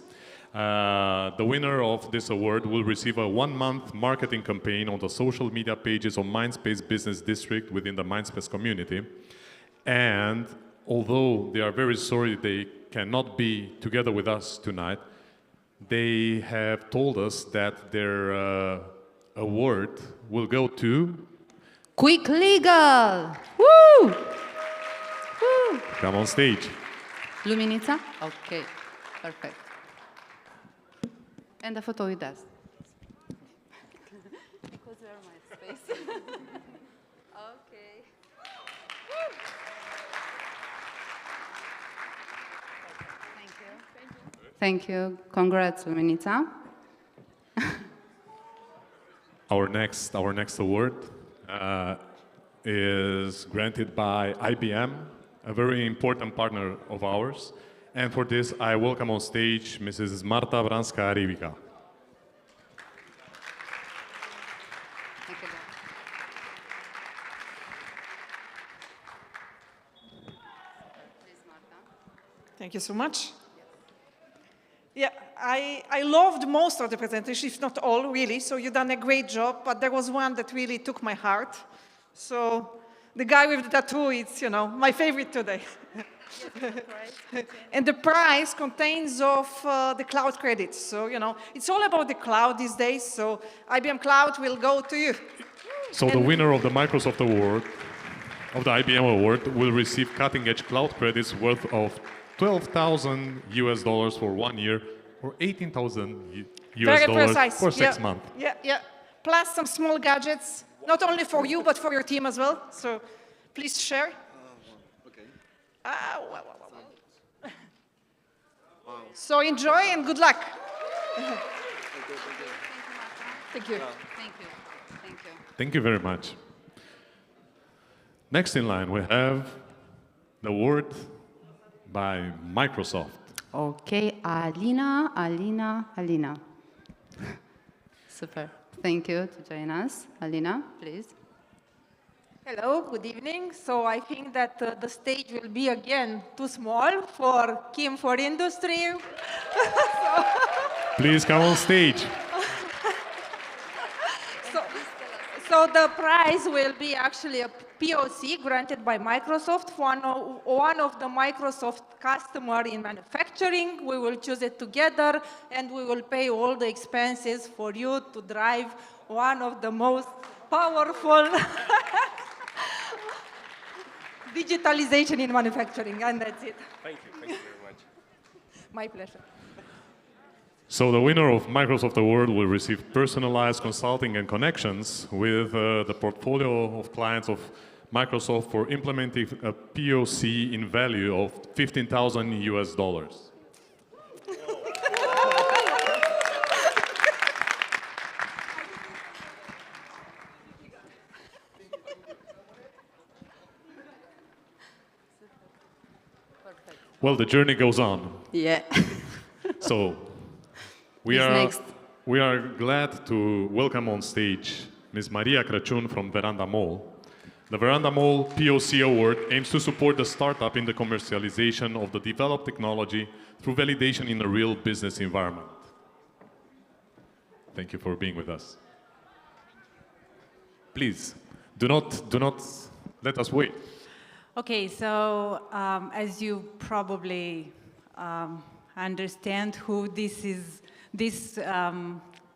The winner of this award will receive a 1-month marketing campaign on the social media pages of Mindspace Business District within the Mindspace community. And although they are very sorry they cannot be together with us tonight, they have told us that their award will go to Quick Legal. Woo! Woo! come on stage. Luminica? Okay. Perfect. And the photo with us. Because you are my space. Okay. Thank you. Thank you. Congrats, Luminica. Our next award is granted by IBM, a very important partner of ours. And for this, I welcome on stage Mrs. Marta Branska-Rivica. Thank you so much. Yeah, I loved most of the presentation, if not all, really. So you've done a great job, but there was one that really took my heart. So the guy with the tattoo, it's, my favorite today. And the prize contains of the cloud credits. So, it's all about the cloud these days. So IBM Cloud will go to you. So the winner of the Microsoft Award, of the IBM Award, will receive cutting-edge cloud credits worth of $12,000 US for 1 year, or $18,000 US for 6 months. Yeah. Plus some small gadgets, not only for you, but for your team as well. So please share. Wow. So enjoy and good luck. Thank you. Thank you very much. Next in line, we have the award by Microsoft. Okay, Alina. Super. Thank you to join us. Alina, please. Hello, good evening. So I think that the stage will be again too small for Kim for industry. Please come on stage. So the prize will be actually a POC granted by Microsoft for one of the Microsoft customer in manufacturing. We will choose it together and we will pay all the expenses for you to drive one of the most powerful digitalization in manufacturing, and that's it. Thank you very much. My pleasure. So the winner of Microsoft Award will receive personalized consulting and connections with the portfolio of clients of Microsoft for implementing a POC in value of $15,000 US. Well, the journey goes on. Yeah. So we are glad to welcome on stage Ms. Maria Crăciun from Veranda Mall. The Veranda Mall POC Award aims to support the startup in the commercialization of the developed technology through validation in a real business environment. Thank you for being with us. Please, do not let us wait. Okay, so as you probably understand who this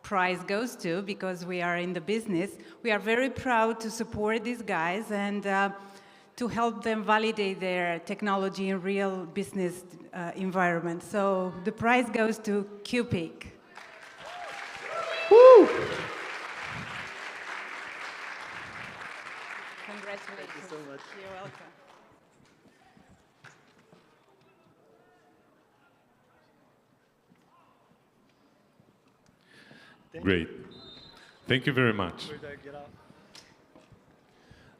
prize goes to, because we are in the business, we are very proud to support these guys and to help them validate their technology in real business environment. So the prize goes to QPIC. Woo! Congratulations. Thank you so much. You're welcome. Great. Thank you very much.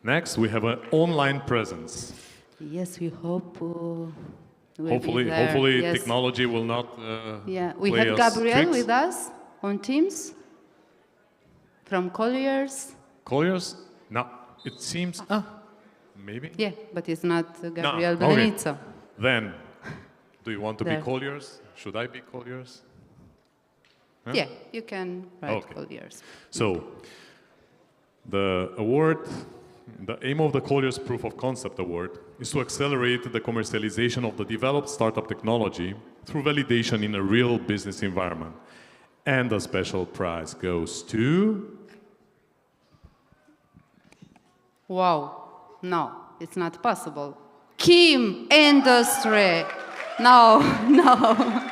Next, we have an online presence. Yes, we hope. Hopefully, yes. technology will not. Yeah, we play have us Gabriel tricks. with us on Teams from Colliers. Colliers? No, it seems. Maybe. Yeah, but it's not Gabriel No, okay. Benedizzo. Then, do you want to be There. Colliers? Should I be Colliers? Huh? Yeah, you can write Okay. Colliers. So, the award, the aim of the Colliers Proof of Concept Award is to accelerate the commercialization of the developed startup technology through validation in a real business environment. And the special prize goes to... Wow, no, it's not possible. Kim Industry. No, no.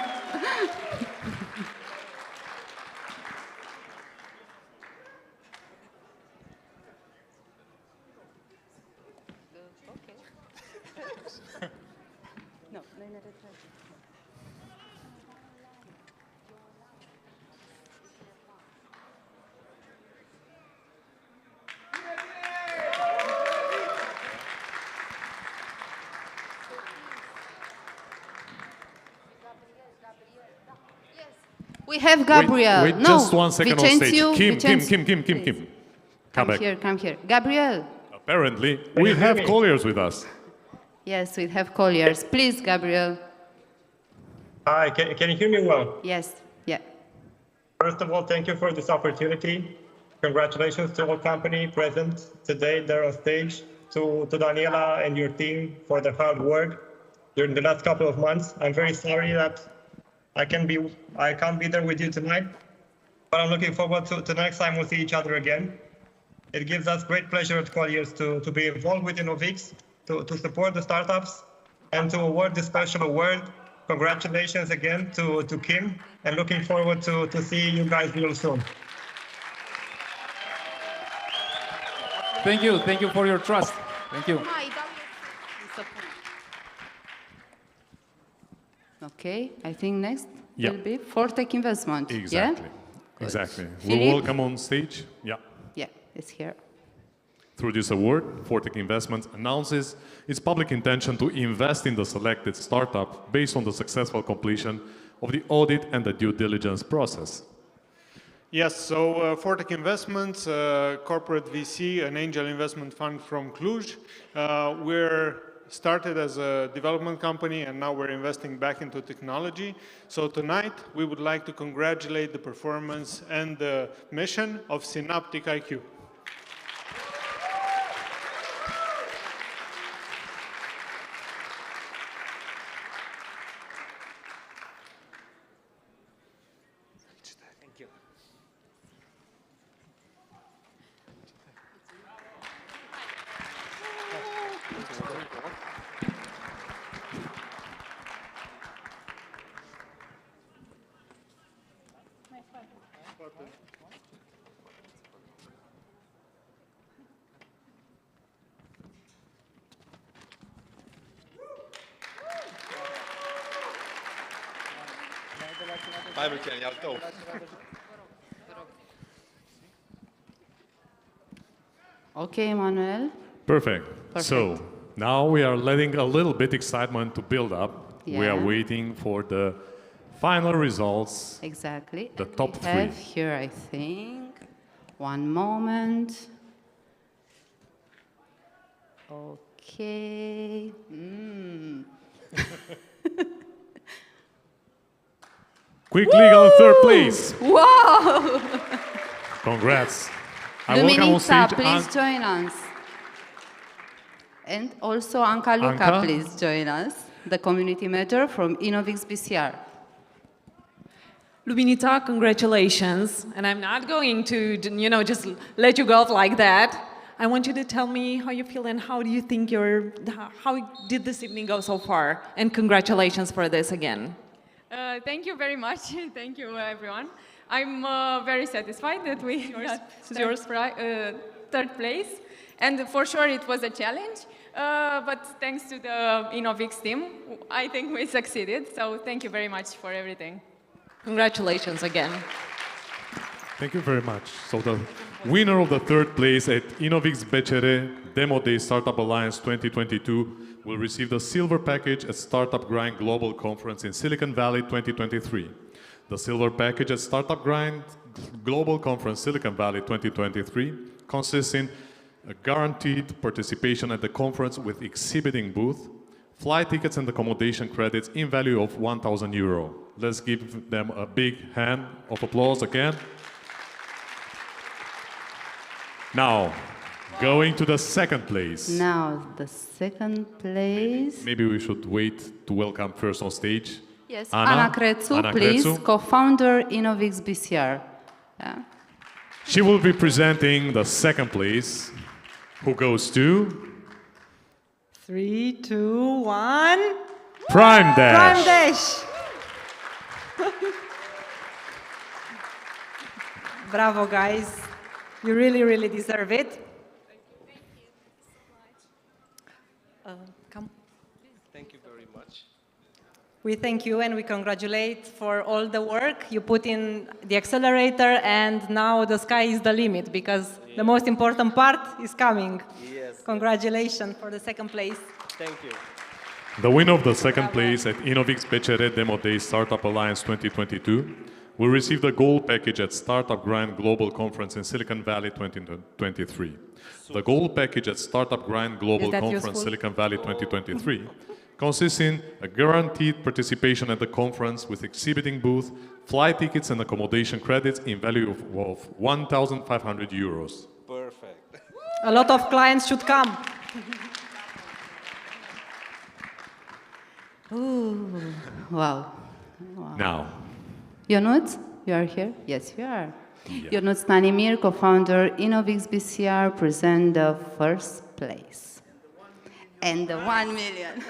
We have Gabriel. Wait no, just 1 second on stage. Vicențiu, Kim. Come back. Come here. Gabriel. Apparently, we have Colliers with us. Yes, we have Colliers. Please, Gabriel. Hi, can you hear me well? Yes, yeah. First of all, thank you for this opportunity. Congratulations to all company present today there on stage, to Daniela and your team for the hard work during the last couple of months. I'm very sorry that I can't be there with you tonight, but I'm looking forward to next time we'll see each other again. It gives us great pleasure at Colliers to be involved with InnovX, to support the startups, and to award this special award. Congratulations again to Kim, and looking forward to see you guys real soon. Thank you for your trust. Thank you. Okay, I think next Yeah. will be Fortech Investment. Exactly. Yeah? Exactly. Philip? We'll welcome on stage. Yeah. Yeah, it's here. Through this award, Fortech Investments announces its public intention to invest in the selected startup based on the successful completion of the audit and the due diligence process. Yes, so Fortec Investments, corporate VC, an angel investment fund from Cluj. We're started as a development company and now we're investing back into technology. So tonight we would like to congratulate the performance and the mission of Synaptic IQ. Okay, Manuel. Perfect. Perfect. So now we are letting a little bit excitement to build up. We are Yeah. waiting for the final results. Exactly. The And top we three. have here, I think. One moment. Okay. Quickly on third place. Wow! Congrats. I welcome on Luminita, stage please join us. And also Anka Luka, Anka? please join us, the community manager from InnovX-BCR. Luminita, congratulations. And I'm not going to, just let you go like that. I want you to tell me how you feel and how do you think how did this evening go so far? And congratulations for this again. Thank you very much. Thank you, everyone. I'm very satisfied that we got third place. And for sure, it was a challenge. But thanks to the InnovX team, I think we succeeded. So thank you very much for everything. Congratulations again. Thank you very much. So the winner of the third place at InnovX-BCR Demo Day Startup Alliance 2022 will receive the silver package at Startup Grind Global Conference in Silicon Valley 2023. The silver package at Startup Grind Global Conference Silicon Valley 2023 consists in a guaranteed participation at the conference with exhibiting booth, flight tickets and accommodation credits in value of €1,000. Let's give them a big hand of applause again. Now, going to the second place. Now, the second place. Maybe we should wait to welcome first on stage. Yes, Anna Crețu, please, Crețu. co-founder InnovX-BCR. Yeah. She will be presenting the second place, who goes to 3, 2, 1. Prime Dash. Prime Dash. Bravo, guys. You really, really deserve it. Come. Thank you very much. We thank you and we congratulate for all the work you put in the accelerator, and now the sky is the limit because the most important part is coming. Yes. Congratulations for the second place. Thank you. The winner of the second place at InnovX-BCR Demo Day Startup Alliance 2022 will receive the gold package at Startup Grind Global Conference in Silicon Valley 2023. The gold package at Startup Grind Global Is that Conference useful? Silicon Valley 2023 consists in a guaranteed participation at the conference with exhibiting booth, flight tickets and accommodation credits in value of €1,500. Perfect. A lot of clients should come. Ooh, wow. Wow. Now, Ionuț, you are here? Yes, you are. Yeah. Ionuț Nanimir, co-founder InnovX-BCR, present the first place. And the 1 million.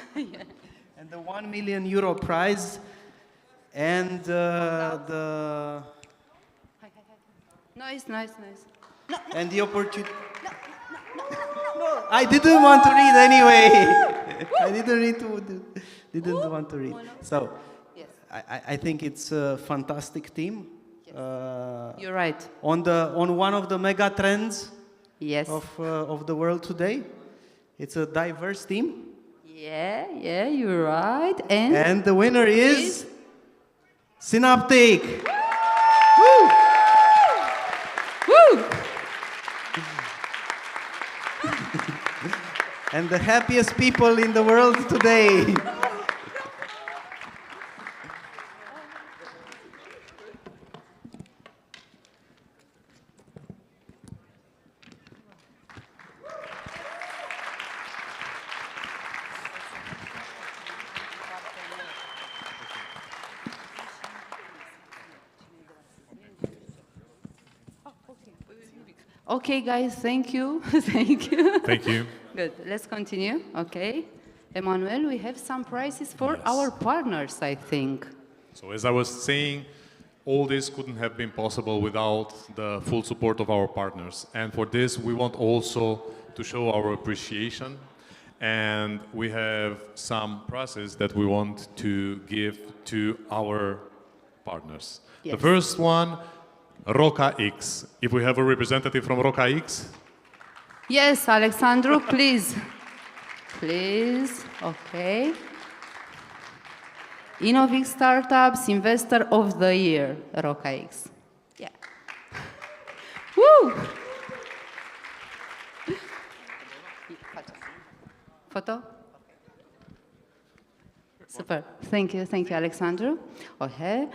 And the €1 million prize and the Noise. and the opportunity. I didn't want to read anyway. I didn't want to read. So, I think it's a fantastic team. You're right. On one of the mega trends Yes. of the world today. It's a diverse team. Yeah, you're right. And the winner is Synaptic. Woo! and the happiest people in the world today. Okay, guys, thank you. Thank you. Thank you. Good. Let's continue. Okay. Emmanuel, we have some prizes for our partners, I think. So as I was saying, all this couldn't have been possible without the full support of our partners. And for this, we want also to show our appreciation. And we have some prizes that we want to give to our partners. Yes. The first one, Roca X. If we have a representative from Roca X. Yes, Alexandru, please. Please. Okay. InnovX Startups Investor of the Year, RocaX. Yeah. Woo! Photo? Super. Thank you, Alexandru. Okay.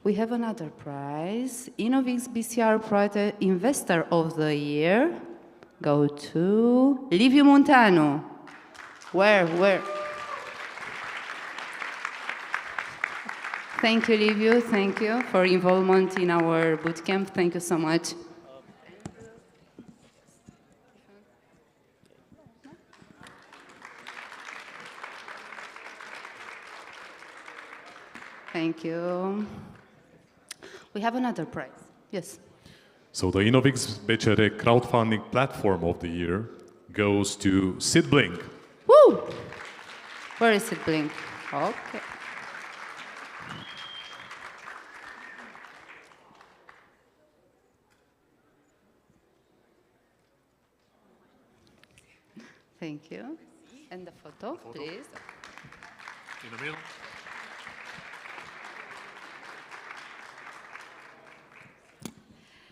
We have another prize. InnovX-BCR Project Investor of the Year. Go to Liviu Munteanu. Where? Thank you, Liviu. Thank you for involvement in our bootcamp. Thank you so much. Thank you. We have another prize. Yes. So the InnovX-BCR crowdfunding platform of the year goes to SidBlink. Woo! Where is it, Blink? Okay. Thank you. And the photo, please. In the middle.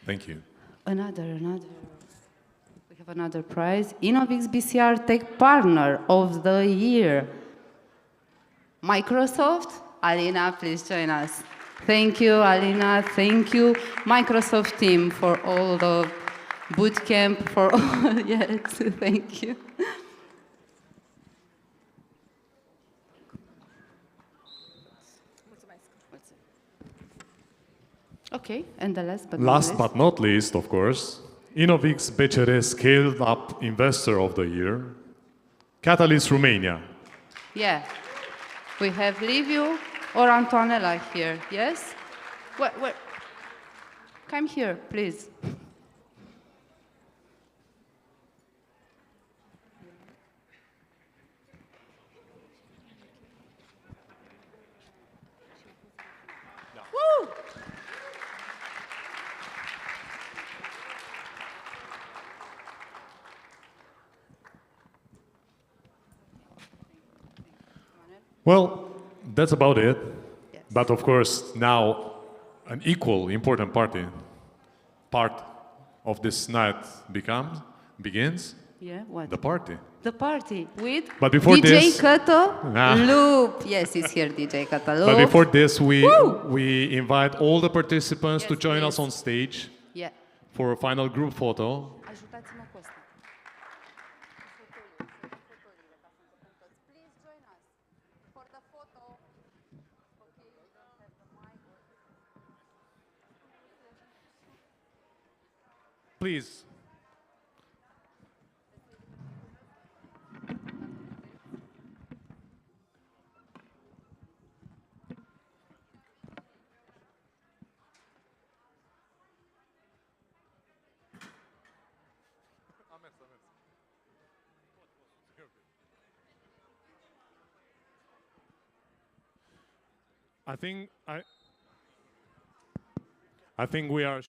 Thank you. Another. We have another prize. InnovX-BCR Tech Partner of the Year. Microsoft. Alina, please join us. Thank you, Alina. Thank you, Microsoft team, for all the bootcamp, for all. Yes, thank you. Okay, and the last but not least, of course, InnovX-BCR Scaled Up Investor of the Year, Catalyst Romania. Yeah, we have Liviu or Antonella here, yes? Where? Come here, please. Woo! Well, that's about it. Yes. But of course, now an equal important part of this night begins. Yeah, what? The party. The party with But before DJ this, Kato Loop. Yes, he's here, DJ Kato Loop. But before this, we invite all the participants to join us on stage for a final group photo. Ajutați-mă cu asta. Please join us for the photo. Please. I think we are